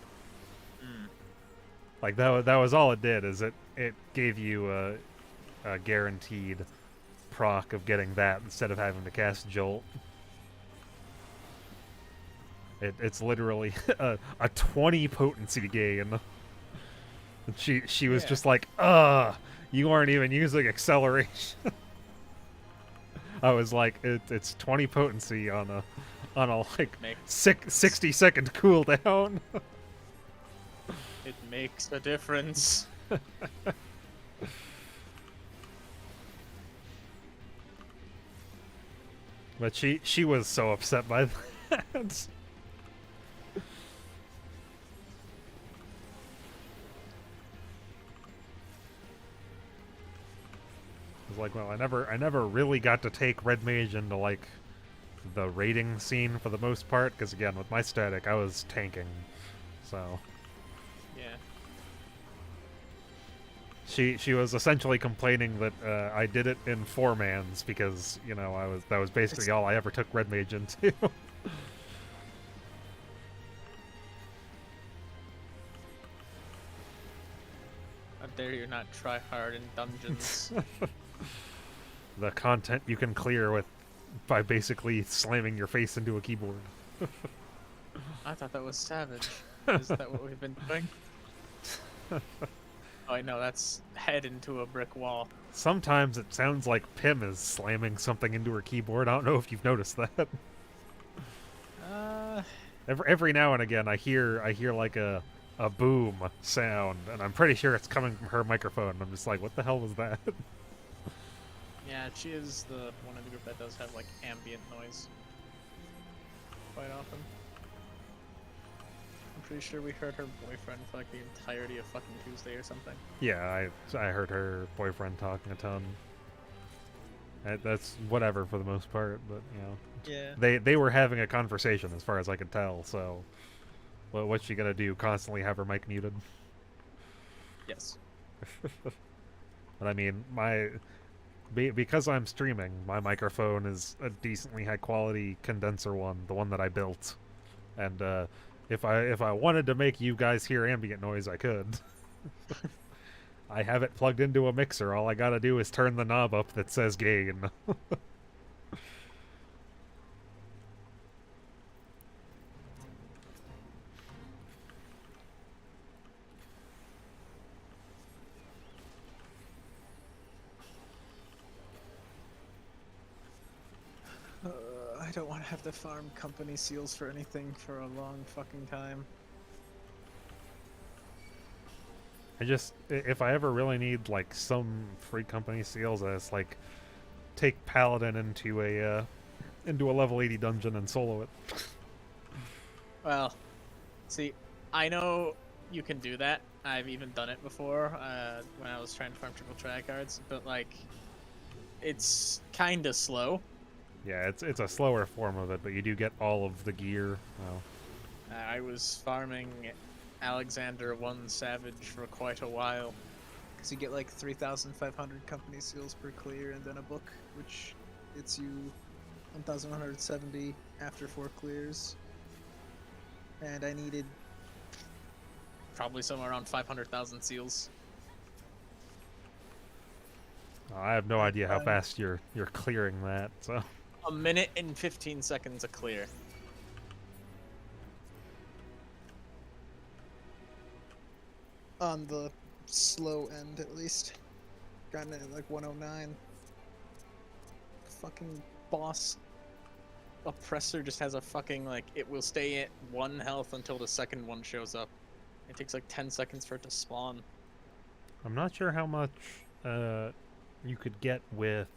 Like that was all it did, is it gave you a guaranteed proc of getting that instead of having to cast Jolt. It's literally a 20 potency gain. And she was just like, you aren't even using acceleration. I was like, it's 20 potency on a like 60-second cooldown. It makes a difference. But she was so upset by that. I was like, well, I never really got to take Red Mage into like the raiding scene for the most part, because again, with my static, I was tanking, so Yeah. she was essentially complaining that I did it in 4-mans because, you know, that was basically all I ever took Red Mage into. How dare you not try hard in dungeons? The content you can clear by basically slamming your face into a keyboard. I thought that was savage. Is that what we've been doing? Oh, I know, that's head into a brick wall. Sometimes it sounds like Pim is slamming something into her keyboard. I don't know if you've noticed that. Every now and again, I hear like a boom sound, and I'm pretty sure it's coming from her microphone. I'm just like, what the hell was that? Yeah, she is the one in the group that does have like ambient noise. quite often. I'm pretty sure we heard her boyfriend for like the entirety of fucking Tuesday or something. Yeah, I heard her boyfriend talking a ton. That's whatever for the most part, but you know. Yeah. They were having a conversation as far as I could tell, so what's she gonna do? Constantly have her mic muted? Yes. But I mean, because I'm streaming, my microphone is a decently high quality condenser one, the one that I built. And if I wanted to make you guys hear ambient noise, I could. I have it plugged into a mixer. All I gotta do is turn the knob up that says gain. I don't want to have to farm company seals for anything for a long fucking time. If I ever really need like some free company seals, I just like take Paladin into a level 80 dungeon and solo it. Well, see, I know you can do that. I've even done it before when I was trying to farm triple tryhards, but like, it's kind of slow. Yeah, it's a slower form of it, but you do get all of the gear. Well, I was farming Alexander 1 Savage for quite a while. Because you get like 3,500 company seals per clear and then a book, which gets you 1,170 after 4 clears. And I needed probably somewhere around 500,000 seals. I have no idea how fast you're clearing that, so... A minute and 15 seconds a clear. On the slow end, at least. Gotten it at like 109. Fucking boss oppressor just has a fucking, like, it will stay at 1 health until the second one shows up. It takes like 10 seconds for it to spawn. I'm not sure how much you could get with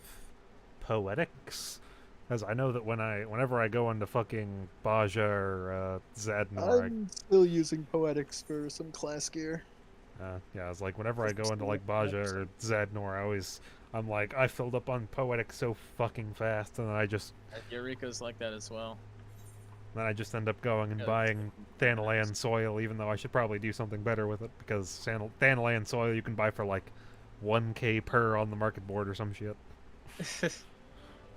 Poetics. Because I know that whenever I go into fucking Baja or Zadnor, I'm still using Poetics for some class gear. yeah, it's like whenever I go into like Baja or Zadnor, I'm like, I filled up on Poetics so fucking fast, and then I just... Eureka's like that as well. Then I just end up going and buying Thanalan soil, even though I should probably do something better with it, because Thanalan soil you can buy for like 1k per on the market board or some shit.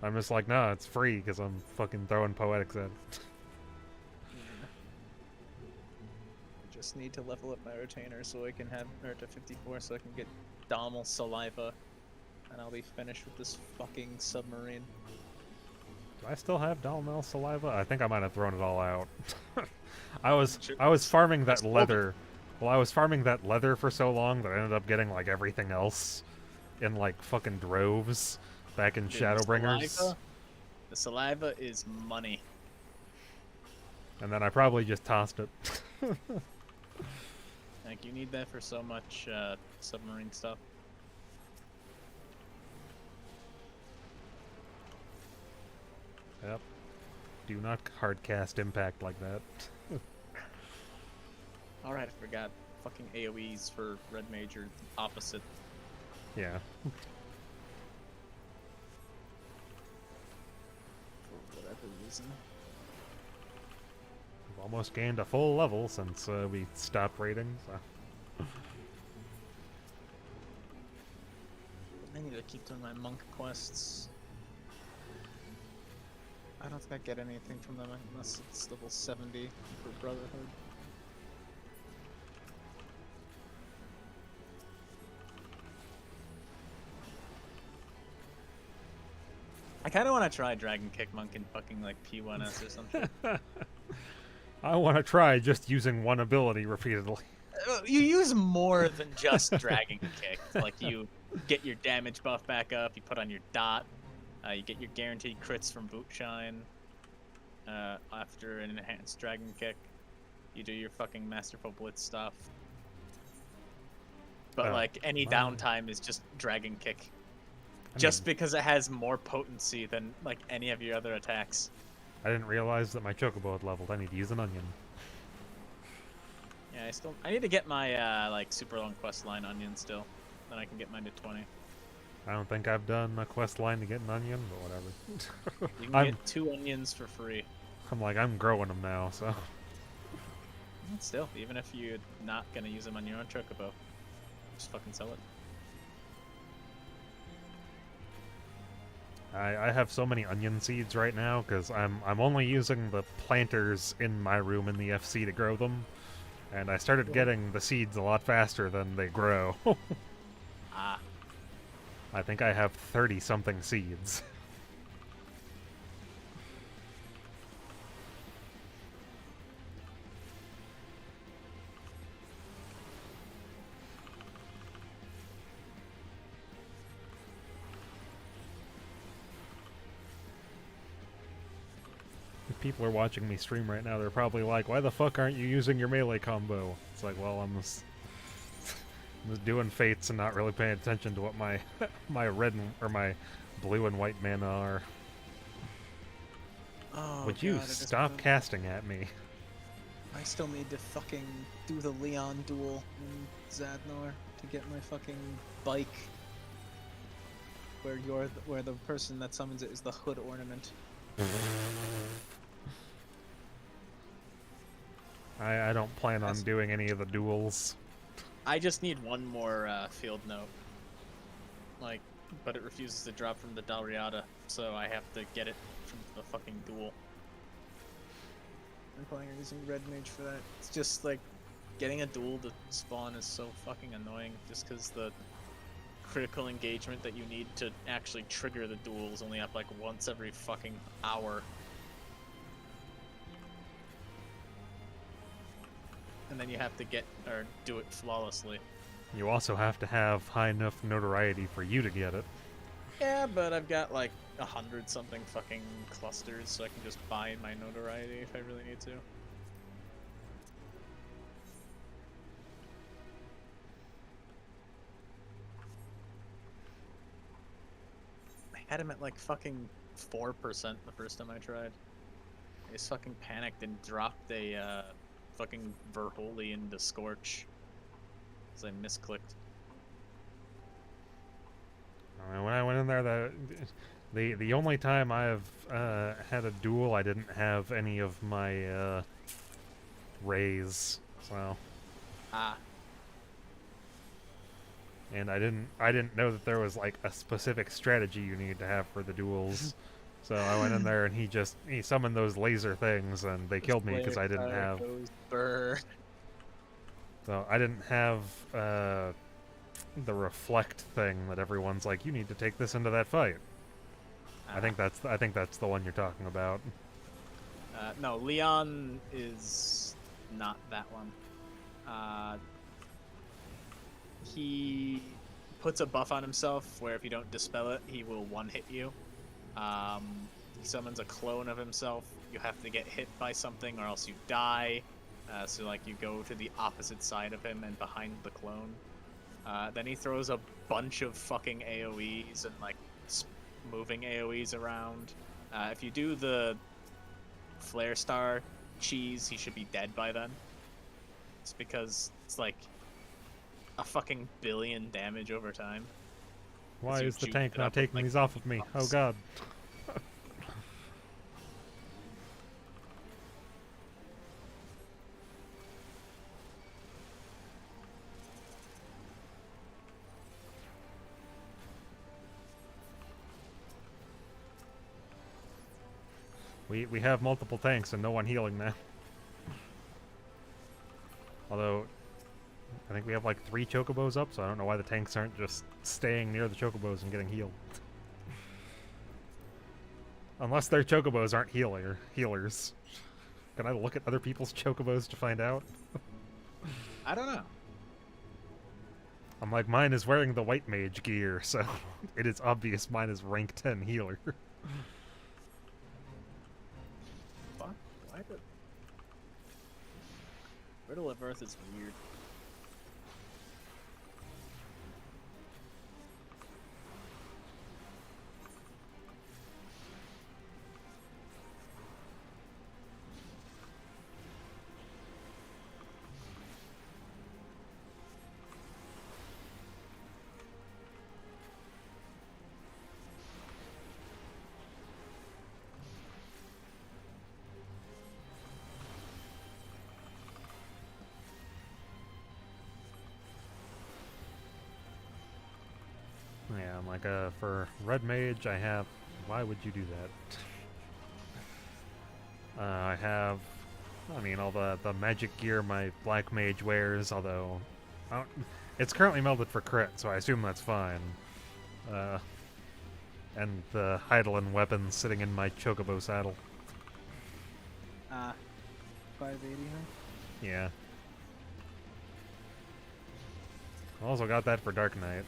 I'm just like, nah, it's free because I'm fucking throwing Poetics at it. Just need to level up my retainer so I can have her to 54 so I can get Dommel Saliva, and I'll be finished with this fucking submarine. Do I still have Dalmel Saliva? I think I might have thrown it all out. I was farming that leather. Well, I was farming that leather for so long that I ended up getting like everything else in like fucking droves back in Shadowbringers. The saliva is money. And then I probably just tossed it. Like, you need that for so much submarine stuff. Yep. Do not hardcast impact like that. Alright, I forgot. Fucking AoEs for Red Mage are opposite. Yeah. For whatever reason. We've almost gained a full level since we stopped raiding, so... I need to keep doing my monk quests. I don't think I get anything from them unless it's level 70 for Brotherhood. I kind of want to try Dragon Kick Monk in fucking like P1S or something. I want to try just using one ability repeatedly. You use more than just Dragon Kick. Like, you get your damage buff back up, you put on your dot, you get your guaranteed crits from Bootshine. After an enhanced Dragon Kick, you do your fucking Masterful Blitz stuff. But like, any downtime is just Dragon Kick. Just because it has more potency than like any of your other attacks. I didn't realize that my chocobo had leveled. I need to use an onion. Yeah, I need to get my like super long quest line onion still. Then I can get mine to 20. I don't think I've done a quest line to get an onion, but whatever. You can get 2 onions for free. I'm like, I'm growing them now, so. Still, even if you're not gonna use them on your own chocobo, just fucking sell it. I have so many onion seeds right now because I'm only using the planters in my room in the FC to grow them, and I started getting the seeds a lot faster than they grow. Ah. I think I have 30-something seeds. If people are watching me stream right now, they're probably like, why the fuck aren't you using your melee combo? It's like, well, I'm just doing fates and not really paying attention to what my my red or my blue and white mana are. Oh, Would you God, stop casting at me? I still need to fucking do the Leon duel in Zadnor to get my fucking bike. Where the person that summons it is the hood ornament. I don't plan on doing any of the duels. I just need one more field note. Like, but it refuses to drop from the Dalriada, so I have to get it from the fucking duel. I'm playing using Red Mage for that. It's just like getting a duel to spawn is so fucking annoying just because the critical engagement that you need to actually trigger the duel is only up like once every fucking hour. And then you have to do it flawlessly. You also have to have high enough notoriety for you to get it. Yeah, but I've got like 100-something fucking clusters, so I can just buy my notoriety if I really need to. I had him at like fucking 4% the first time I tried. I just fucking panicked and dropped a fucking Verholy into Scorch. Because I misclicked. When I went in there, the only time I've had a duel, I didn't have any of my rays, so. Ah. And I didn't know that there was like a specific strategy you needed to have for the duels. So I went in there and he summoned those laser things and they killed me because I didn't have. So I didn't have the reflect thing that everyone's like, you need to take this into that fight. I think that's the one you're talking about. No, Leon is not that one. He puts a buff on himself where if you don't dispel it, he will one-hit you. He summons a clone of himself. You have to get hit by something or else you die. So like you go to the opposite side of him and behind the clone. Then he throws a bunch of fucking AoEs and like moving AoEs around. If you do the Flare Star cheese, he should be dead by then. It's because it's like a fucking billion damage over time. Why is the tank not taking these off of me? Oh god. We have multiple tanks and no one healing now. Although, I think we have like 3 chocobos up, so I don't know why the tanks aren't just staying near the chocobos and getting healed. Unless their chocobos aren't healers. Can I look at other people's chocobos to find out? I don't know. I'm like, mine is wearing the white mage gear, so it is obvious mine is rank 10 healer. Fuck, why the... Riddle of Earth is weird. Like, for Red Mage, I have... Why would you do that? I have... I mean, all the magic gear my Black Mage wears, although... it's currently melted for crit, so I assume that's fine. And the Heidelin weapons sitting in my Chocobo saddle. 580, huh? Yeah. Also got that for Dark Knight.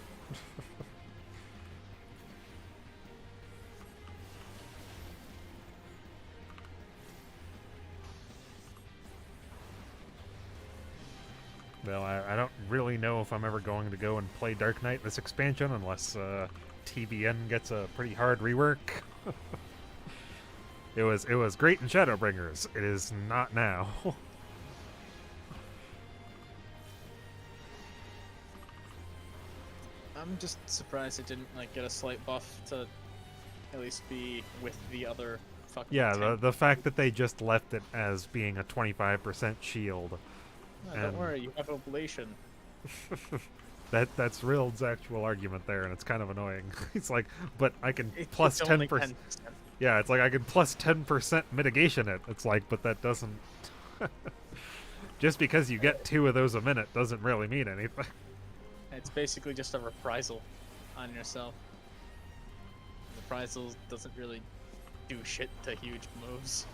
Well, I don't really know if I'm ever going to go and play Dark Knight this expansion unless TBN gets a pretty hard rework. It was great in Shadowbringers. It is not now. I'm just surprised it didn't like get a slight buff to at least be with the other fucking Yeah, tank. the fact that they just left it as being a 25% shield. No, don't worry, you have oblation. That's Rild's actual argument there, and it's kind of annoying. It's like, but I can plus It's only 10%. 10%. Yeah, it's like I can plus 10% mitigation it. It's like, but that doesn't... Just because you get 2 of those a minute doesn't really mean anything. It's basically just a reprisal on yourself. Reprisal doesn't really do shit to huge moves.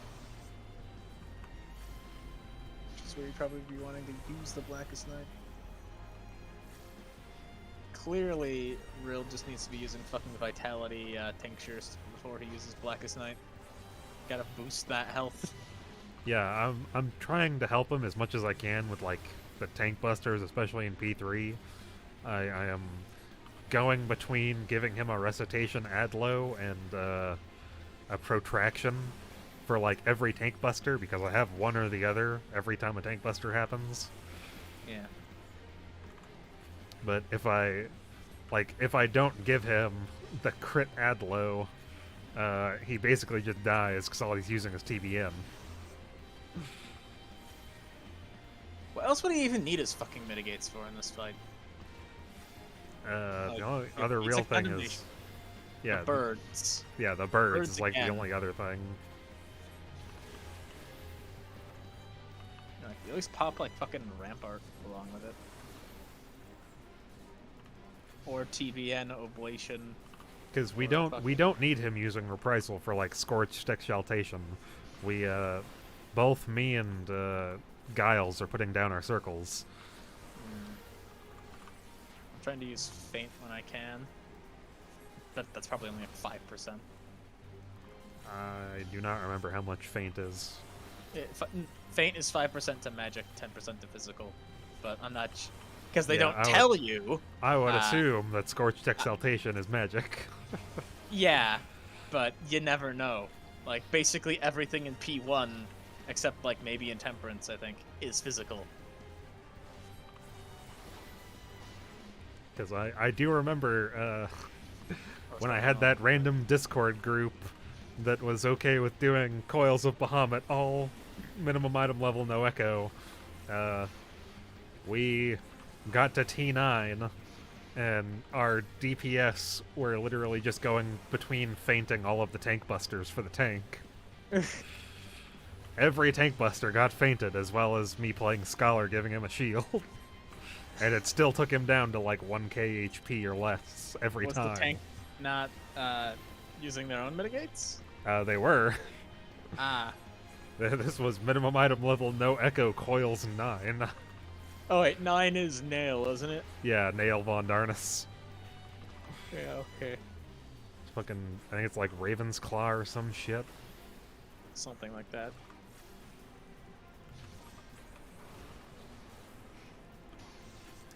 Which is where you'd probably be wanting to use the Blackest Night. Clearly, Rill just needs to be using fucking Vitality tinctures before he uses Blackest Night. Gotta boost that health. Yeah, I'm trying to help him as much as I can with, like, the tank busters, especially in P3. I am going between giving him a recitation ad low and a protraction for, like, every tank buster, because I have one or the other every time a tank buster happens. Yeah. But if I don't give him the crit ad low, he basically just dies because all he's using is TBM. What else would he even need his fucking mitigates for in this fight? The only yeah, other it's real a thing combination. is... Yeah, The birds. Yeah, the birds Birds is like again. the only other thing. Like, you always pop like fucking Rampart along with it. Or TBN Oblation. Because we Or don't need him using Reprisal for like Scorched Exaltation. We both me and Giles are putting down our circles. I'm trying to use Feint when I can. That's probably only like 5%. I do not remember how much Feint is. Feint is 5% to magic, 10% to physical. But I'm not... Because they Yeah, don't tell you. I would assume that Scorched Exaltation is magic. Yeah, but you never know. Like, basically everything in P1, except like maybe Intemperance, I think, is physical. Because I do remember when I had that random Discord group that was okay with doing Coils of Bahamut, all minimum item level, no echo. We got to T9, and our DPS were literally just going between fainting all of the tank busters for the tank. Every tank buster got fainted, as well as me playing Scholar giving him a shield. And it still took him down to like 1k HP or less every Was time. the tank not using their own mitigates? They were. Ah. This was minimum item level, no echo, coils 9. Oh wait, 9 is Nail, isn't it? Yeah, Nail Von Darnus. Yeah, okay. Fucking, I think it's like Raven's Claw or some shit. Something like that.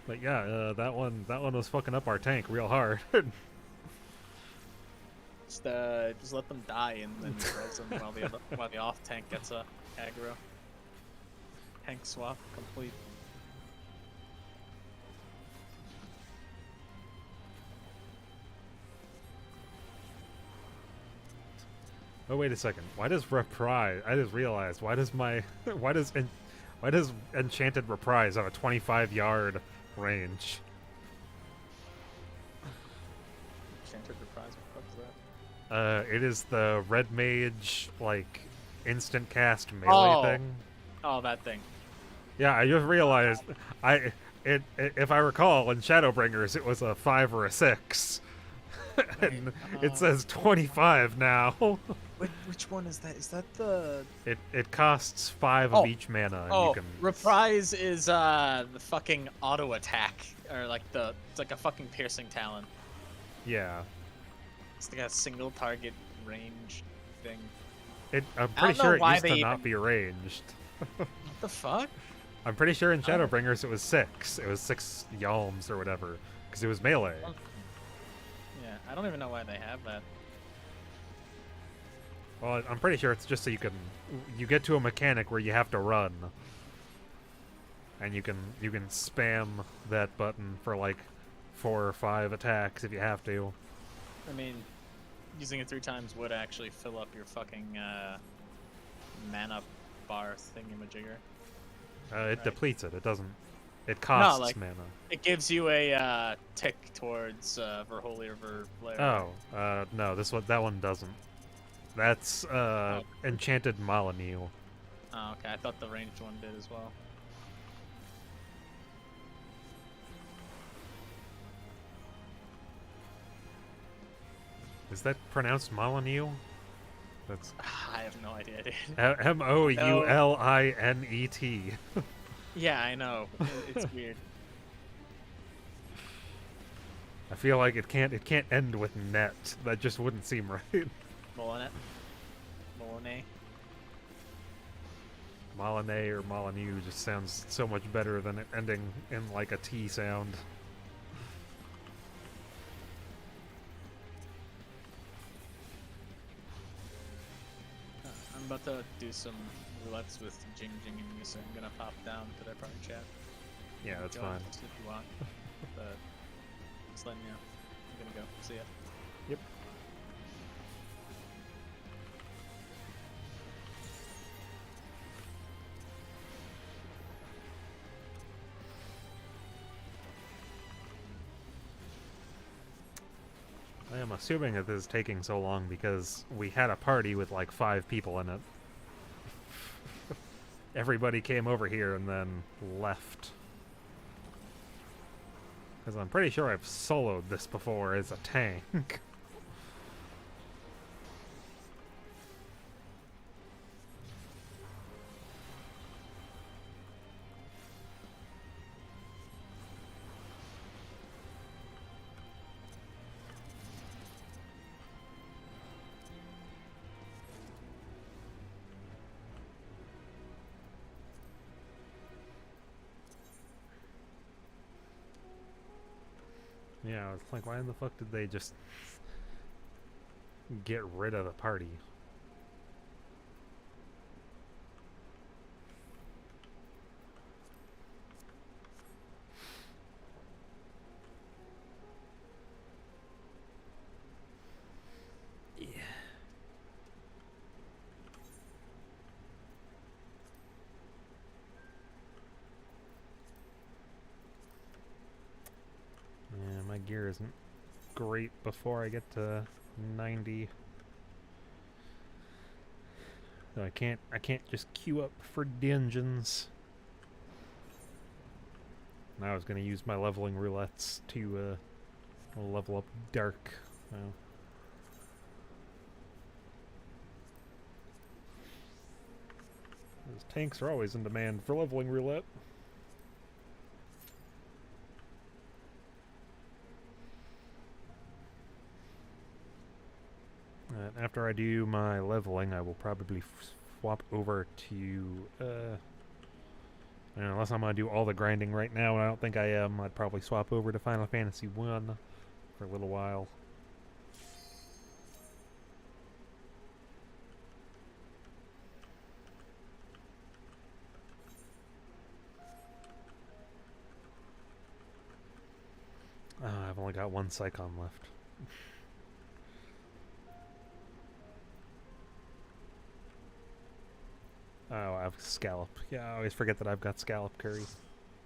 But yeah, that one was fucking up our tank real hard. Just let them die and then res them while the off tank gets a aggro. Tank swap complete. Oh wait a second. Why does Reprise? I just realized. Why does why does Enchanted Reprise have a 25-yard range? It is the red mage, like, instant cast melee thing. Oh, that thing. Yeah, I just realized if I recall in Shadowbringers it was a 5 or a 6. And it says 25 now. Which one is that? Is that the... It costs 5 of each mana, and you can... Reprise is the fucking auto attack, or like it's like a fucking piercing talon. Yeah. It's like a single target range thing. I'm pretty sure it used to not be ranged. What the fuck? I'm pretty sure in Shadowbringers it was 6. It was 6 yalms or whatever, because it was melee. Yeah, I don't even know why they have that. Well, I'm pretty sure it's just so you get to a mechanic where you have to run, and you can spam that button for like 4 or 5 attacks if you have to. I mean, using it 3 times would actually fill up your fucking mana bar thingamajigger. It depletes it. It doesn't. It costs mana. It gives you a tick towards Verholy or Verflare. Oh, no, that one doesn't. That's Enchanted Molyneux. Oh, okay. I thought the ranged one did as well. Is that pronounced Molyneux? That's. I have no idea, dude. Moulinet. Yeah, I know. It's weird. I feel like it can't end with net. That just wouldn't seem right. Molinet. Molyneux or Molyneux just sounds so much better than it ending in like a T sound. I'm about to do some roulettes with Jing Jing and Yusa. I'm gonna pop down to their party chat. Yeah, that's fine. If you want. But just letting you know. I'm gonna go. See ya. Yep. I am assuming that this is taking so long because we had a party with like 5 people in it. Everybody came over here and then left. Because I'm pretty sure I've soloed this before as a tank. Yeah, it's like, why in the fuck did they just get rid of the party? Yeah. Yeah, my gear isn't great before I get to 90. So I can't just queue up for dungeons. Now I was gonna use my leveling roulettes to level up dark. Well, those tanks are always in demand for leveling roulette. After I do my leveling, I will probably swap over to, unless I'm going to do all the grinding right now, and I don't think I am, I'd probably swap over to Final Fantasy 1 for a little while. I've only got 1 Psychon left. Oh, I have Scallop. Yeah, I always forget that I've got Scallop Curry.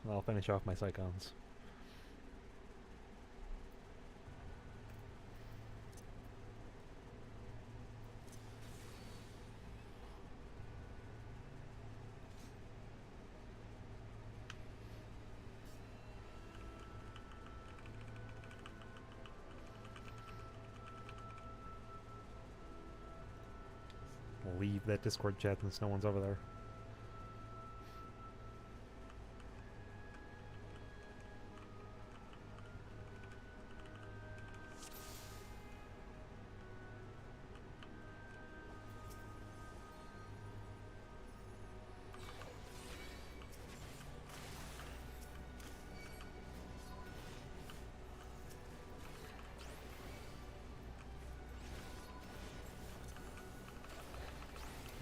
And I'll finish off my Psychons. leave that Discord chat since no one's over there.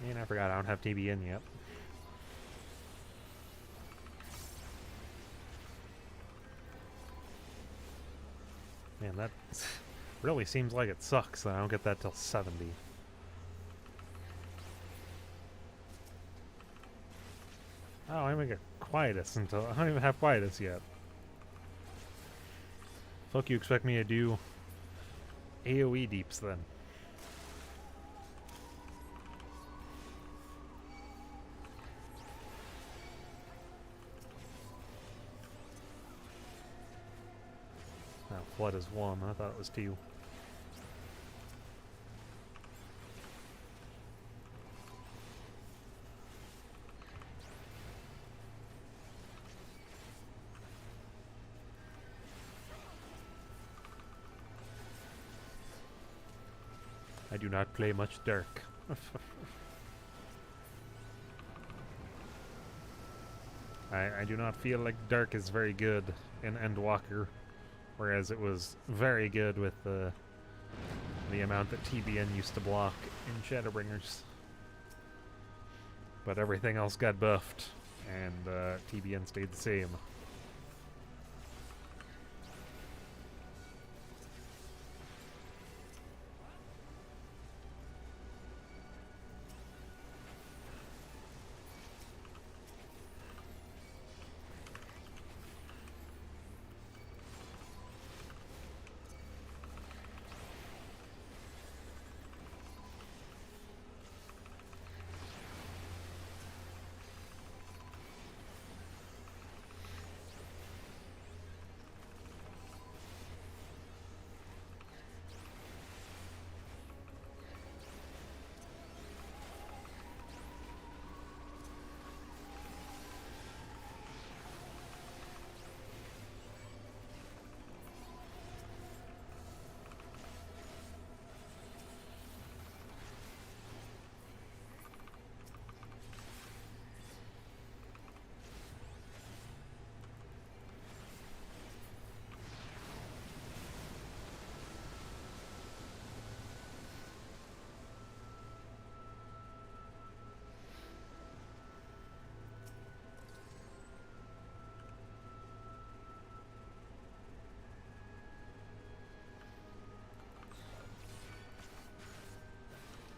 And I forgot I don't have TBN yet. Man, that really seems like it sucks that I don't get that till 70. Oh, I don't even get quietus until... I don't even have quietus yet. Fuck you expect me to do AoE deeps then? Oh, flood is 1. I thought it was 2. I do not play much Dirk. I do not feel like Dirk is very good in Endwalker, whereas it was very good with the amount that TBN used to block in Shadowbringers. But everything else got buffed, and TBN stayed the same.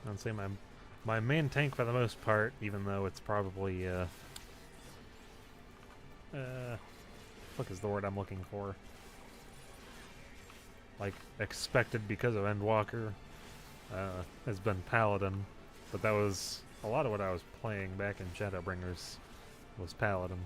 I'd say my main tank for the most part, even though it's probably fuck is the word I'm looking for? Like expected because of Endwalker, has been Paladin, but that was a lot of what I was playing back in Shadowbringers was Paladin.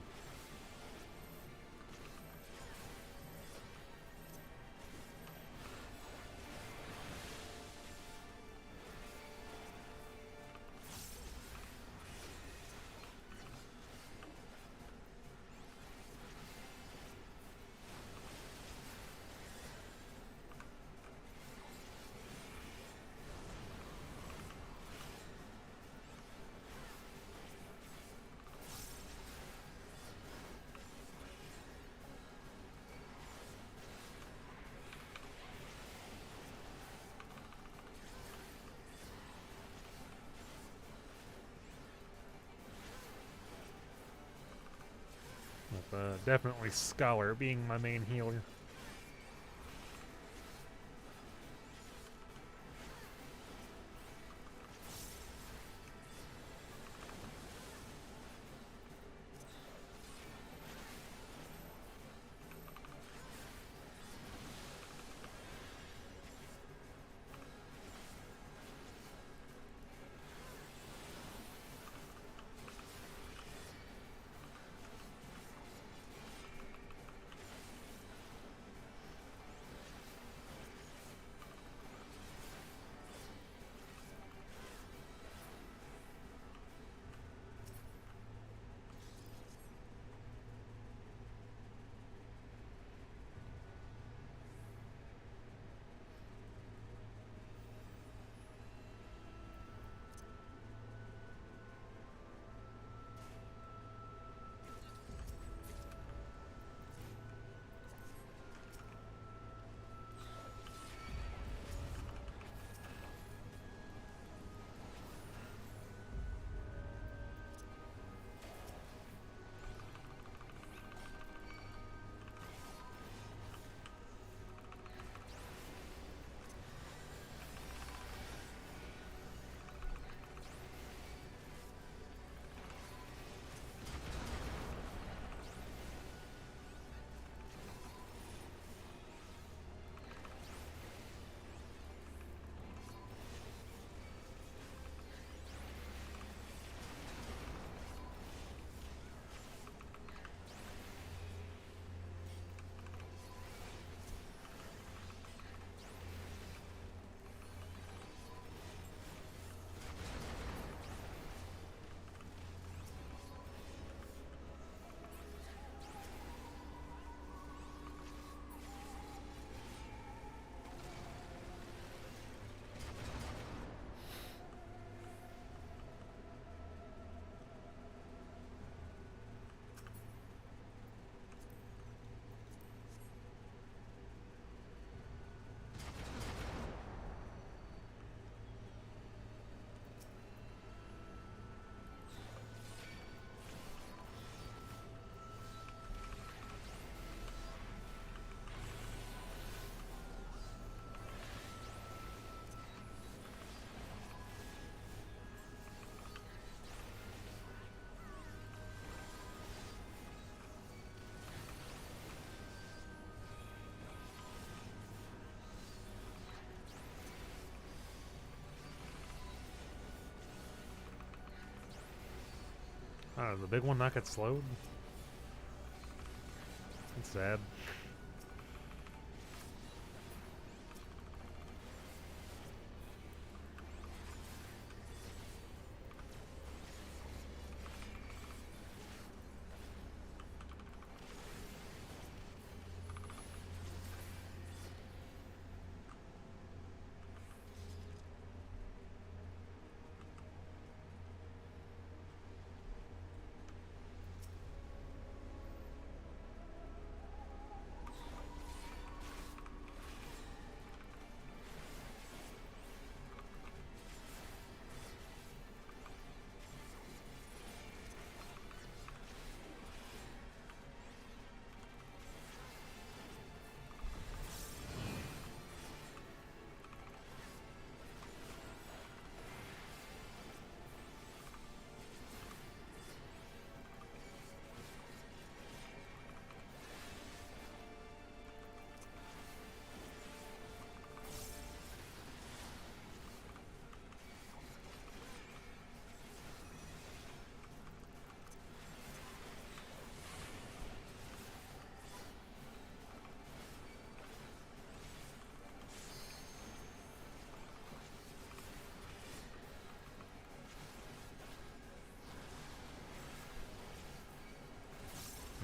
With definitely Scholar being my main healer. Oh, the big one not get slowed? That's sad.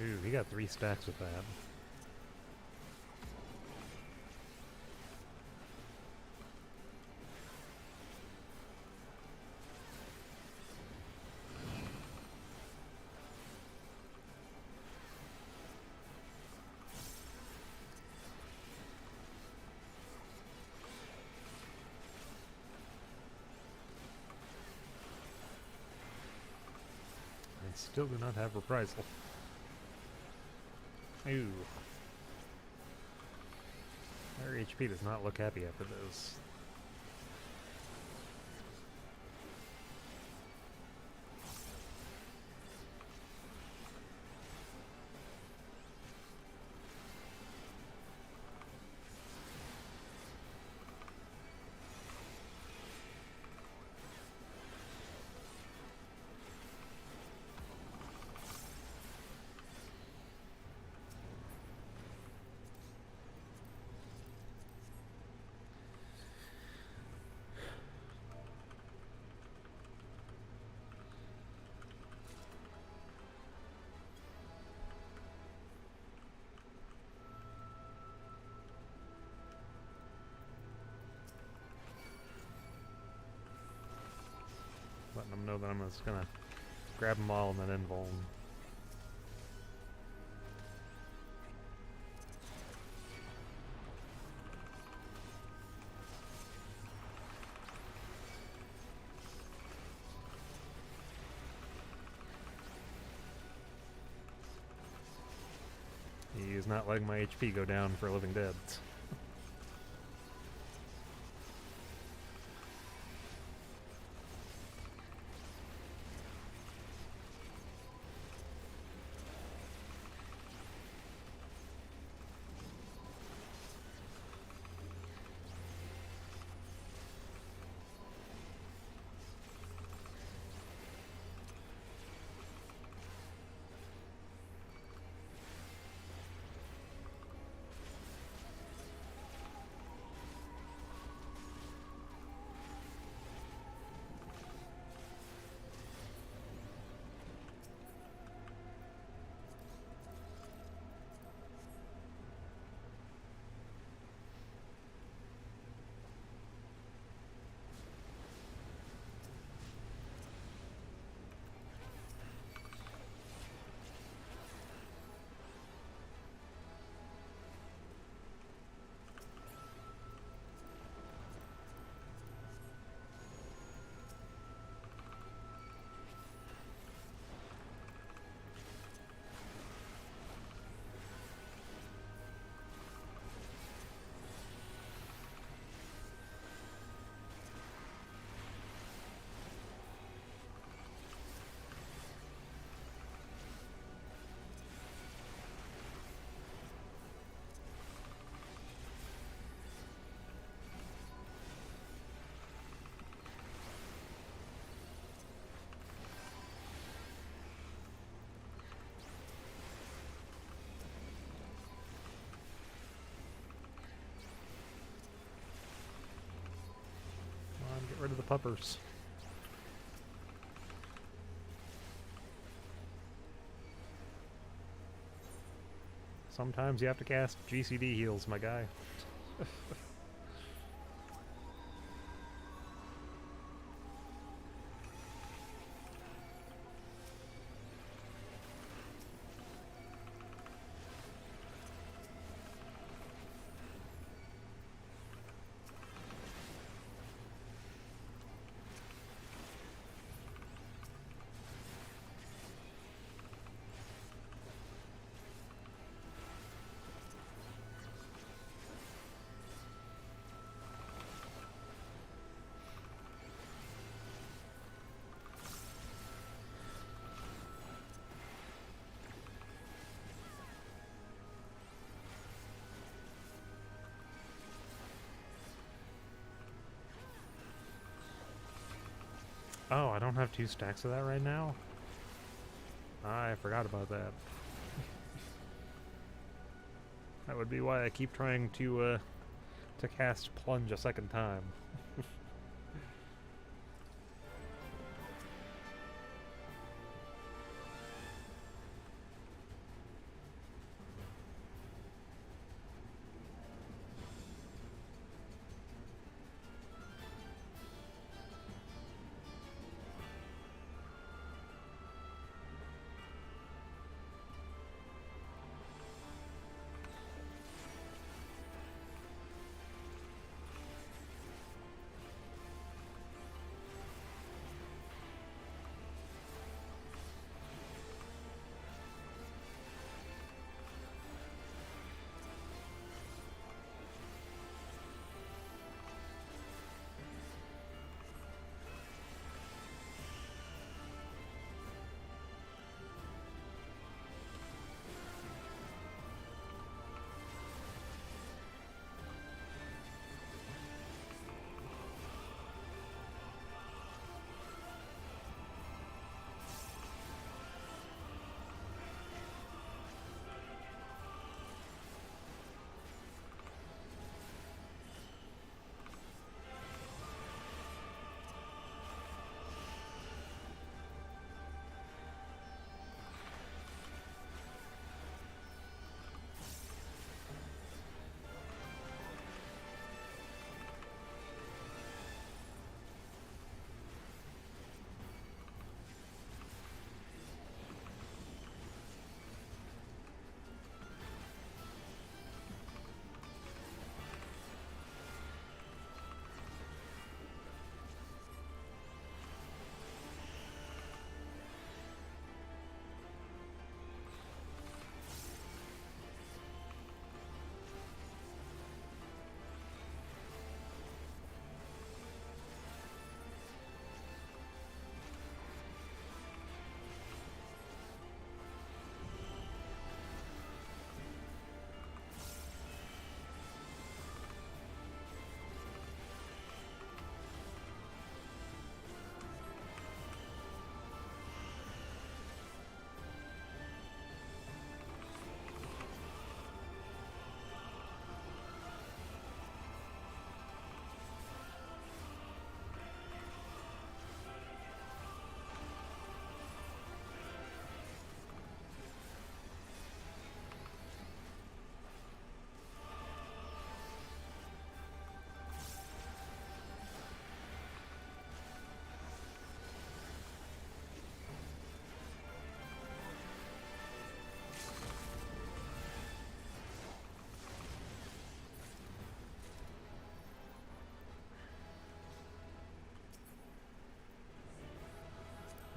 Ooh, he got 3 stacks with that. I still do not have reprisal. Ooh. Our HP does not look happy after this. Letting them know that I'm just gonna grab them all and then invuln. He's not letting my HP go down for Living Dead. puppers. Sometimes you have to cast GCD heals, my guy. Oh, I don't have 2 stacks of that right now? I forgot about that. That would be why I keep trying to cast Plunge a second time.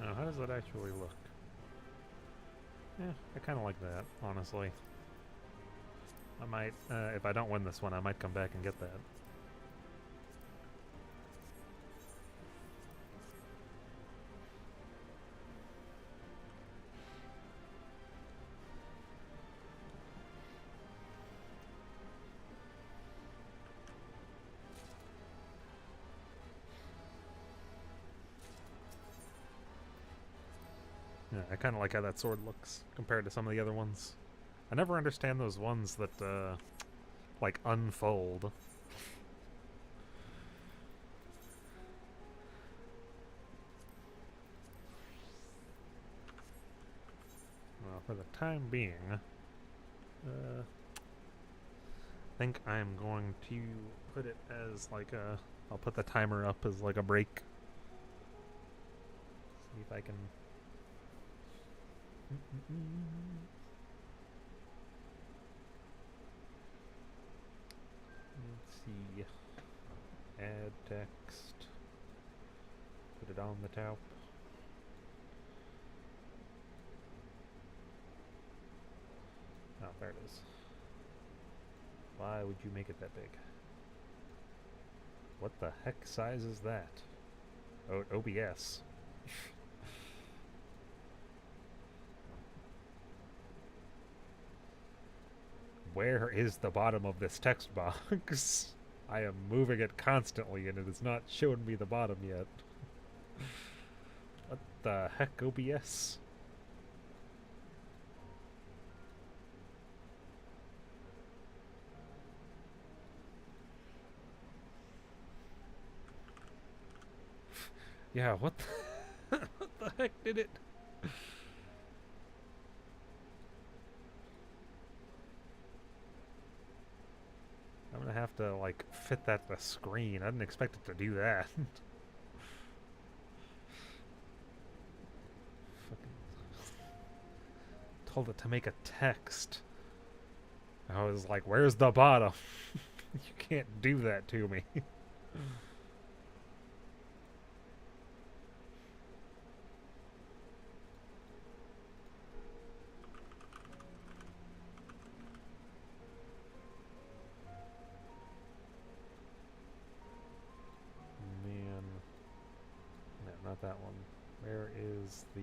Now, how does that actually look? Yeah, I kind of like that, honestly. I might, if I don't win this one, I might come back and get that. Yeah, I kind of like how that sword looks compared to some of the other ones. I never understand those ones that, like, unfold. for the time being, I think I'm going to put it as like a... I'll put the timer up as like a break. See if I can... Let's see. Add text. Put it on the top. Oh, there it is. Why would you make it that big? What the heck size is that? Oh, OBS. Where is the bottom of this text box? I am moving it constantly and it is not showing me the bottom yet. What the heck, OBS? Yeah, what the, what the heck did it? I'm gonna have to, like, fit that to the screen. I didn't expect it to do that. Fucking told it to make a text. I was like, where's the bottom? You can't do that to me. Man. No, not that one. Where is the...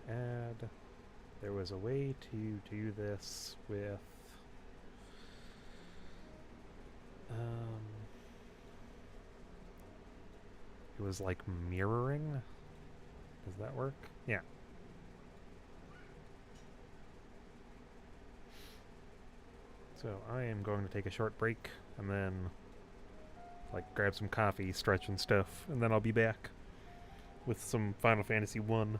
add. There was a way to do this with... it was like mirroring. Does that work? Yeah. So I am going to take a short break and then like grab some coffee, stretch and stuff, and then I'll be back with some Final Fantasy 1.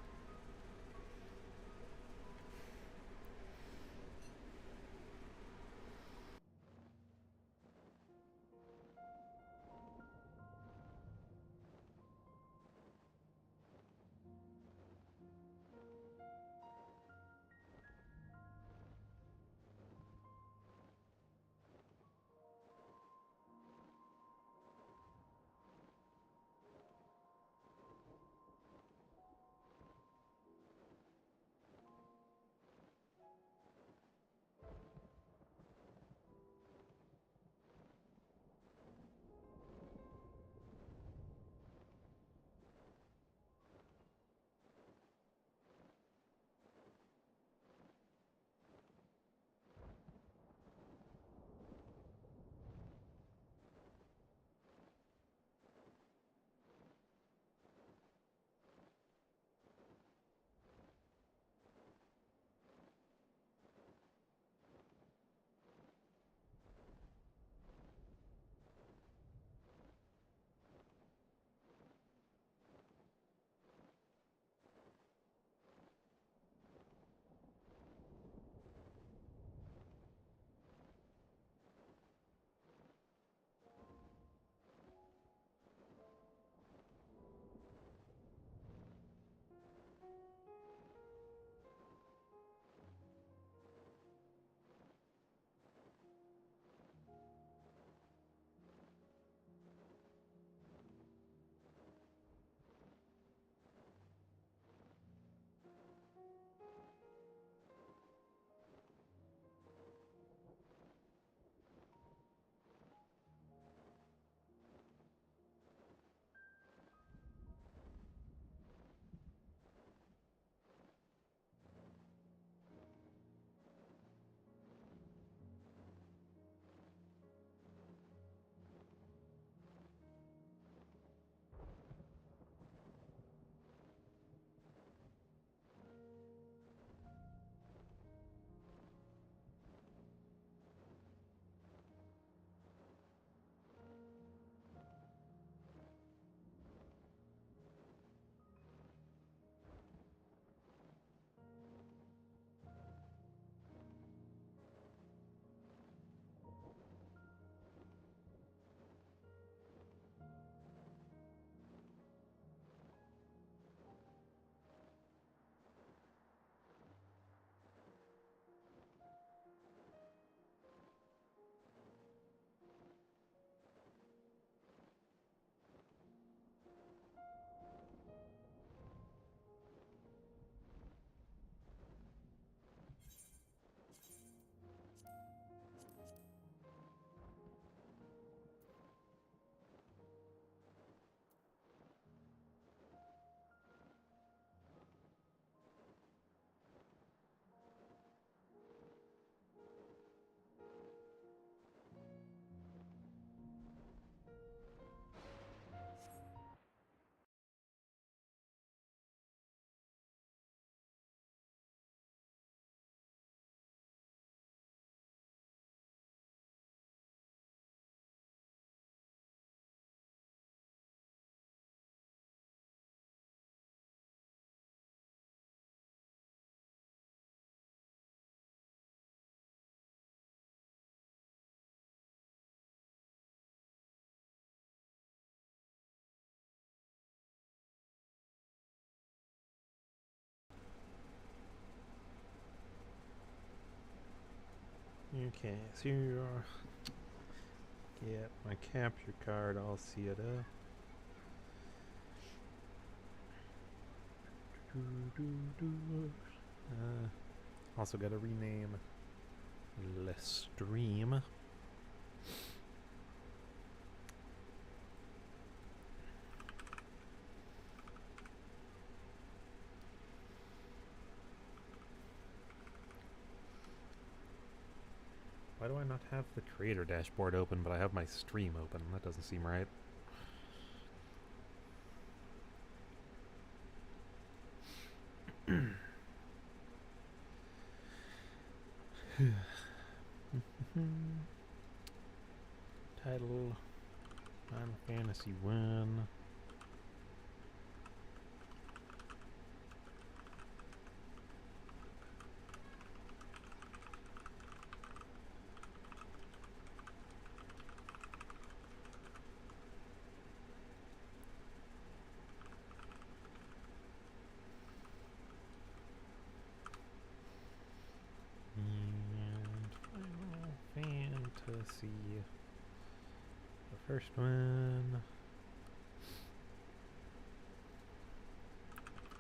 Okay, so get my capture card all set up. Also got to rename the stream. Why do I not have the creator dashboard open, but I have my stream open? That doesn't seem right. Title, Final Fantasy 1. And Final Fantasy. The first one.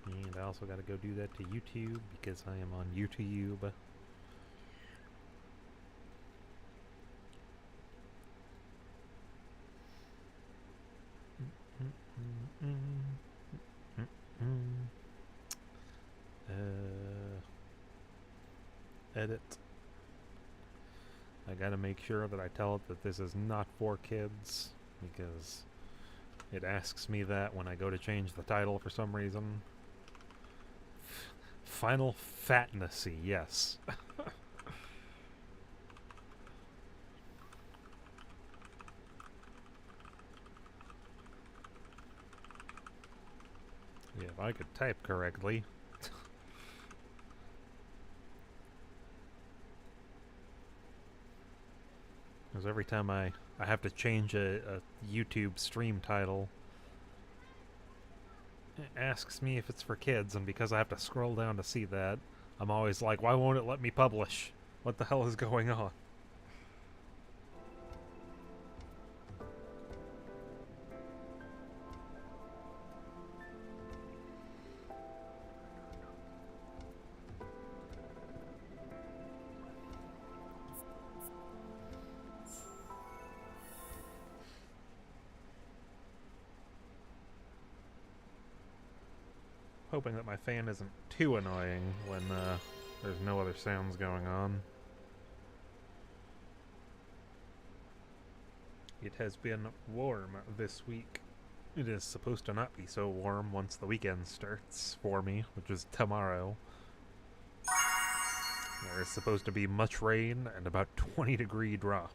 And I also got to go do that to YouTube because I am on YouTube. Edit. I gotta make sure that I tell it that this is not for kids, because it asks me that when I go to change the title for some reason. Final Fatnessy, yes. Yeah, if I could type correctly. Because every time I have to change a YouTube stream title, it asks me if it's for kids, and because I have to scroll down to see that, I'm always like, why won't it let me publish? What the hell is going on? Hoping that my fan isn't too annoying when there's no other sounds going on. It has been warm this week. It is supposed to not be so warm once the weekend starts for me, which is tomorrow. There is supposed to be much rain and about 20-degree drop.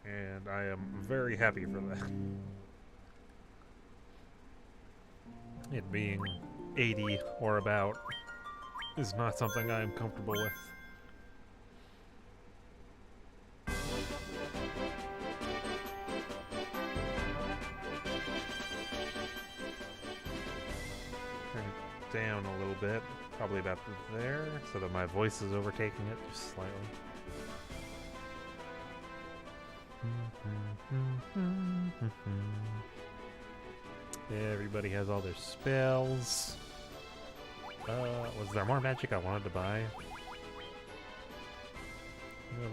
And I am very happy for that. It being 80 or about is not something I am comfortable with. Turn it down a little bit, probably about there, so that my voice is overtaking it just slightly. Everybody has all their spells. Was there more magic I wanted to buy?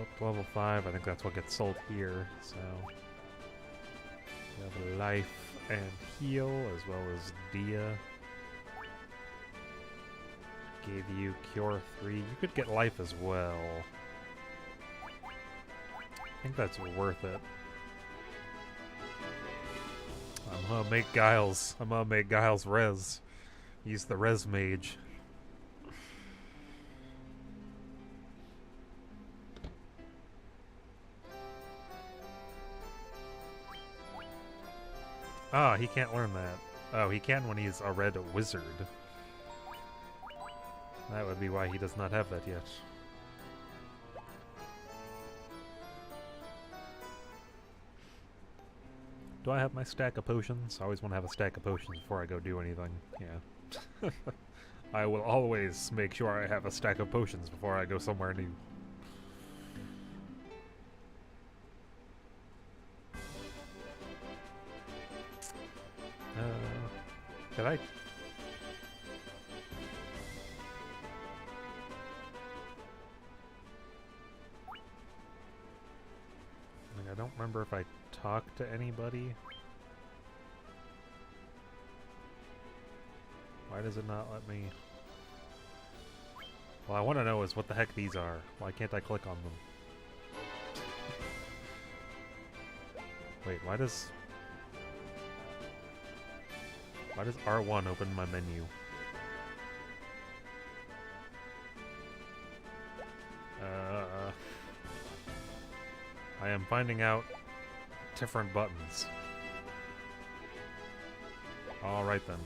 Up to level 5, I think that's what gets sold here, so... We have life and heal, as well as Dia. Gave you Cure 3. You could get life as well. I think that's worth it. I'm gonna make Giles. I'm gonna make Giles res. Use the res mage. Ah, he can't learn that. Oh, he can when he's a red wizard. That would be why he does not have that yet. Do I have my stack of potions? I always want to have a stack of potions before I go do anything. Yeah. I will always make sure I have a stack of potions before I go somewhere new. Did I? Like, I don't remember if I talked to anybody. Why does it not let me? Well, I want to know is what the heck these are. Why can't I click on them? Wait, why does R1 open my menu? I am finding out different buttons. Alright then.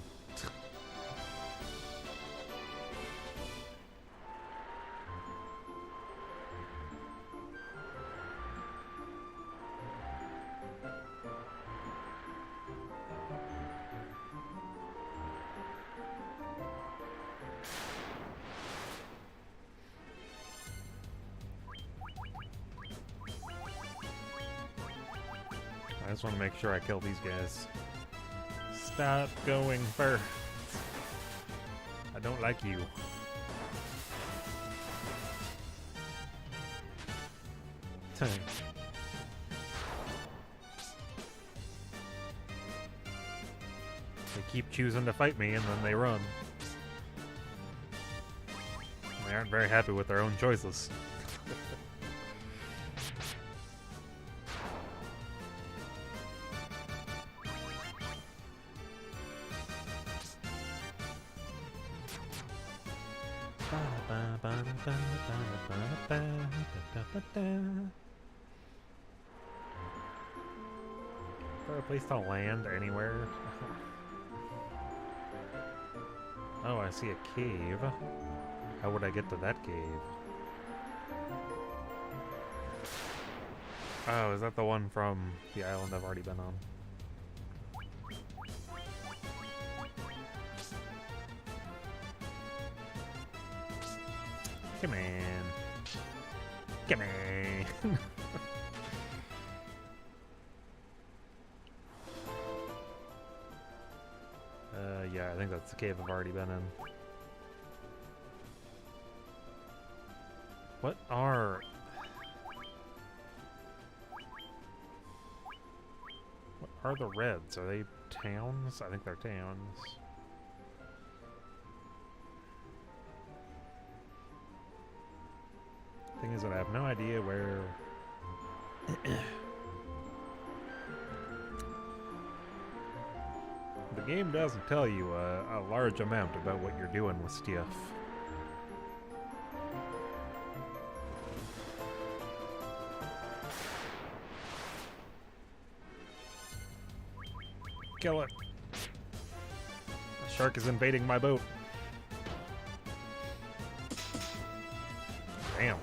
I just want to make sure I kill these guys. Stop going first. I don't like you. They keep choosing to fight me and then they run. They aren't very happy with their own choices. Is there a place to land anywhere? Oh, I see a cave. How would I get to that cave? Oh, is that the one from the island I've already been on? Come on. Come on. Yeah, I think that's the cave I've already been in. What are the reds? Are they towns? I think they're towns. Thing is that I have no idea where the game doesn't tell you a large amount about what you're doing with stuff. Kill it. The shark is invading my boat. Damn.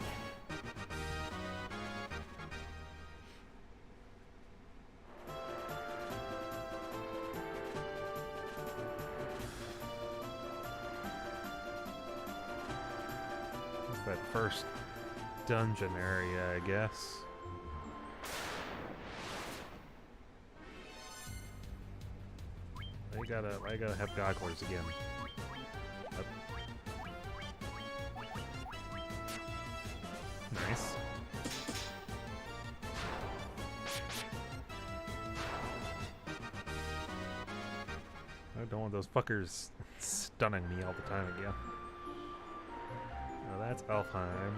What's that first dungeon area, I guess? I gotta have gogglers again. Up. Nice. I don't want those fuckers stunning me all the time again. Now that's Elfheim.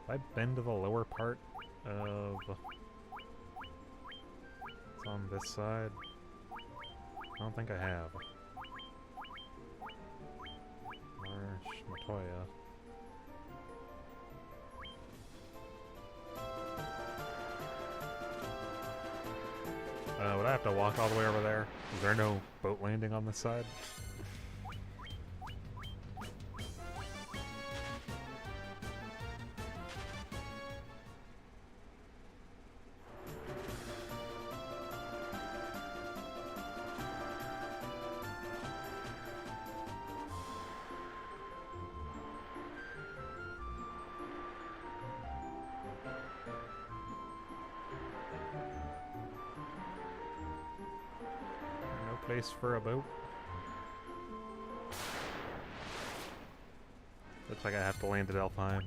Have I been to the lower part of... It's on this side? I don't think I have. Marsh, Matoya. Would I have to walk all the way over there? Is there no boat landing on this side? place for a boat. Looks like I have to land at Alfheim.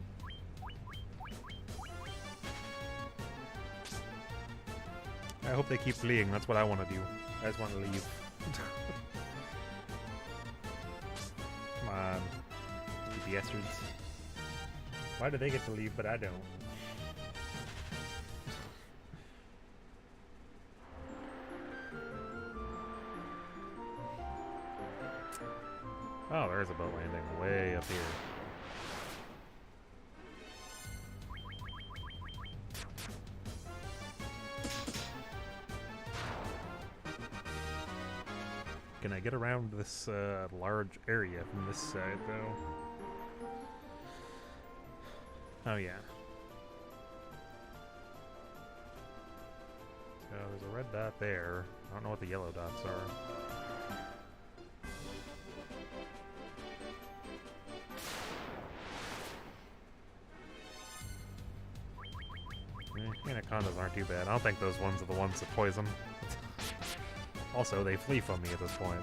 I hope they keep fleeing. That's what I want to do. I just want to leave. Come on. You bastards. Why do they get to leave, but I don't? Oh, there's a boat landing way up here. Can I get around this large area from this side, though? Oh, yeah. So there's a red dot there. I don't know what the yellow dots are. Anacondas aren't too bad. I don't think those ones are the ones that poison. Also, they flee from me at this point.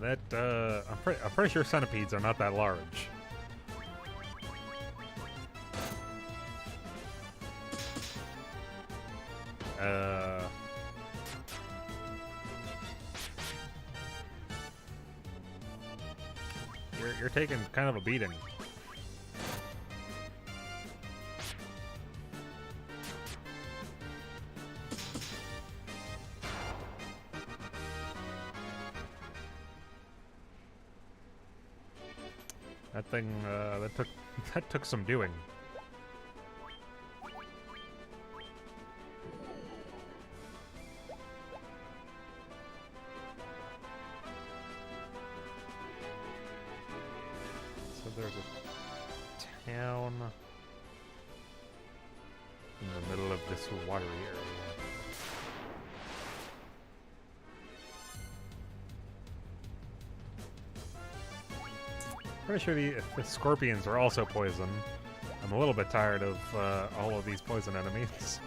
That, I'm pretty sure centipedes are not that large. You're taking kind of a beating. That thing, that took some doing. So there's a town in the middle of this watery area. Pretty sure the scorpions are also poison. I'm a little bit tired of all of these poison enemies.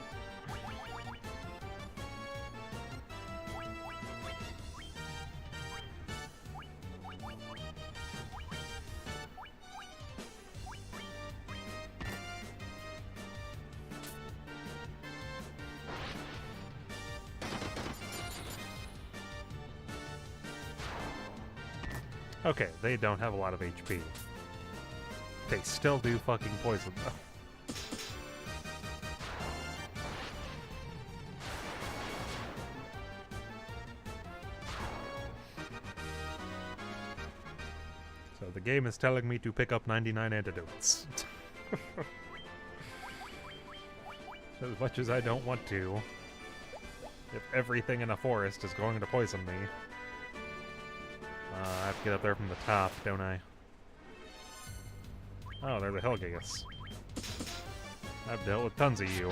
Okay, they don't have a lot of HP. They still do fucking poison, though. So the game is telling me to pick up 99 antidotes. As much as I don't want to, if everything in a forest is going to poison me, I have to get up there from the top, don't I? Oh, there's a Helgaeus. I've dealt with tons of you.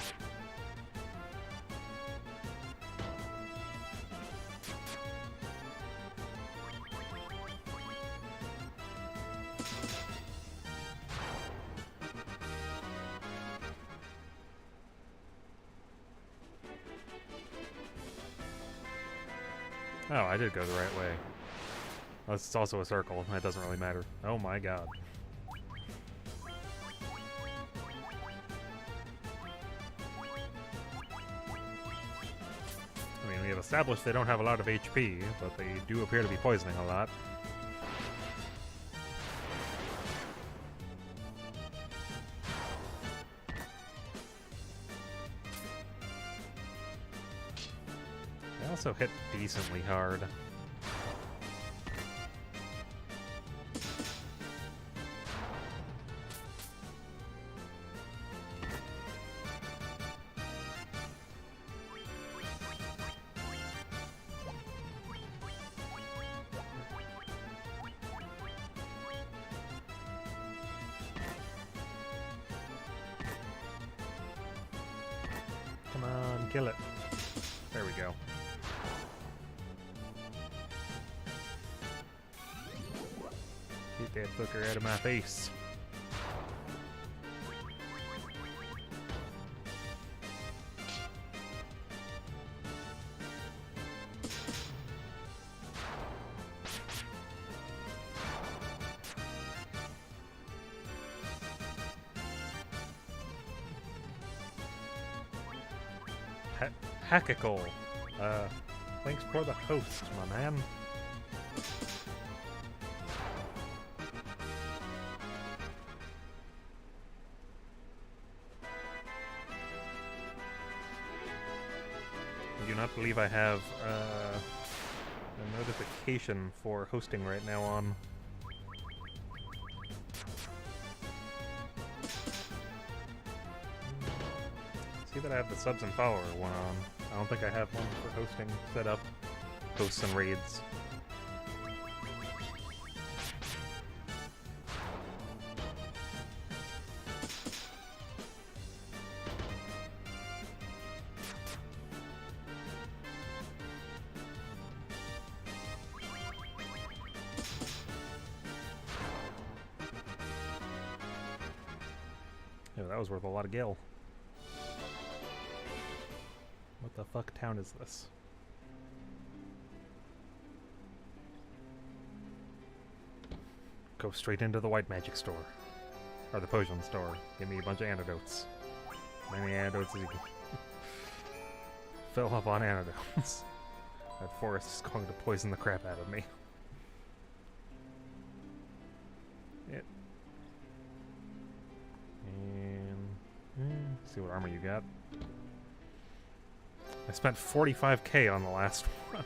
Oh, I did go the right way. Oh, it's also a circle. That doesn't really matter. Oh my god. I mean, we have established they don't have a lot of HP, but they do appear to be poisoning a lot. They also hit decently hard. Come on, kill it. There we go. Get that fucker out of my face. Hackicle. Thanks for the host, my man. I do not believe I have a notification for hosting right now on. See that I have the subs and follower one on. I don't think I have one for hosting set up. Hosts and raids. Yeah, that was worth a lot of gil. What the fuck town is this? Go straight into the white magic store. Or the potion store. Give me a bunch of antidotes. Many antidotes as you can. Fill up on antidotes. That forest is going to poison the crap out of me. It. And see what armor you got. I spent 45k on the last one.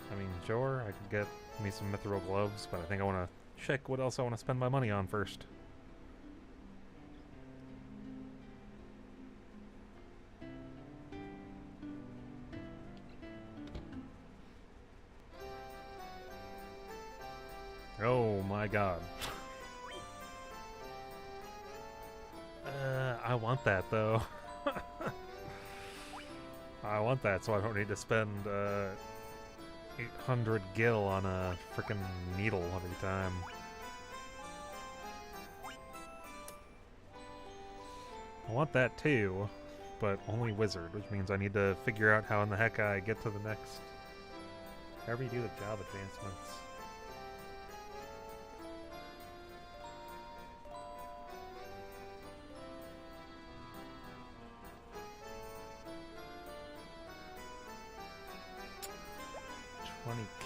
I mean, sure, I could get me some mithril gloves, but I think I want to check what else I want to spend my money on first. Oh my god. I want that though. I want that so I don't need to spend 800 gil on a frickin' needle every time. I want that too, but only wizard, which means I need to figure out how in the heck I get to the next... However you do the job advancements.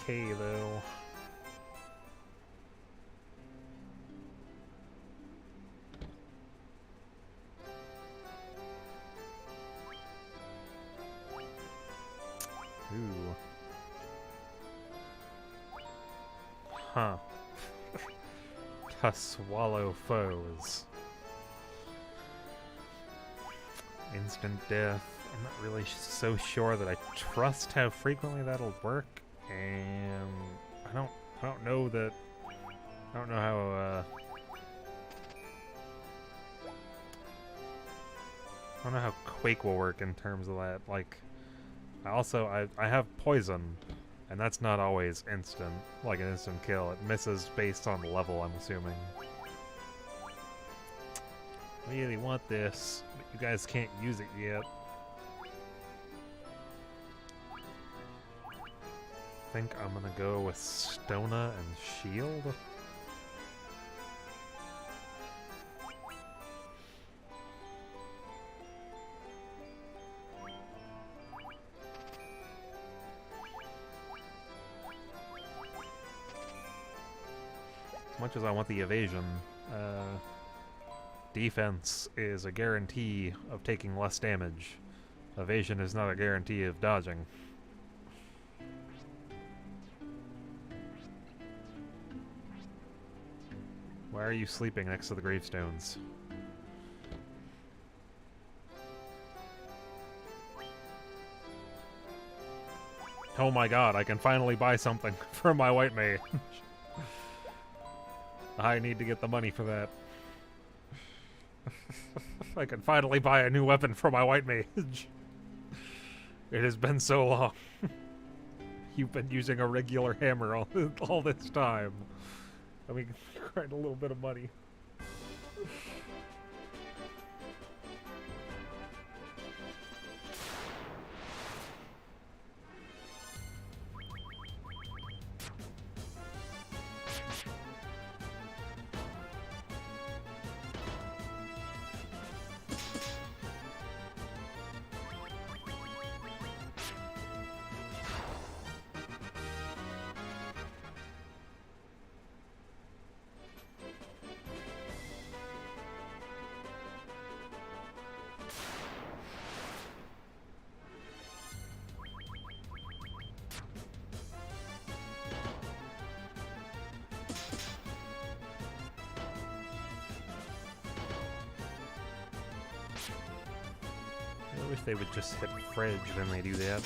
$20k though. Ooh. Huh. To swallow foes. Instant death. I'm not really so sure that I trust how frequently that'll work, and I don't know that. I don't know how. I don't know how Quake will work in terms of that. Like, I have poison, and that's not always instant, like an instant kill. It misses based on level, I'm assuming. I really want this, but you guys can't use it yet. I think I'm gonna go with Stona and Shield. As much as I want the evasion, defense is a guarantee of taking less damage. Evasion is not a guarantee of dodging. Why are you sleeping next to the gravestones? Oh my god, I can finally buy something for my white mage. I need to get the money for that. I can finally buy a new weapon for my white mage. It has been so long. You've been using a regular hammer all this time. I mean, grind a little bit of money. I wish they would just hit Fridge when they do that.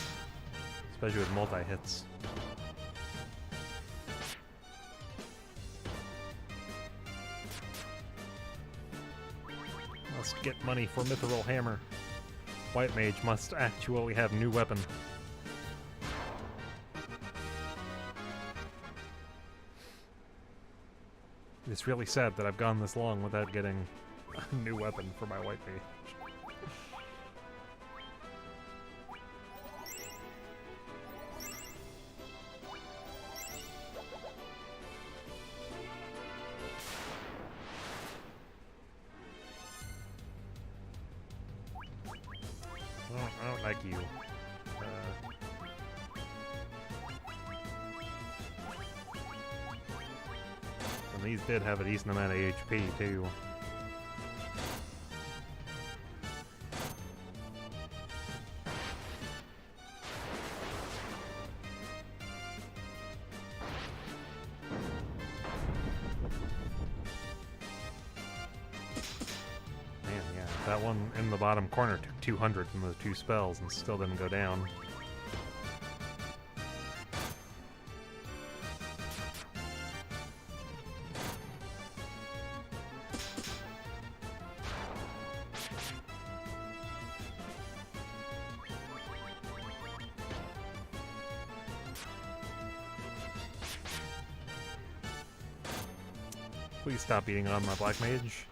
Especially with multi-hits. Must get money for Mithril Hammer. White Mage must actually have new weapon. It's really sad that I've gone this long without getting a new weapon for my White Mage. I don't like you. And these did have a decent amount of HP too. That one in the bottom corner took 200 from those two spells and still didn't go down. Please stop beating on my Black Mage.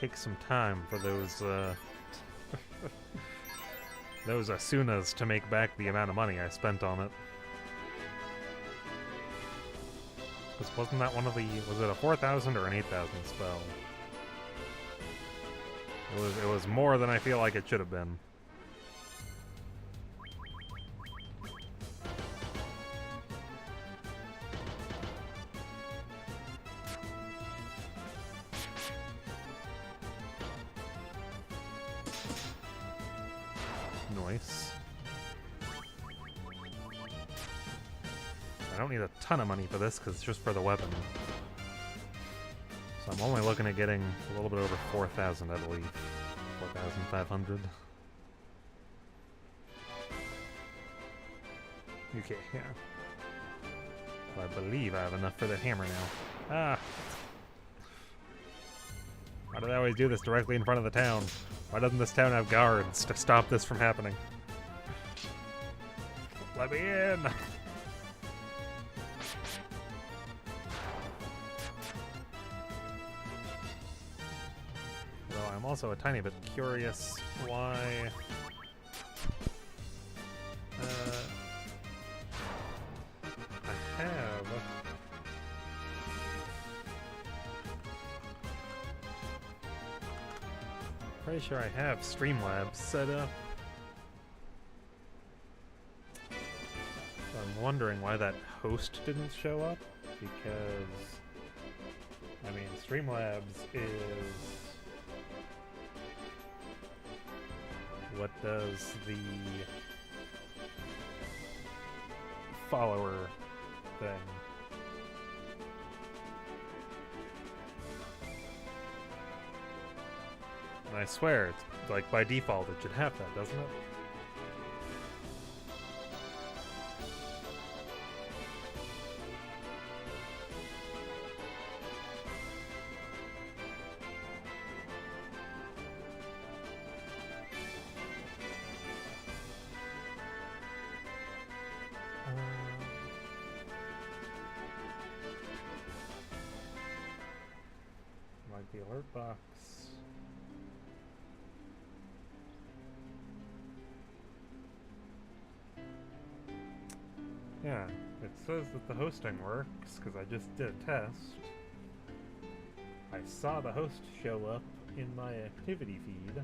Take some time for those those Asunas to make back the amount of money I spent on it. Because wasn't that one of the... was it a 4,000 or an 8,000 spell? It was more than I feel like it should have been. Nice. I don't need a ton of money for this because it's just for the weapon. So I'm only looking at getting a little bit over 4,000, I believe. 4,500. Okay, yeah. Well, I believe I have enough for the hammer now. Ah! Why do they always do this directly in front of the town? Why doesn't this town have guards to stop this from happening? Let me in! Well, I'm also a tiny bit curious why... I have... Pretty sure I have Streamlabs set up. So I'm wondering why that host didn't show up, because, I mean, Streamlabs is what does the follower thing. I swear, it's like by default it should have that, doesn't it? Like the alert box. Yeah, it says that the hosting works because I just did a test. I saw the host show up in my activity feed.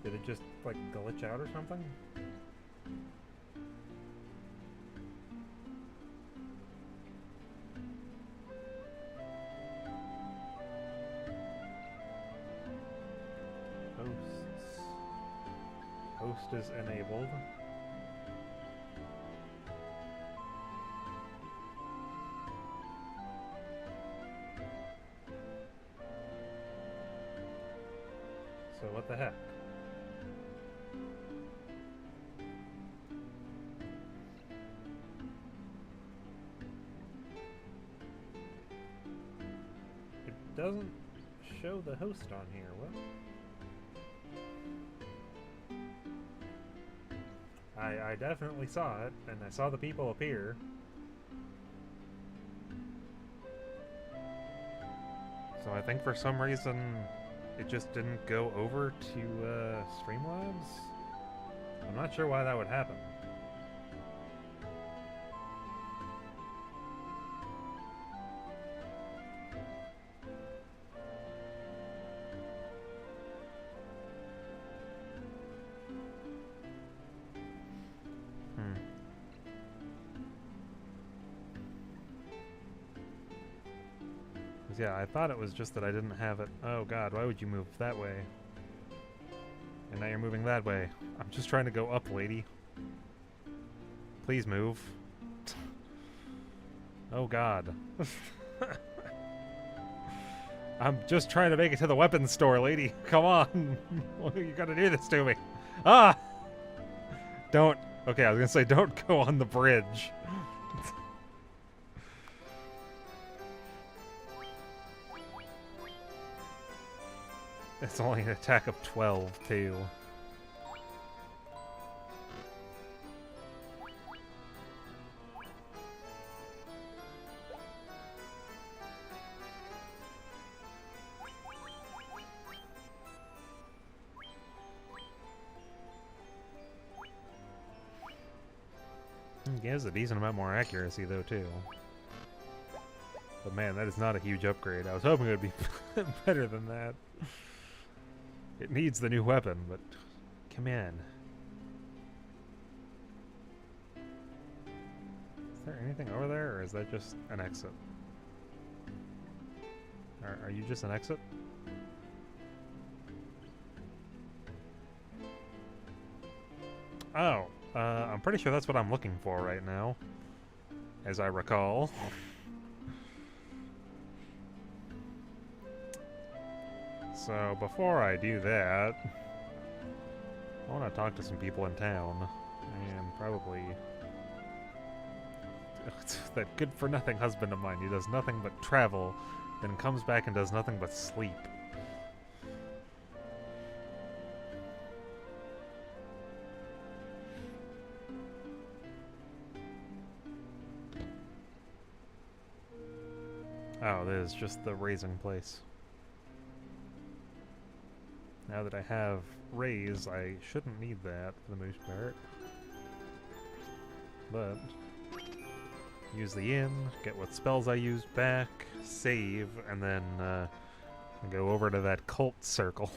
Did it just like glitch out or something? Hosts. Host is enabled. So what the heck? It doesn't show the host on here. What? I definitely saw it, and I saw the people appear. So I think for some reason it just didn't go over to Streamlabs. I'm not sure why that would happen. Yeah, I thought it was just that I didn't have it. Oh god, why would you move that way? And now you're moving that way. I'm just trying to go up, lady. Please move. Oh god. I'm just trying to make it to the weapons store, lady. Come on. You gotta do this to me. Ah! Don't. Okay, I was gonna say don't go on the bridge. It's only an attack of 12, too. It gives a decent amount more accuracy, though, too. But man, that is not a huge upgrade. I was hoping it would be better than that. It needs the new weapon, but come in. Is there anything over there, or is that just an exit? Are you just an exit? Oh, I'm pretty sure that's what I'm looking for right now, as I recall. So, before I do that, I want to talk to some people in town, and probably that good-for-nothing husband of mine. He does nothing but travel, then comes back and does nothing but sleep. Oh, this is just the raising place. Now that I have raise, I shouldn't need that for the most part. But use the inn, get what spells I used back, save, and then go over to that cult circle.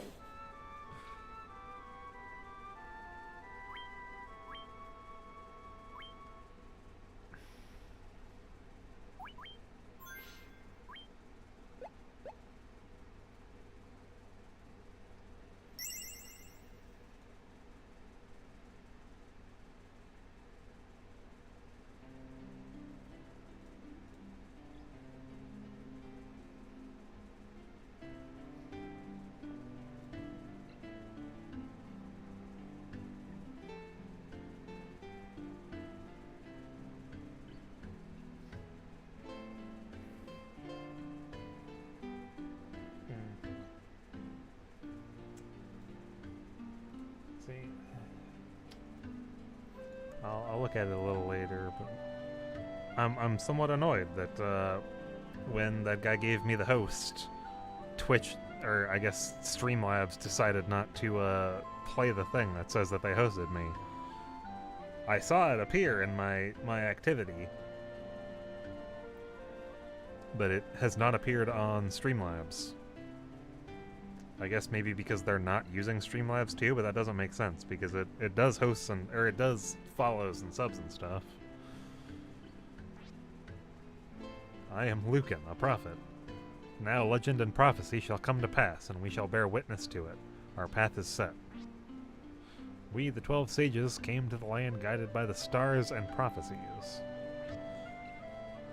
See, I'll look at it a little later, but I'm somewhat annoyed that when that guy gave me the host, Twitch, or I guess Streamlabs, decided not to play the thing that says that they hosted me. I saw it appear in my activity, but it has not appeared on Streamlabs. I guess maybe because they're not using Streamlabs too, but that doesn't make sense because it does hosts and or it does follows and subs and stuff. I am Lucan, a prophet. Now legend and prophecy shall come to pass, and we shall bear witness to it. Our path is set. We, the 12 sages, came to the land guided by the stars and prophecies.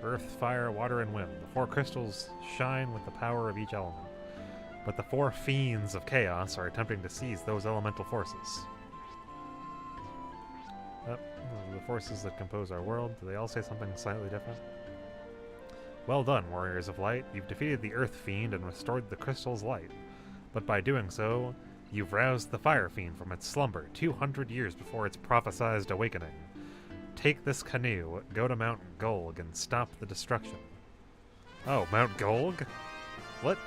Earth, fire, water, and wind. The 4 crystals shine with the power of each element. But the 4 fiends of chaos are attempting to seize those elemental forces. The forces that compose our world, do they all say something slightly different? Well done, warriors of light. You've defeated the Earth Fiend and restored the crystal's light. But by doing so, you've roused the Fire Fiend from its slumber 200 years before its prophesized awakening. Take this canoe, go to Mount Golg, and stop the destruction. Oh, Mount Golg? What?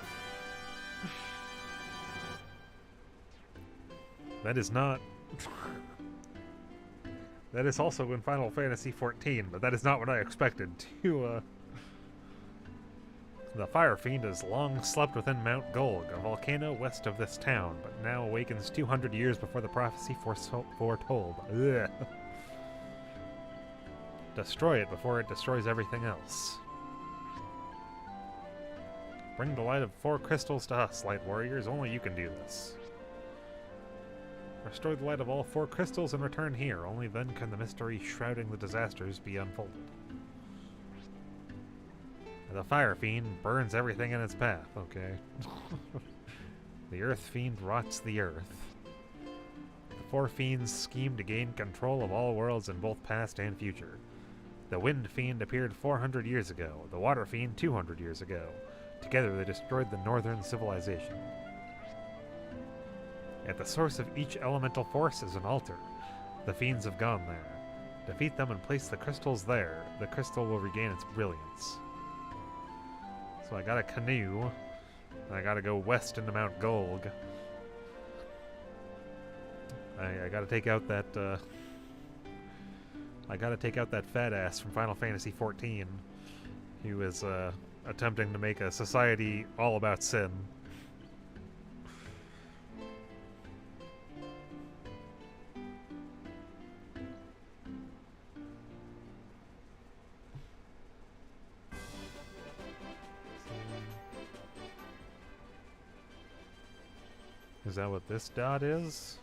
That is not... That is also in Final Fantasy XIV, but that is not what I expected to, The Fire Fiend has long slept within Mount Golg, a volcano west of this town, but now awakens 200 years before the prophecy foretold. Ugh. Destroy it before it destroys everything else. Bring the light of 4 crystals to us, light warriors. Only you can do this. Restore the light of all 4 crystals and return here. Only then can the mystery shrouding the disasters be unfolded. The Fire Fiend burns everything in its path, okay. The Earth Fiend rots the Earth. The 4 fiends scheme to gain control of all worlds in both past and future. The Wind Fiend appeared 400 years ago, the Water Fiend 200 years ago. Together they destroyed the northern civilization. At the source of each elemental force is an altar. The fiends have gone there. Defeat them and place the crystals there. The crystal will regain its brilliance. So I got a canoe, and I gotta go west into Mount Golg. I gotta take out that, I gotta take out that fat ass from Final Fantasy XIV, who is, attempting to make a society all about sin. Is that what this dot is?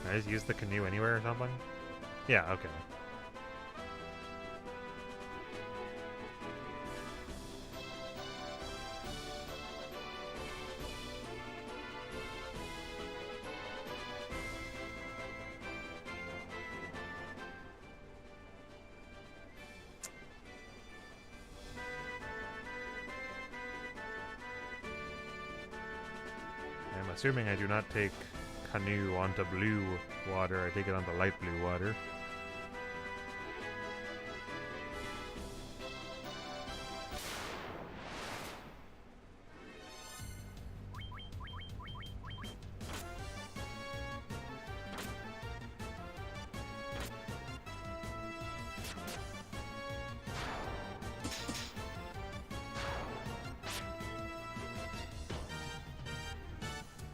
Can I just use the canoe anywhere or something? Yeah, okay. I'm assuming I do not take canoe onto blue water, I take it onto light blue water.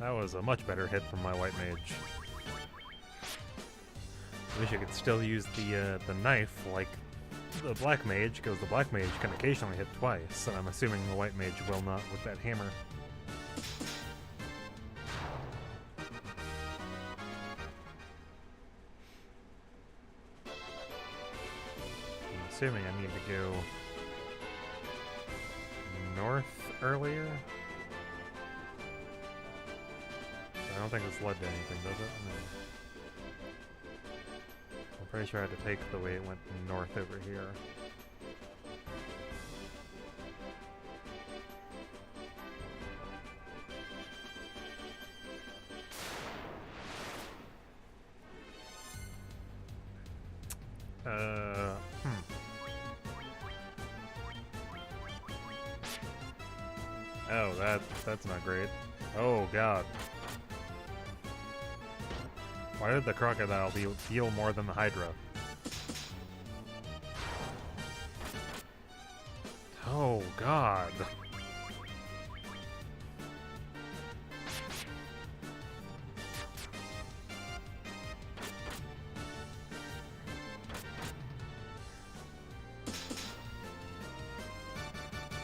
That was a much better hit from my white mage. I wish I could still use the knife like the black mage, because the black mage can occasionally hit twice, and I'm assuming the white mage will not with that hammer. I'm assuming I need to go north earlier. I don't think this led to anything, does it? No. I'm pretty sure I had to take the way it went north over here. Oh, that's not great. Oh god. Why did the crocodile heal more than the Hydra? Oh god.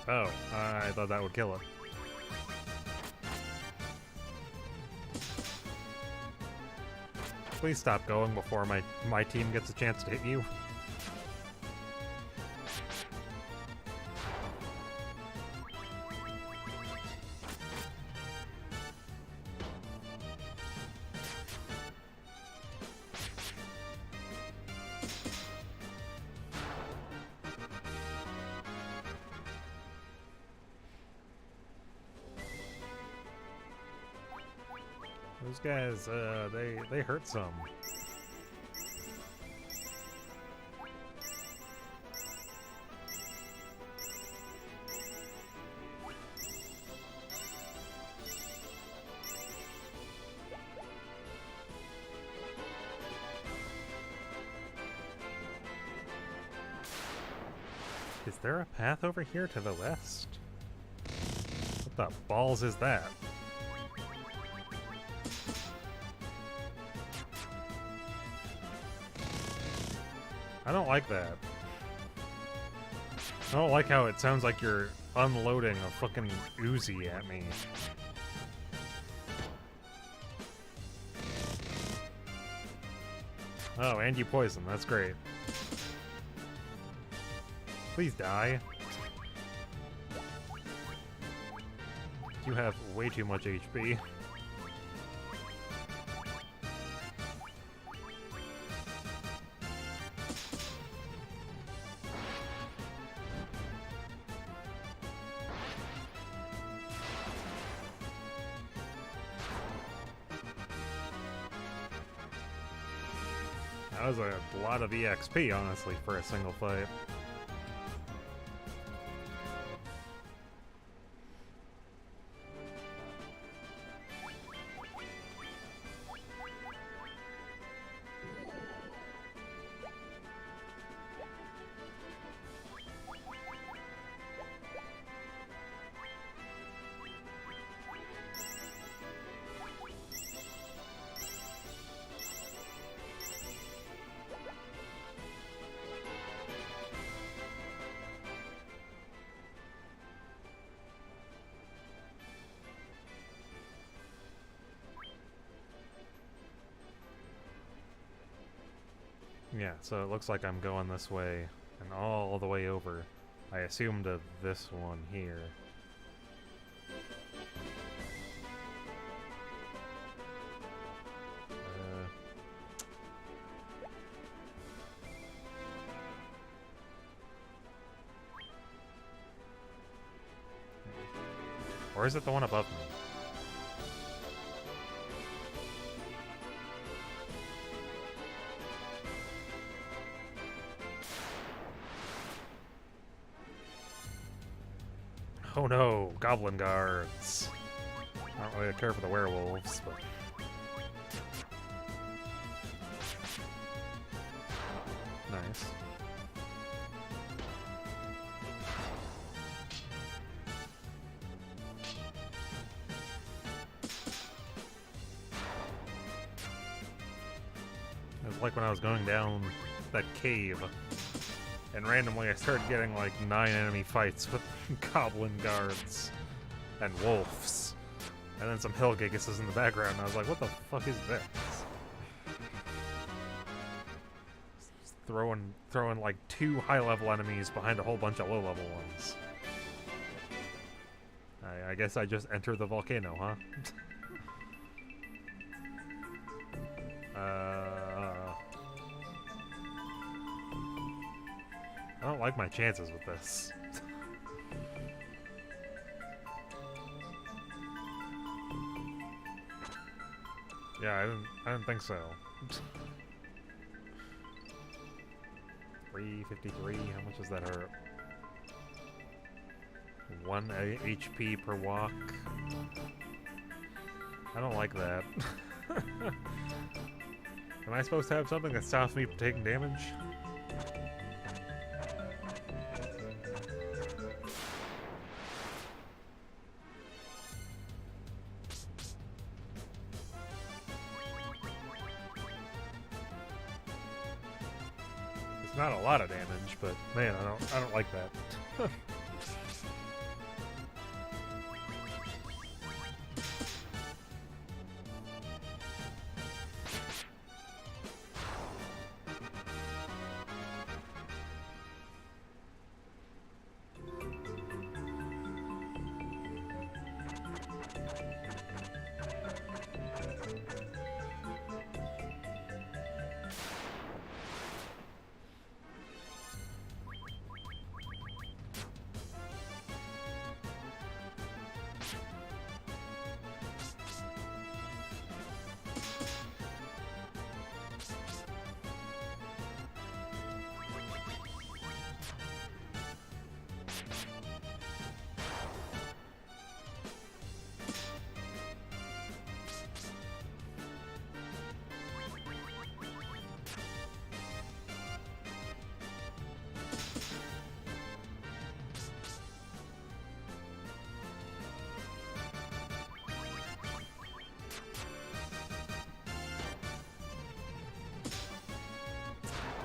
Oh, I thought that would kill it. Please stop going before my team gets a chance to hit you. Those guys, they hurt some. Is there a path over here to the west? What the balls is that? I don't like that. I don't like how it sounds like you're unloading a fucking Uzi at me. Oh, and you poison. That's great. Please die. You have way too much HP. That was a lot of EXP, honestly, for a single fight. Yeah, so it looks like I'm going this way and all the way over. I assume to this one here. Or is it the one above me? Oh no, goblin guards. I don't really care for the werewolves, but... Nice. It was like when I was going down that cave. And randomly I started getting like 9 enemy fights with goblin guards and wolves. And then some hill gigases in the background, and I was like, what the fuck is this? Just throwing like 2 high-level enemies behind a whole bunch of low-level ones. I guess I just entered the volcano, huh? I don't like my chances with this. Yeah, I didn't think so. 353, how much does that hurt? 1 HP per walk. I don't like that. Am I supposed to have something that stops me from taking damage? It's not a lot of damage, but man, I don't like that.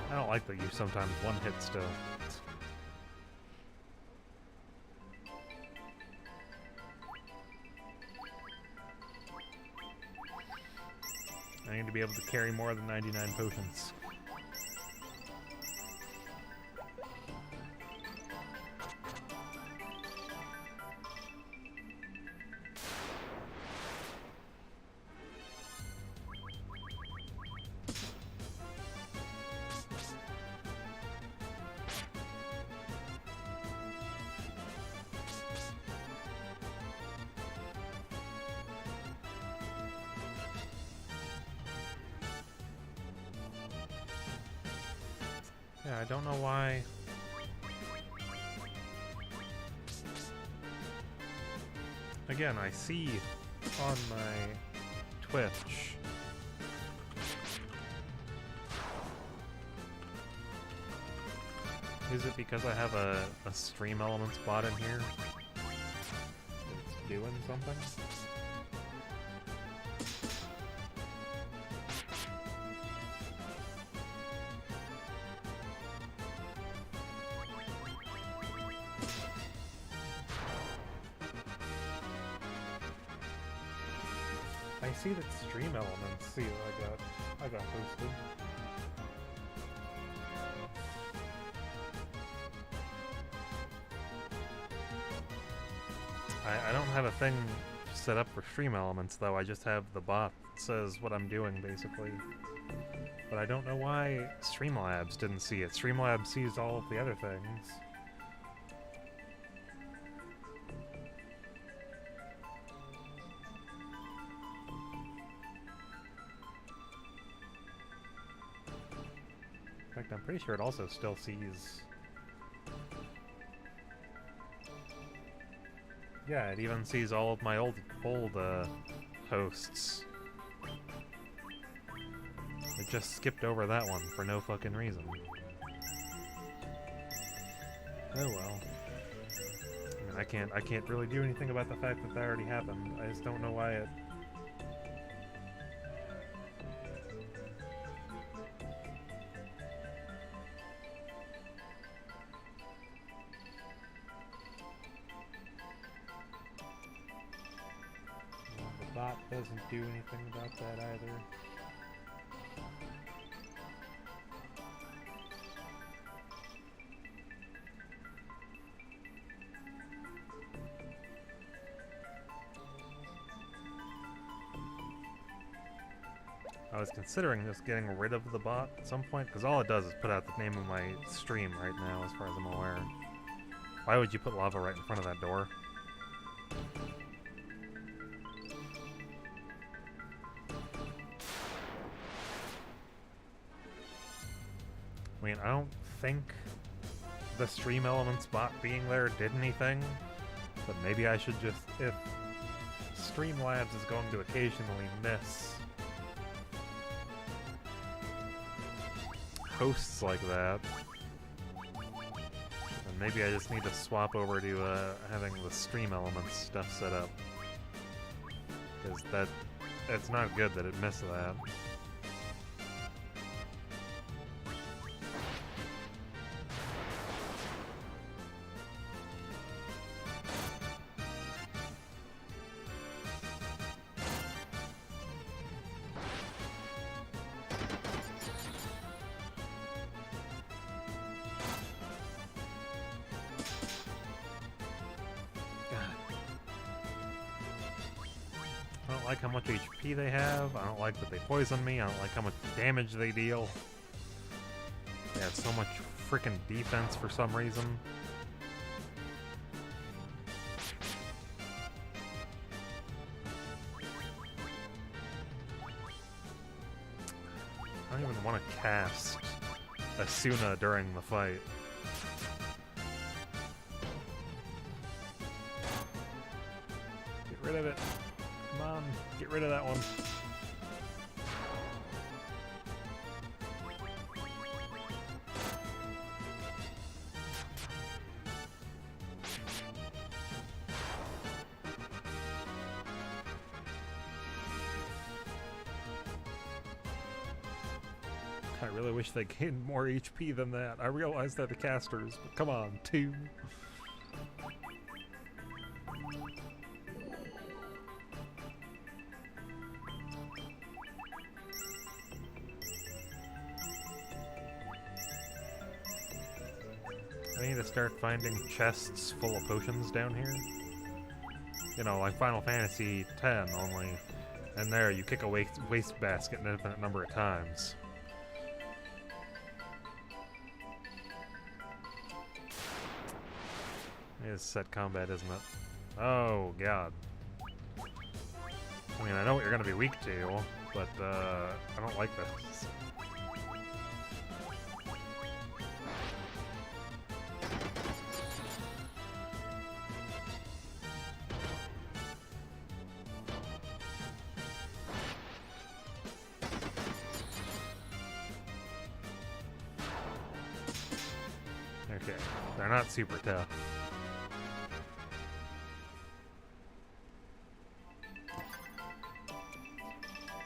I don't like that you sometimes one hit still. I need to be able to carry more than 99 potions. Yeah, I don't know why. Again, I see on my Twitch is it because I have a stream elements bot in here? It's doing something? I see that stream elements. See what I got posted. I don't have a thing set up for stream elements though. I just have the bot that says what I'm doing basically. But I don't know why Streamlabs didn't see it. Streamlabs sees all of the other things. In fact, I'm pretty sure it also still sees... Yeah, it even sees all of my old hosts. It just skipped over that one for no fucking reason. Oh well. I mean, I can't really do anything about the fact that that already happened. I just don't know why it... The bot doesn't do anything about that either. I was considering just getting rid of the bot at some point, because all it does is put out the name of my stream right now, as far as I'm aware. Why would you put lava right in front of that door? I mean, I don't think the stream elements bot being there did anything. But maybe I should just, if Streamlabs is going to occasionally miss hosts like that, then maybe I just need to swap over to having the Stream Elements stuff set up. Because it's not good that it missed that. I don't like how much HP they have. I don't like that they poison me. I don't like how much damage they deal. They have so much freaking defense for some reason. I don't even want to cast Asuna during the fight. Get rid of it. Come on, get rid of that one. I really wish they gained more HP than that. I realize they're the casters, but come on, 2. I need to start finding chests full of potions down here. You know, like Final Fantasy X, only in there you kick a waste basket an infinite number of times. It is set combat, isn't it? Oh, God. I mean, I know what you're going to be weak to, but I don't like this. Okay, they're not super tough.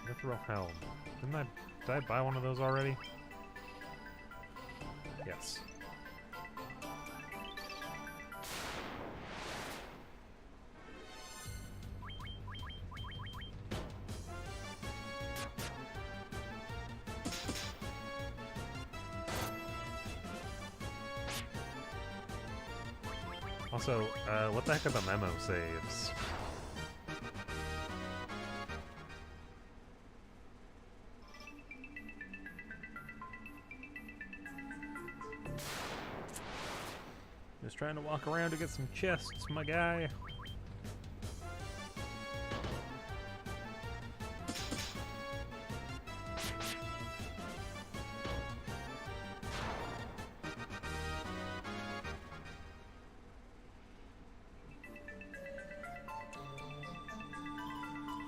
Mithril Helm. Did I buy one of those already? Yes. Also, what the heck are the memo saves? Just trying to walk around to get some chests, my guy.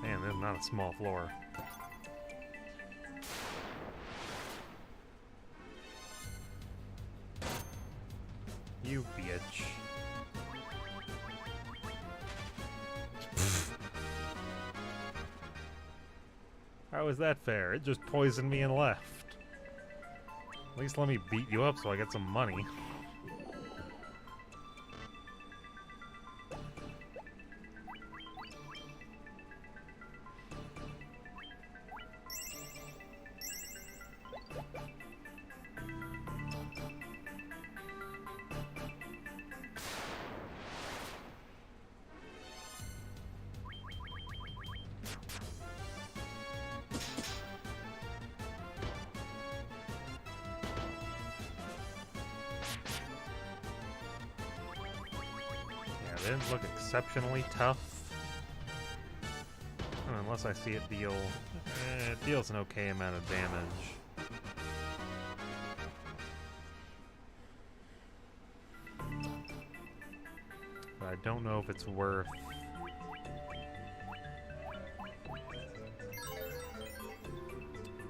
Man, this is not a small floor. You bitch. How is that fair? It just poisoned me and left. At least let me beat you up so I get some money. They didn't look exceptionally tough. Unless I see it deal... it deals an okay amount of damage. But I don't know if it's worth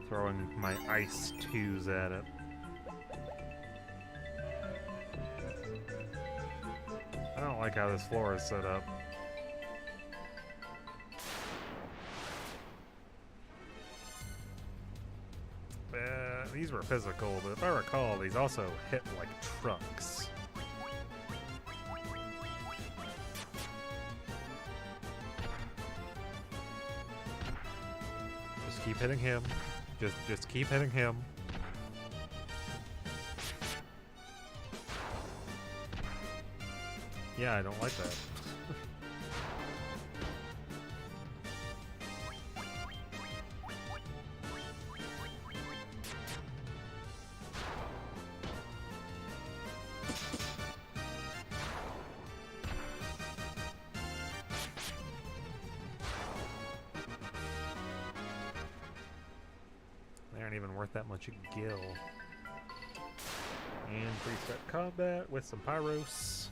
throwing my ice 2s at it. I don't like how this floor is set up. These were physical, but if I recall, these also hit like trucks. Just keep hitting him. Just keep hitting him. Yeah, I don't like that. They aren't even worth that much gil. And 3-step combat with some pyros.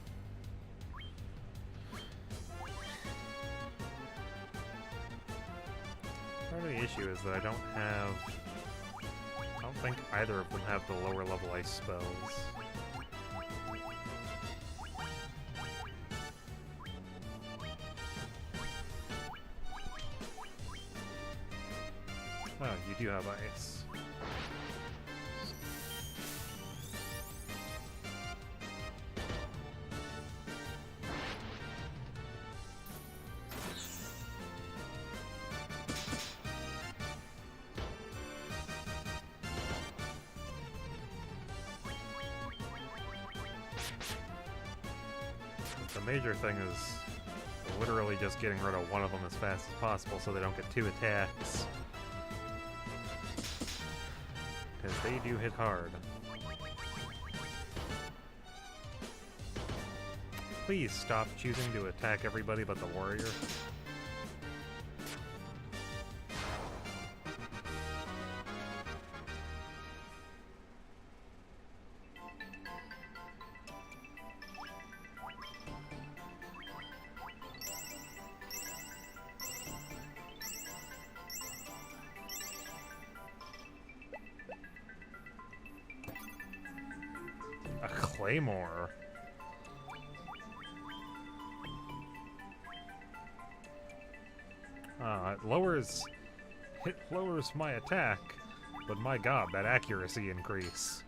Part of the issue is that I don't think either of them have the lower level ice spells. Oh, you do have ice. The major thing is literally just getting rid of one of them as fast as possible so they don't get 2 attacks. Because they do hit hard. Please stop choosing to attack everybody but the warrior. A claymore. It lowers my attack, but my god, that accuracy increase.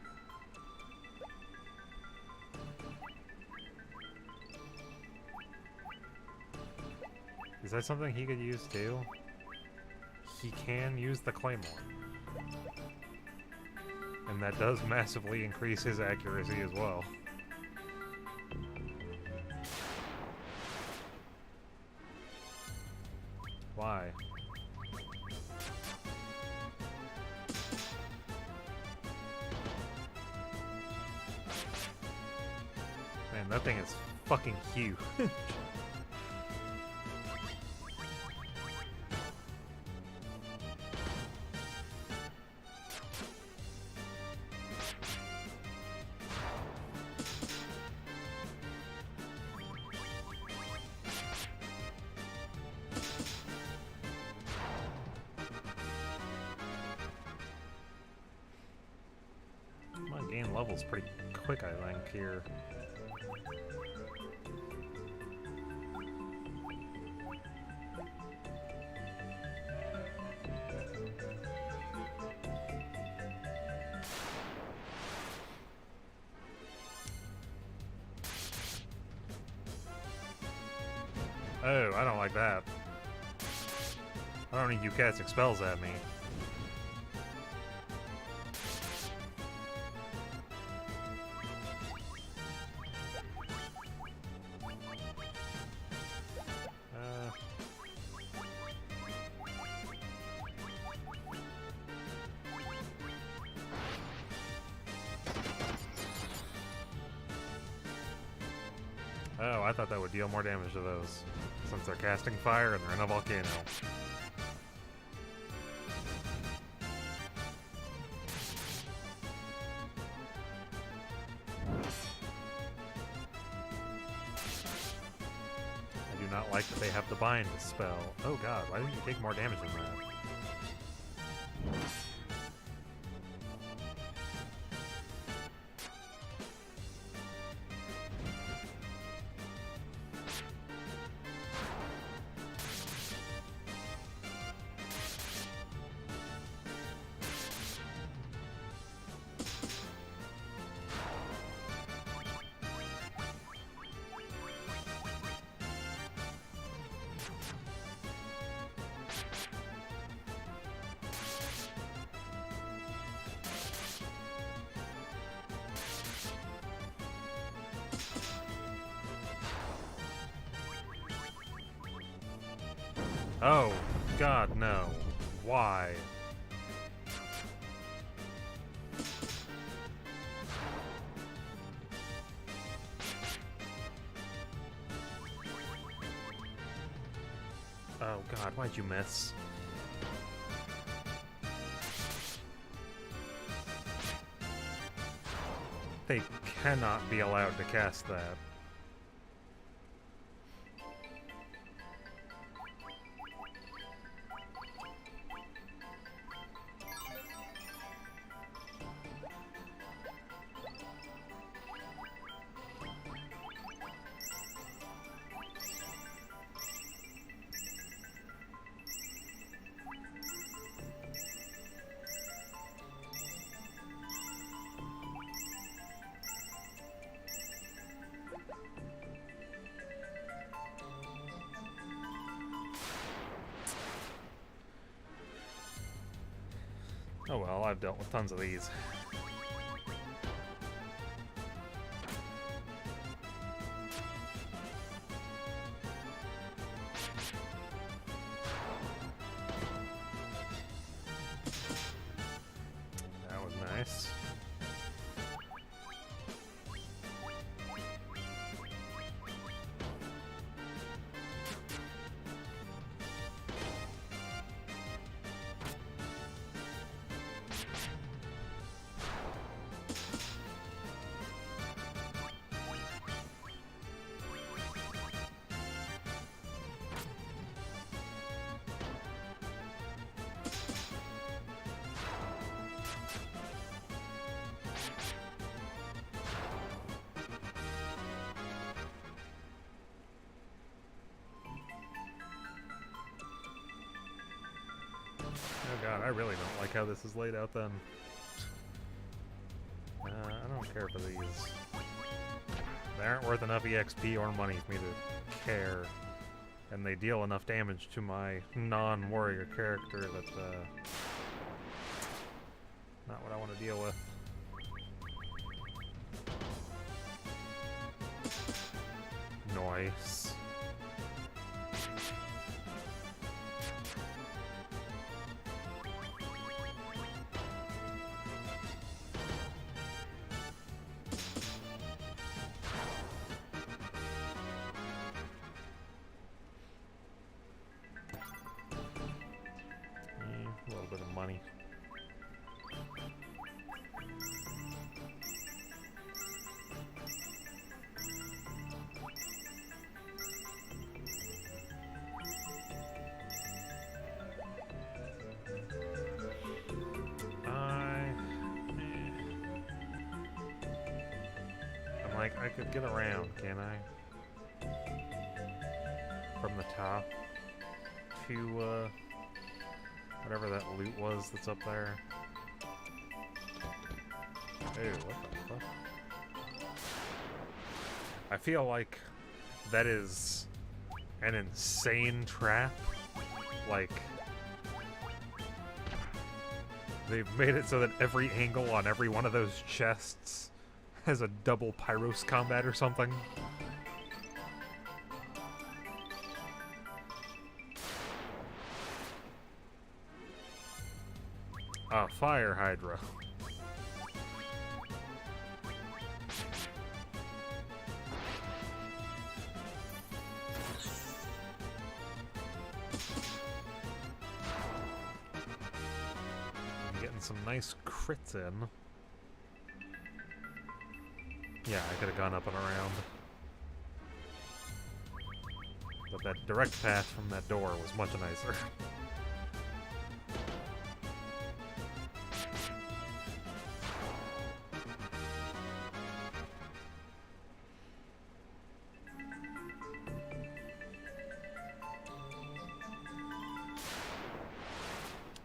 Is that something he could use too? He can use the claymore. And that does massively increase his accuracy as well. Why? Man, that thing is fucking huge. My gain level's pretty quick, I think, here. Oh, I don't like that. I don't need you casting spells at me. Oh, I thought that would deal more damage to those, since they're casting fire and they're in a volcano. not like that they have the bind spell. Oh god, why didn't you take more damage than that? Oh, God, no. Why? Oh, God, why'd you miss? They cannot be allowed to cast that. Oh well, I've dealt with tons of these. That was nice. Oh god, I really don't like how this is laid out then. I don't care for these. They aren't worth enough EXP or money for me to care. And they deal enough damage to my non-warrior character that, not what I want to deal with. Nice. A little bit of money. I'm like, I could get around, can I? From the top to, whatever that loot was that's up there. Ew, what the fuck? I feel like that is an insane trap. Like, they've made it so that every angle on every one of those chests has a double Pyros combat or something. Fire Hydra. I'm getting some nice crits in. Yeah, I could have gone up and around. But that direct path from that door was much nicer.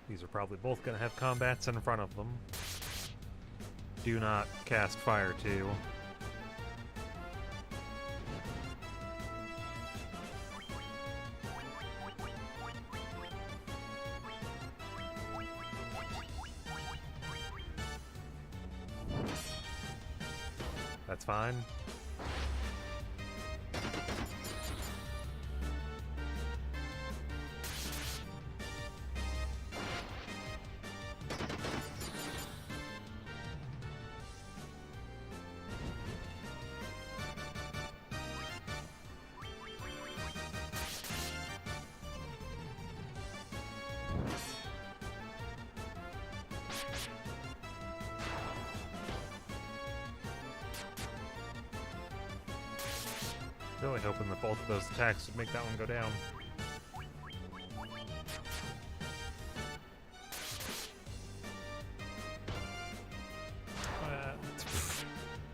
These are probably both going to have combats in front of them. Do not cast Fire 2. That's fine. Really hoping that both of those attacks would make that one go down.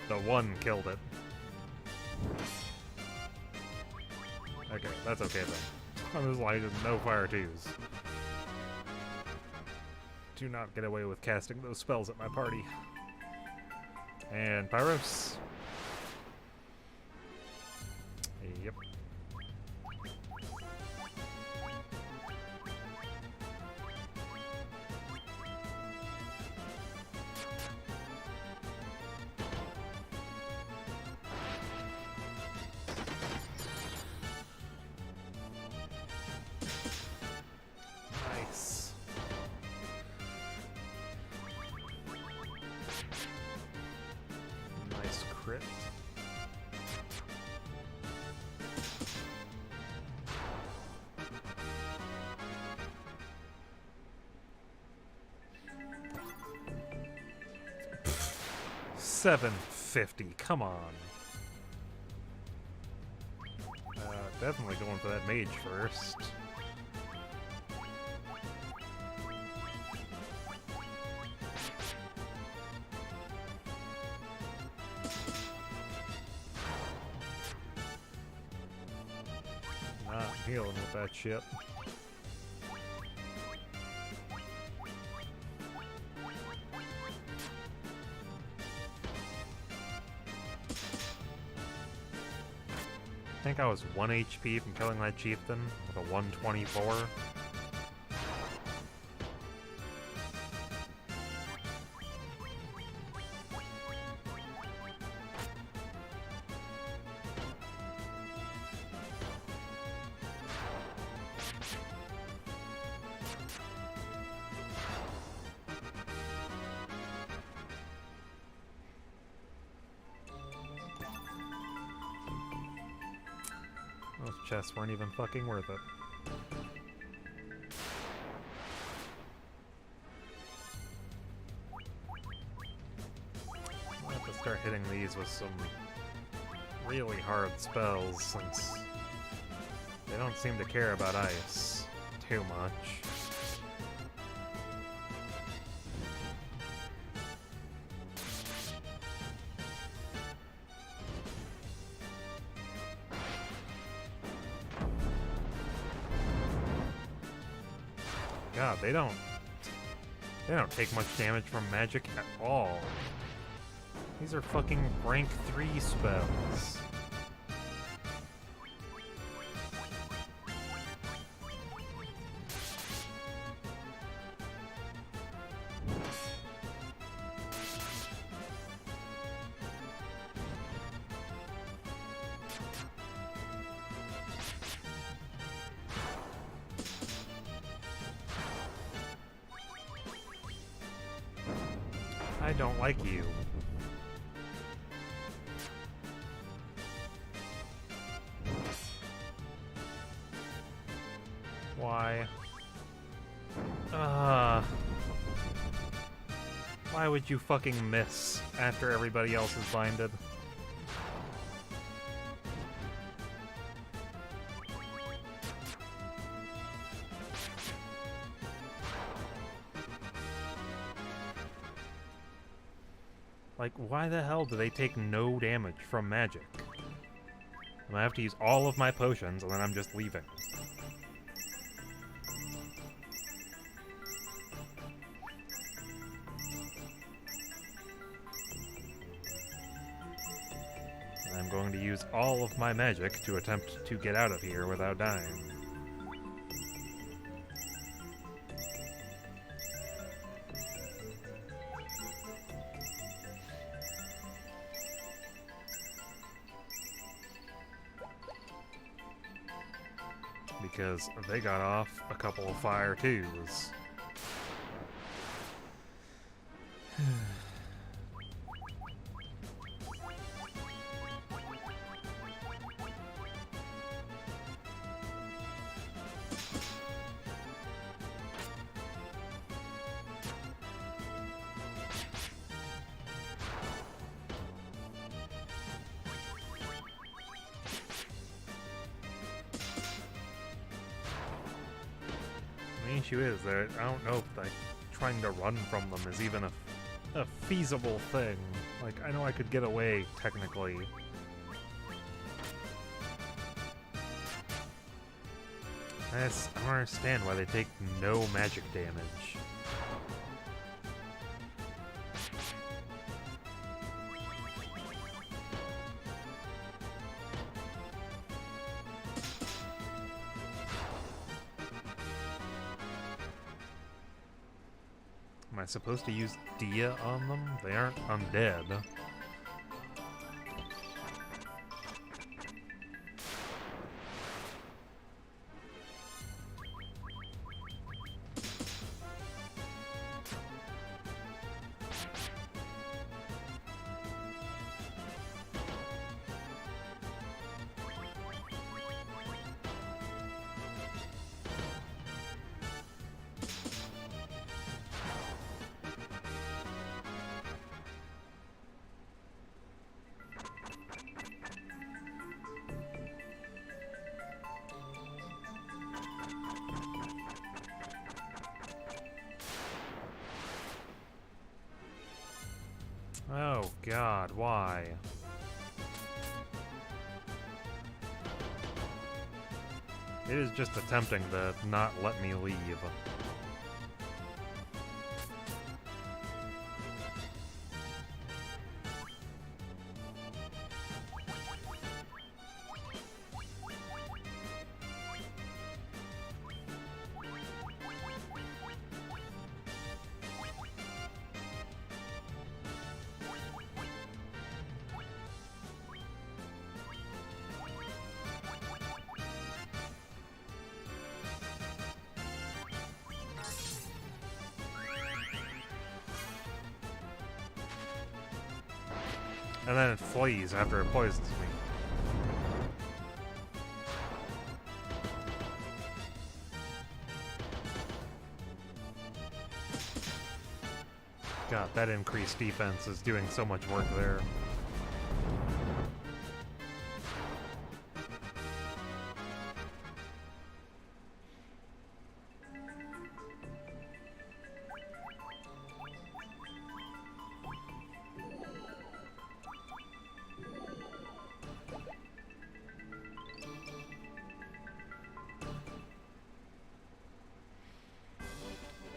The one killed it. Okay, that's okay then. I'm just like, no Fire 2s. Do not get away with casting those spells at my party. And Pyros. Yep. Nice. Nice crit. $750. Come on. Definitely going for that mage first. Not healing with that shit. I think I was 1 HP from killing that chieftain with a 124. Those chests weren't even fucking worth it. I'll have to start hitting these with some really hard spells since they don't seem to care about ice too much. God, they don't take much damage from magic at all. These are fucking rank 3 spells. I don't like you. Why? Why would you fucking miss after everybody else is blinded? Like, why the hell do they take no damage from magic? I'm gonna have to use all of my potions, and then I'm just leaving. I'm going to use all of my magic to attempt to get out of here without dying. Because they got off a couple of fire twos. The issue is that I don't know if like trying to run from them is even a feasible thing. Like, I know I could get away technically. I don't understand why they take no magic damage. Am I supposed to use Dia on them? They aren't undead. Oh god, why? It is just attempting to not let me leave. And then it flees after it poisons me. God, that increased defense is doing so much work there.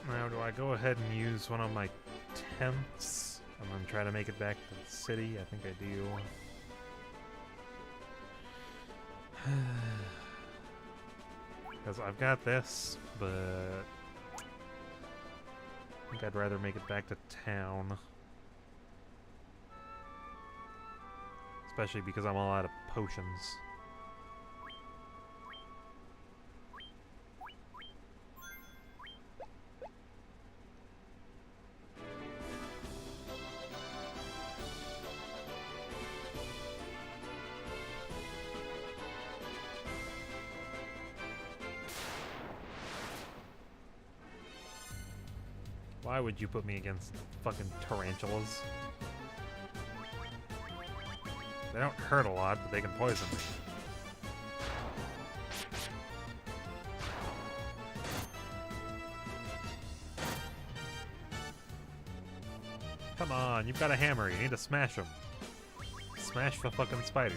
Now, do I go ahead and use one of my tents and then try to make it back to the city? I think I do. Because I've got this, but I think I'd rather make it back to town. Especially because I'm all out of potions. Why would you put me against fucking tarantulas? They don't hurt a lot, but they can poison me. Come Come on, you've got a hammer. You need to smash them. Smash the fucking spiders.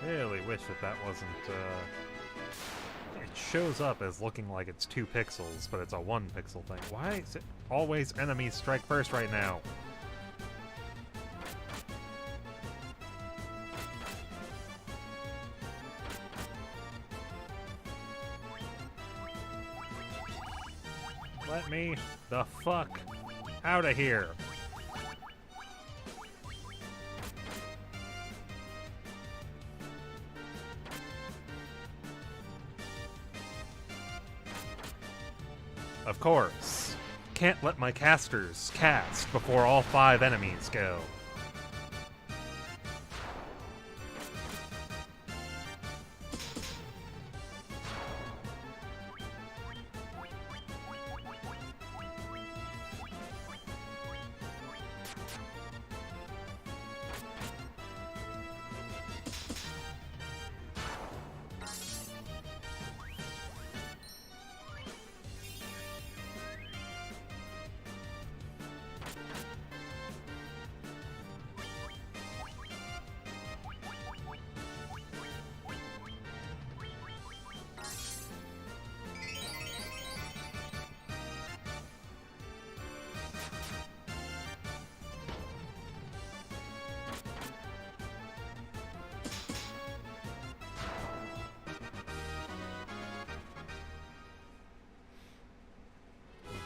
Really wish that wasn't, it shows up as looking like it's 2 pixels, but it's a 1 pixel thing. Why is it always enemies strike first right now? Let me the fuck out of here. Of course. Can't let my casters cast before all 5 enemies go.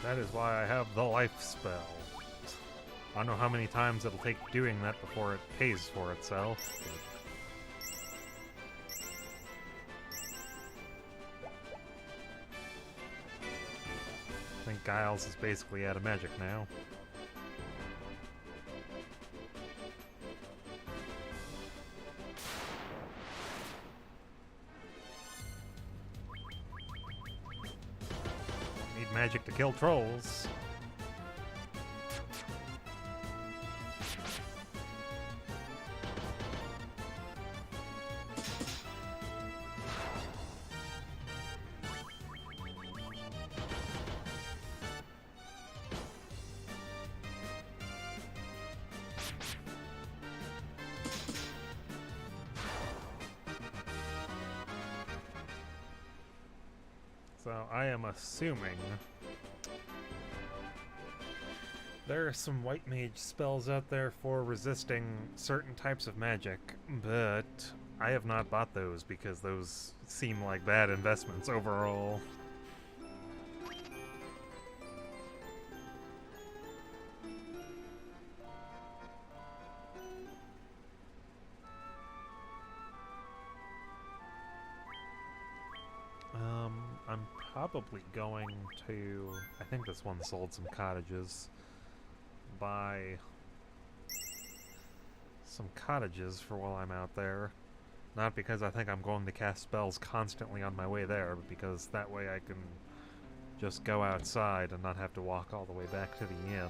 That is why I have the life spell. I don't know how many times it'll take doing that before it pays for itself, but I think Giles is basically out of magic now. Magic to kill trolls. So I am assuming there are some white mage spells out there for resisting certain types of magic, but I have not bought those because those seem like bad investments overall. I'm probably going to, I think this one sold some cottages, buy some cottages for while I'm out there. Not because I think I'm going to cast spells constantly on my way there, but because that way I can just go outside and not have to walk all the way back to the inn.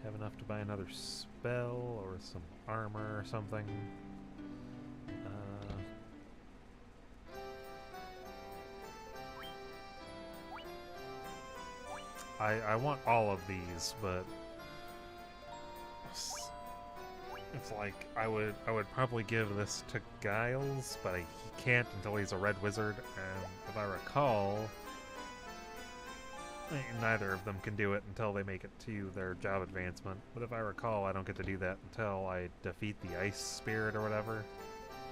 Have enough to buy another spell or some armor or something. I want all of these, but it's like I would probably give this to Giles, but he can't until he's a red wizard, and if I recall, neither of them can do it until they make it to their job advancement. But if I recall, I don't get to do that until I defeat the ice spirit or whatever,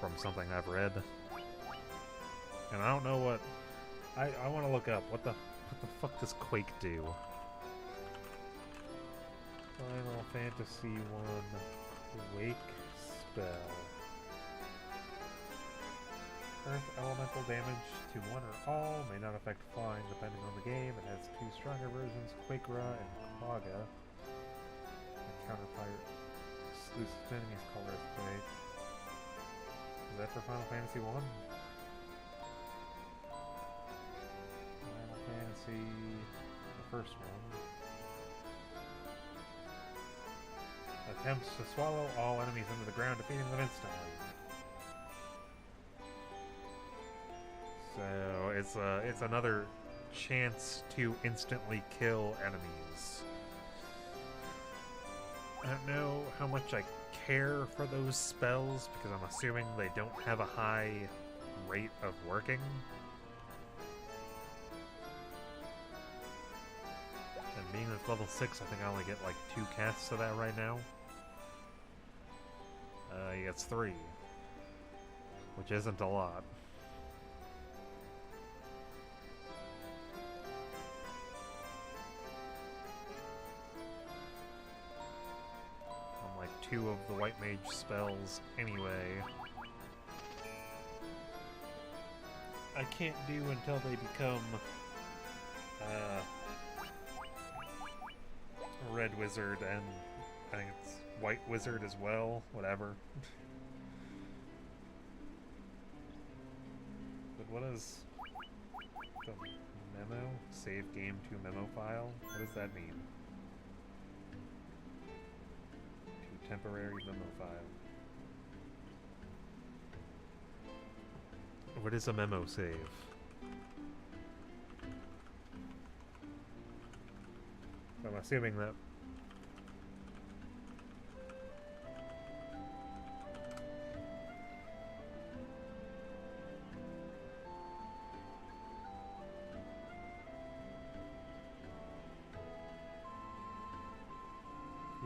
from something I've read. And I don't know what I want to look up what the fuck does Quake do? Final Fantasy 1 Quake spell. Earth elemental damage to one or all, may not affect flying depending on the game. It has two stronger versions, Quakera and Quagga. And counterpart exclusive spinning is called Earthquake. Is that for Final Fantasy 1? Final Fantasy, the first one. Attempts to swallow all enemies into the ground, defeating them instantly. So it's another chance to instantly kill enemies. I don't know how much I care for those spells because I'm assuming they don't have a high rate of working. And being at level 6, I think I only get like 2 casts of that right now. He gets 3, which isn't a lot. Like 2 of the white mage spells anyway. I can't do until they become red wizard and I think it's white wizard as well, whatever. But what is the memo? Save game to memo file? What does that mean? Temporary memo file. What is a memo save? I'm assuming that.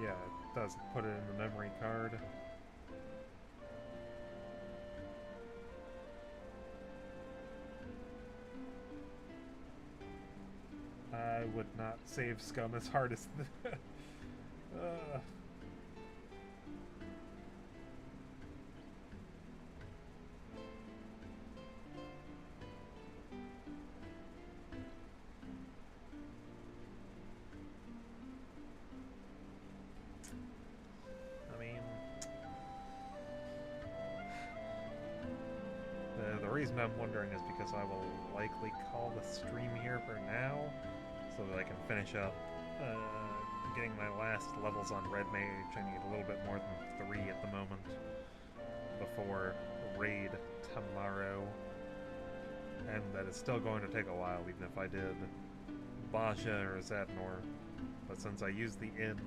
Yeah, it does put it in the memory card. I would not save scum as hard as the reason I'm wondering is because I will likely call the stream here for now, so that I can finish up getting my last levels on Red Mage. I need a little bit more than 3 at the moment before raid tomorrow, and that is still going to take a while, even if I did Basha or Zadnor. But since I used the inn,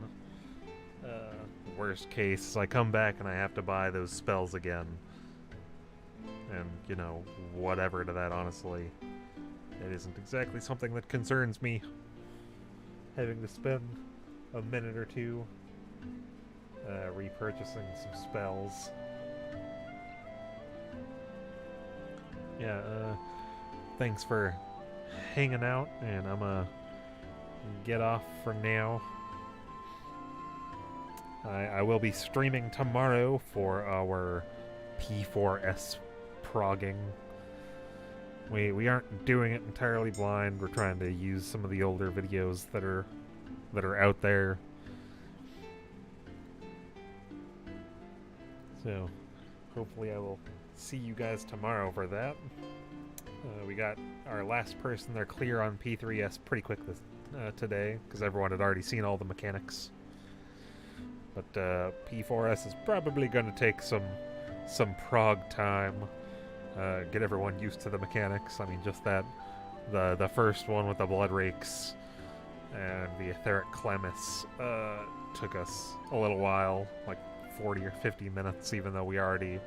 worst case, I come back and I have to buy those spells again. And, you know, whatever to that, honestly. It isn't exactly something that concerns me. Having to spend a minute or 2 repurchasing some spells. Yeah, thanks for hanging out, and I'm gonna get off for now. I will be streaming tomorrow for our P4S progging. We aren't doing it entirely blind. We're trying to use some of the older videos that are out there. So hopefully I will see you guys tomorrow for that. We got our last person there clear on P3S pretty quick today, because everyone had already seen all the mechanics. But P4S is probably going to take some prog time. Get everyone used to the mechanics. I mean, just that, the first one with the Blood Rakes and the Etheric Clemis took us a little while, like 40 or 50 minutes, even though we already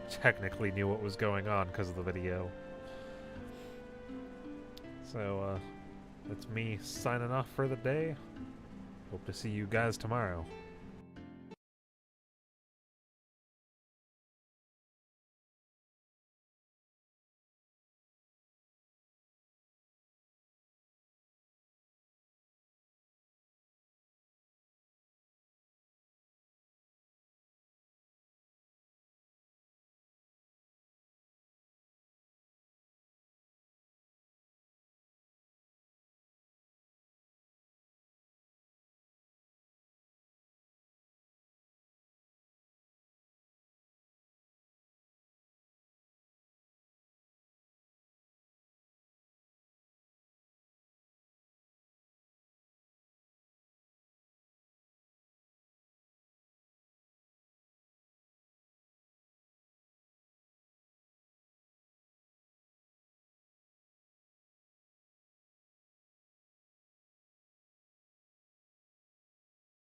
technically knew what was going on because of the video. So, that's me signing off for the day. Hope to see you guys tomorrow.